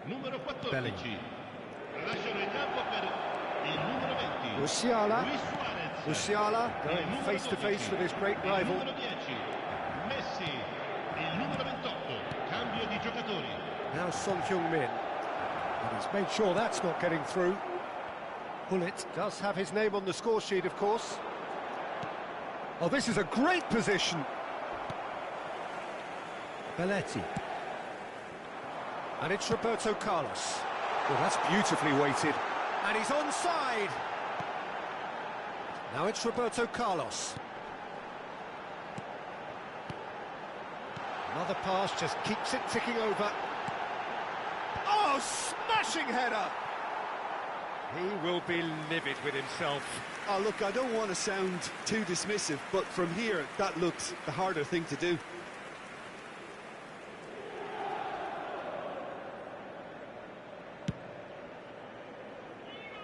Numero 14. Bellingham. Lasciano il campo per il numero 20. Musiala. Luis Suarez. Musiala going Il face to face 12. with his great Il rival. numero 10. Messi. Il numero 28. Cambio di giocatori. Now Son Heung-min. And he's made sure that's not getting through. Hullet does have his name on the score sheet, of course. Oh, this is a great position. Belletti. And it's Roberto Carlos. Well, that's beautifully weighted. And he's onside. Now it's Roberto Carlos. Another pass just keeps it ticking over. Oh, smashing header! He will be livid with himself. Oh, look, I don't want to sound too dismissive, but from here, that looks the harder thing to do.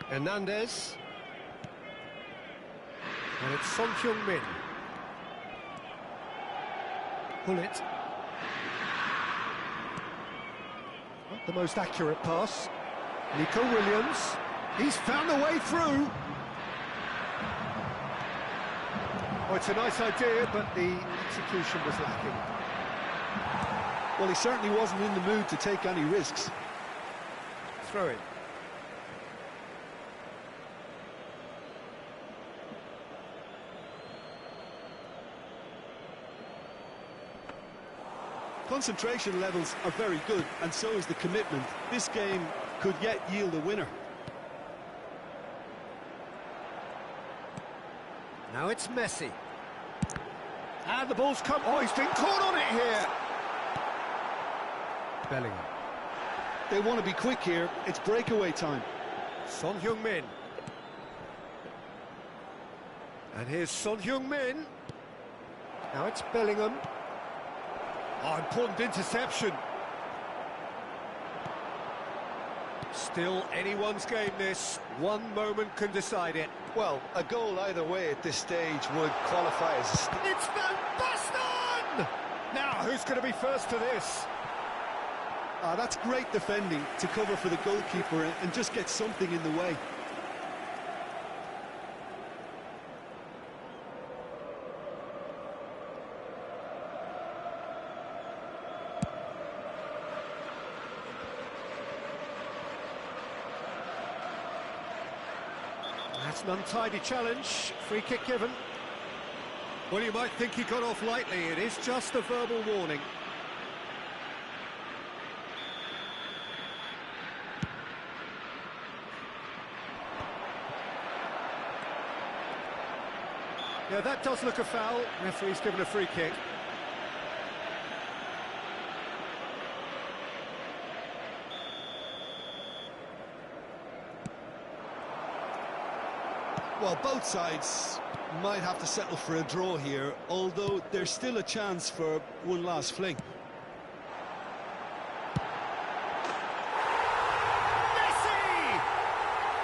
Hernandez. And it's Son Heung-min. Hullet. Not the most accurate pass. Nico Williams. He's found a way through. Oh, it's a nice idea, but the execution was lacking. Well, he certainly wasn't in the mood to take any risks. Throw it. Concentration levels are very good, and so is the commitment. This game could yet yield a winner. Now it's Messi. And the ball's come... Oh, he's been caught on it here! Bellingham. They want to be quick here. It's breakaway time. Son Heung-min. And here's Son Heung-min. Now it's Bellingham. Oh, important interception. Still anyone's game, this. One moment can decide it. Well, a goal either way at this stage would qualify as a... It's Van Basten! Now, who's going to be first to this? That's great defending to cover for the goalkeeper and just get something in the way. That's an untidy challenge. Free kick given. Well, you might think he got off lightly. It is just a verbal warning. Yeah, that does look a foul. Referee's given a free kick. Well, both sides might have to settle for a draw here, although there's still a chance for one last fling. Messi!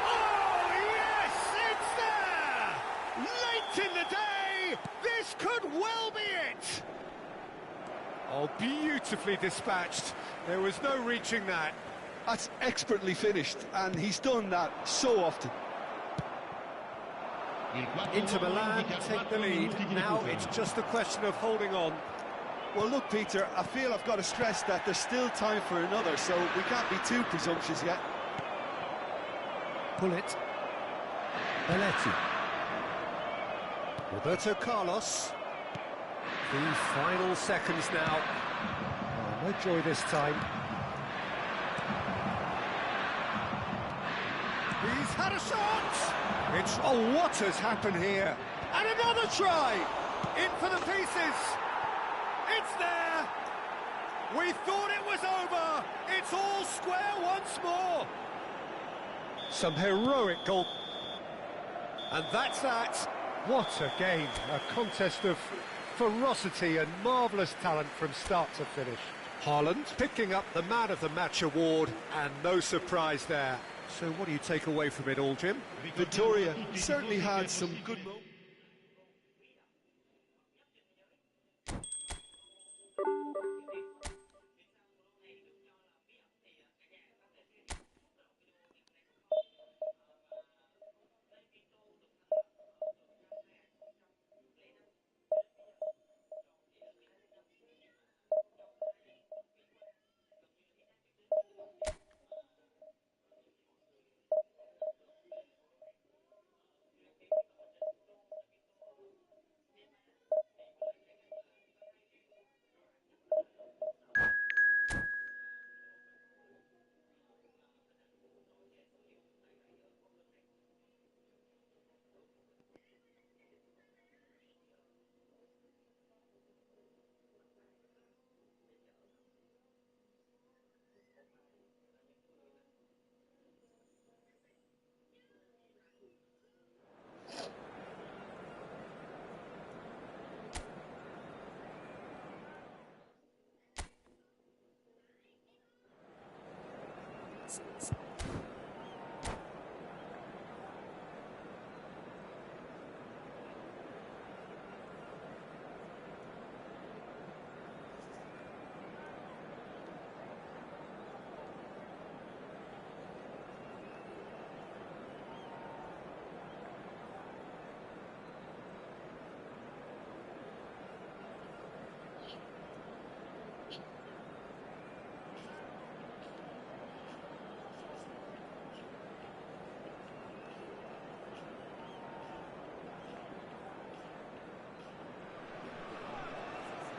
Oh, yes, it's there! Late in the day, this could well be it! Oh, beautifully dispatched. There was no reaching that. That's expertly finished, and he's done that so often. Inter Milan take the lead. Now it's just a question of holding on. Well, look, Peter, I feel I've got to stress that there's still time for another, so we can't be too presumptuous yet. Pull it. Belletti. Roberto Carlos. The final seconds now. Oh, no joy this time. He's had a shot! It's... Oh, what has happened here? And another try! In for the pieces! It's there! We thought it was over! It's all square once more! Some heroic goal. And that's that. What a game. A contest of ferocity and marvellous talent from start to finish. Haaland picking up the Man of the Match award, and no surprise there. So what do you take away from it all, Jim? Victoria certainly had some good moments.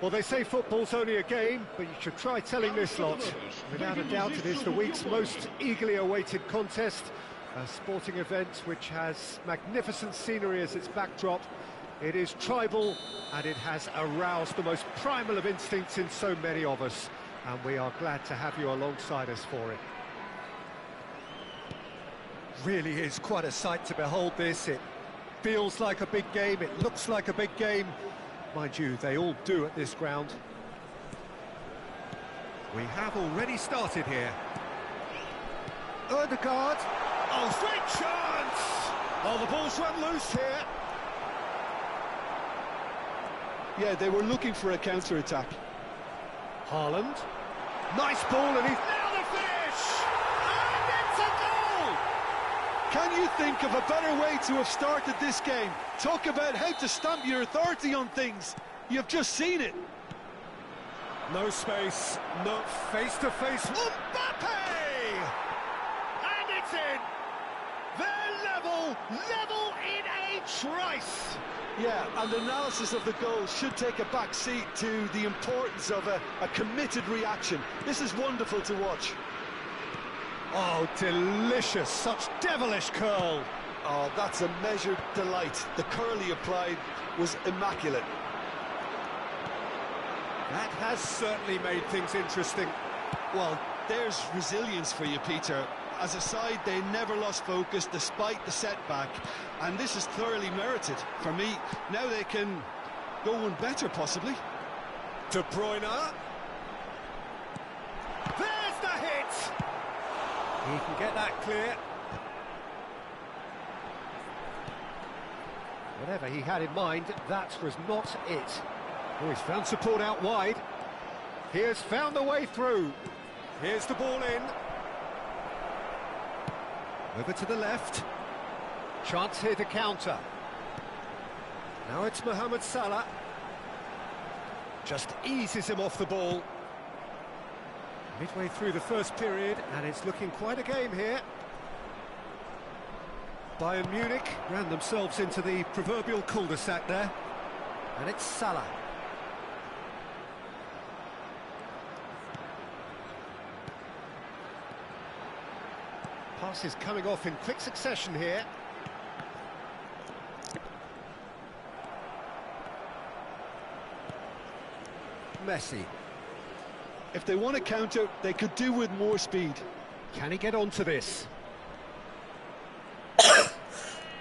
Well, they say football's only a game, but you should try telling this lot. Without a doubt, it is the week's most eagerly awaited contest, a sporting event which has magnificent scenery as its backdrop. It is tribal, and it has aroused the most primal of instincts in so many of us, and we are glad to have you alongside us for it. Really is quite a sight to behold this. It feels like a big game, it looks like a big game. Mind you, they all do at this ground. We have already started here. Ødegaard. Oh, great chance! Oh, the ball's run loose here. Yeah, they were looking for a counter-attack. Haaland. Nice ball, and he's now the finish! And it's a goal! Can you think of a better way to have started this game? Talk about how to stamp your authority on things. You've just seen it. No space, no face-to-face. Mbappe! And it's in! They're level, level in a trice. Yeah, and analysis of the goal should take a back seat to the importance of a committed reaction. This is wonderful to watch. Oh, delicious, such devilish curl. Oh, that's a measured delight. The curl he applied was immaculate. That has certainly made things interesting. Well, there's resilience for you, Peter. As a side, they never lost focus despite the setback, and this is thoroughly merited. For me, now they can go one better, possibly. De Bruyne. There's the hit! He can get that clear. Whatever he had in mind, that was not it. Oh, he's found support out wide. He has found the way through. Here's the ball in. Over to the left. Chance here to counter. Now it's Mohamed Salah. Just eases him off the ball. Midway through the first period, and it's looking quite a game here. Bayern Munich ran themselves into the proverbial cul-de-sac there. And it's Salah. Passes coming off in quick succession here. Messi. If they want to counter, they could do with more speed. Can he get onto this?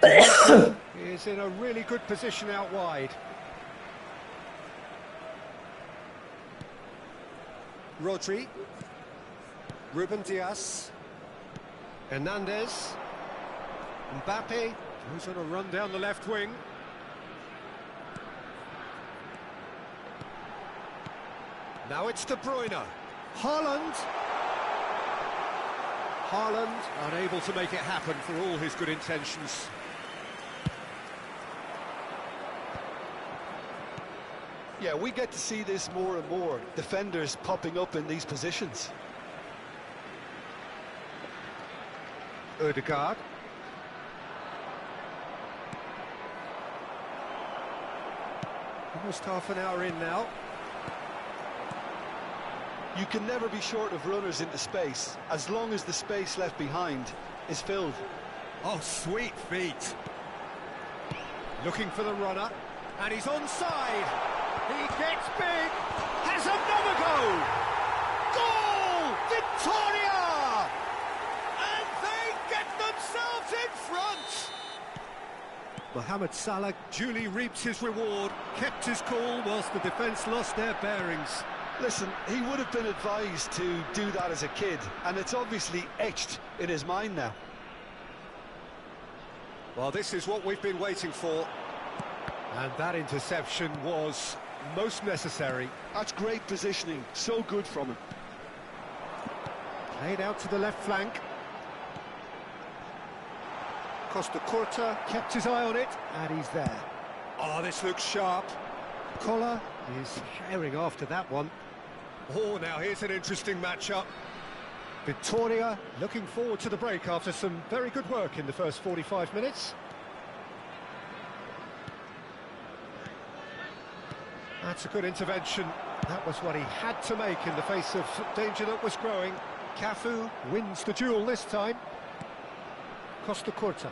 He is in a really good position out wide. Rodri. Ruben Dias. Hernandez. Mbappe, who's on a run down the left wing. Now it's De Bruyne. Haaland. Haaland unable to make it happen for all his good intentions. Yeah, we get to see this more and more. Defenders popping up in these positions. Ødegaard. Almost half an hour in now. You can never be short of runners into space, as long as the space left behind is filled. Oh, sweet feet. Looking for the runner, and he's onside. He gets big, has another go. Goal! Victoria! And they get themselves in front. Mohamed Salah duly reaps his reward, kept his cool whilst the defence lost their bearings. Listen, he would have been advised to do that as a kid, and it's obviously etched in his mind now. Well, this is what we've been waiting for. And that interception was most necessary. That's great positioning, so good from him. Played out to the left flank. Costa Curta kept his eye on it, and he's there. Oh, this looks sharp. Collar is herring after that one. Oh, now here's an interesting matchup. Victoria looking forward to the break after some very good work in the first 45 minutes. That's a good intervention. That was what he had to make in the face of danger that was growing. Cafu wins the duel this time. Costa Curta.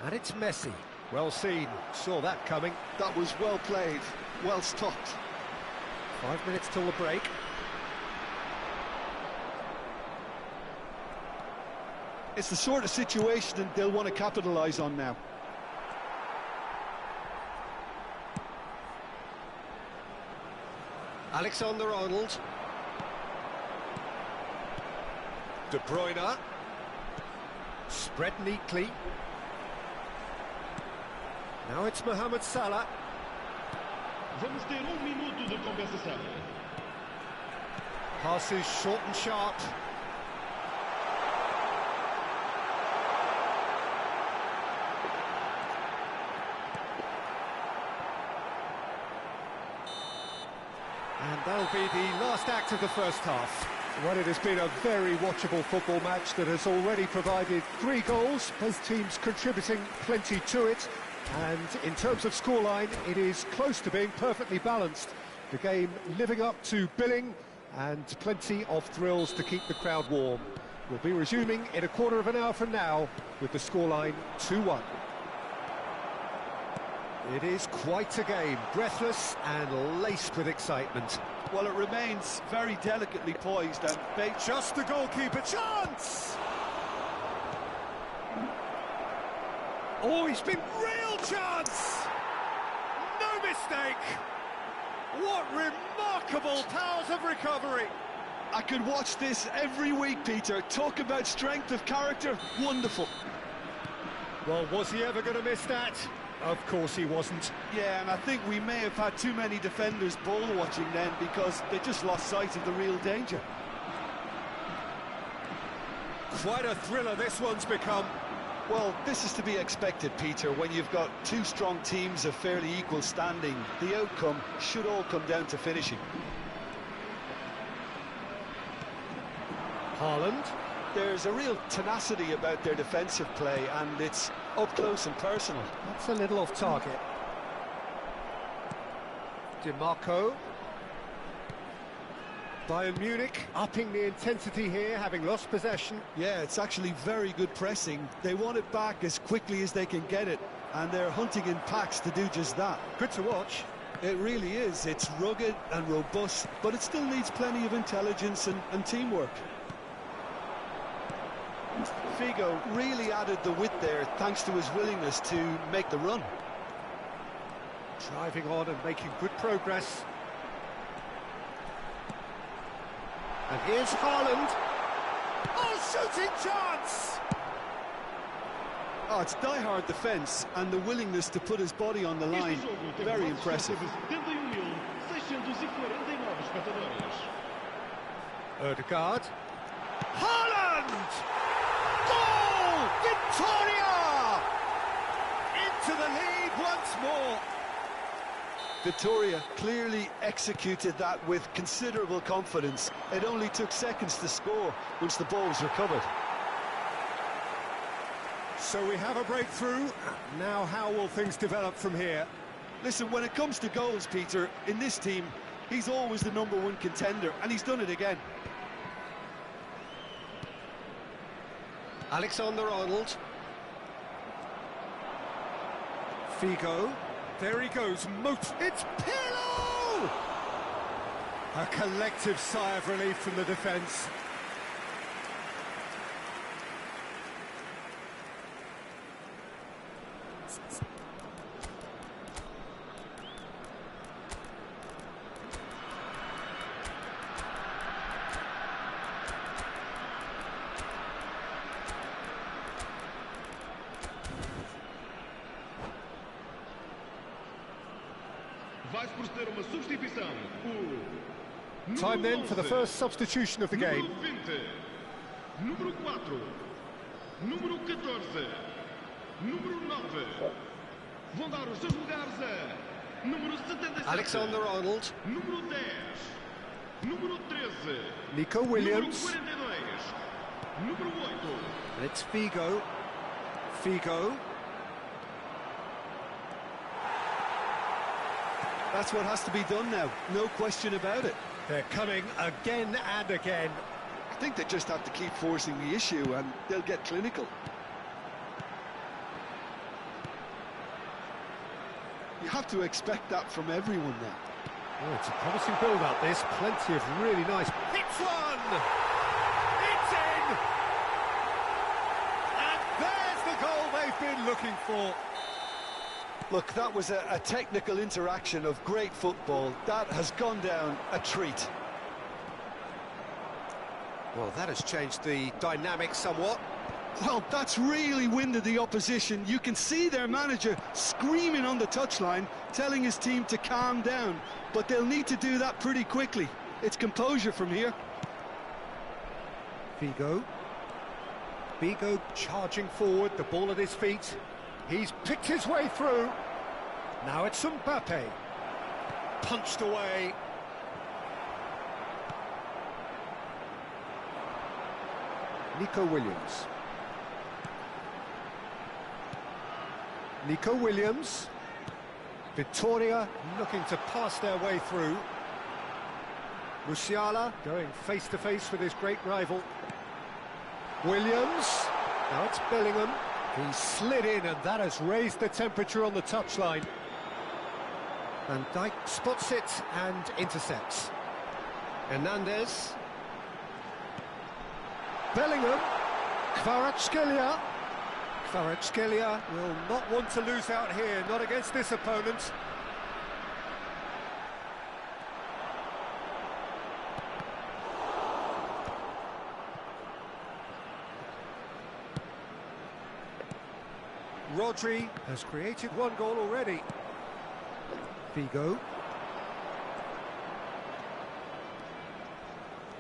And it's Messi. Well seen, saw that coming. That was well played, well stopped. 5 minutes till the break. It's the sort of situation that they'll want to capitalise on now. Alexander-Arnold. De Bruyne. Spread neatly. Now it's Mohamed Salah. Vamos ter minuto de compensação. Passes short and sharp. And that'll be the last act of the first half. Well, it has been a very watchable football match that has already provided 3 goals, both teams contributing plenty to it. And in terms of scoreline, it is close to being perfectly balanced. The game living up to billing and plenty of thrills to keep the crowd warm. We'll be resuming in a quarter of an hour from now with the scoreline 2-1. It is quite a game, breathless and laced with excitement. Well, it remains very delicately poised and Just the goalkeeper chance! Oh, he's been real chance! No mistake! What remarkable powers of recovery! I could watch this every week, Peter. Talk about strength of character, wonderful. Well, was he ever going to miss that? Of course he wasn't. Yeah, and I think we may have had too many defenders ball watching then because they just lost sight of the real danger. Quite a thriller this one's become. Well, this is to be expected, Peter, when you've got 2 strong teams of fairly equal standing. The outcome should all come down to finishing. Haaland. There's a real tenacity about their defensive play, and it's up close and personal. That's a little off target. DiMarco. Bayern Munich upping the intensity here, having lost possession. Yeah, it's actually very good pressing. They want it back as quickly as they can get it, and they're hunting in packs to do just that. Good to watch. It really is. It's rugged and robust, but it still needs plenty of intelligence and teamwork. Figo really added the width there thanks to his willingness to make the run. Driving on and making good progress. And here's Haaland. Oh, shooting chance! Oh, it's die-hard defence and the willingness to put his body on the line. Very impressive. Ødegaard. Haaland! Goal! Victoria! Into the lead once more. Victoria clearly executed that with considerable confidence. It only took seconds to score once the ball was recovered. So we have a breakthrough. Now how will things develop from here? Listen, when it comes to goals, Peter, in this team, he's always the #1 contender, and he's done it again. Alexander-Arnold. Figo. There he goes. It's Pirlo! A collective sigh of relief from the defence. Vai proceder uma substituição. Time then for the first substitution of the game. Número 20, número 4, número 14, número 9. Vão dar os seus lugares a número 77. Alexander-Arnold. Número 10, número 13. Nico Williams. Número 42, número 8. And it's Figo. Figo. That's what has to be done now, no question about it. They're coming again and again. I think they just have to keep forcing the issue and they'll get clinical. You have to expect that from everyone now. Oh, it's a promising build-up, this. Plenty of really nice... It's one! It's in! And there's the goal they've been looking for. Look, that was a technical interaction of great football. That has gone down a treat. Well, that has changed the dynamic somewhat. Well, that's really winded the opposition. You can see their manager screaming on the touchline, telling his team to calm down. But they'll need to do that pretty quickly. It's composure from here. Figo. Figo charging forward, the ball at his feet. He's picked his way through. Now it's Mbappe. Punched away. Nico Williams. Nico Williams. Victoria looking to pass their way through. Musiala going face-to-face with his great rival. Williams. Now it's Bellingham. He slid in, and that has raised the temperature on the touchline. Van Dijk spots it and intercepts. Hernandez. Bellingham. Kvaratskhelia. Kvaratskhelia will not want to lose out here, not against this opponent. Rodri has created one goal already. Figo.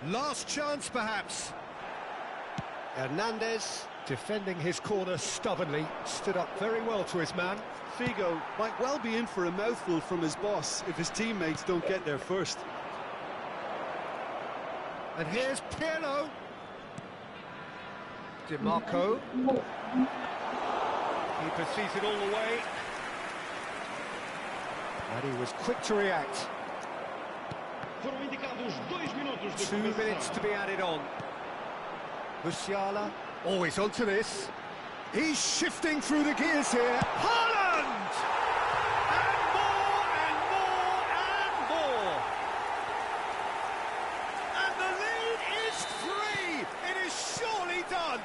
Last chance, perhaps. Hernandez, defending his corner stubbornly, stood up very well to his man. Figo might well be in for a mouthful from his boss if his teammates don't get there first. And here's Pirlo. DiMarco. Keeper sees it all the way. And he was quick to react. 2 minutes to be added on. Musiala, always onto this. He's shifting through the gears here. Haaland! And more, and more, and more. And the lead is 3. It is surely done.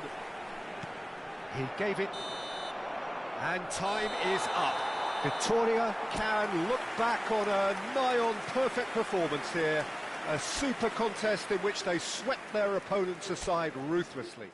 He gave it. And time is up. Victoria can look back on a nigh-on perfect performance here. A super contest in which they swept their opponents aside ruthlessly.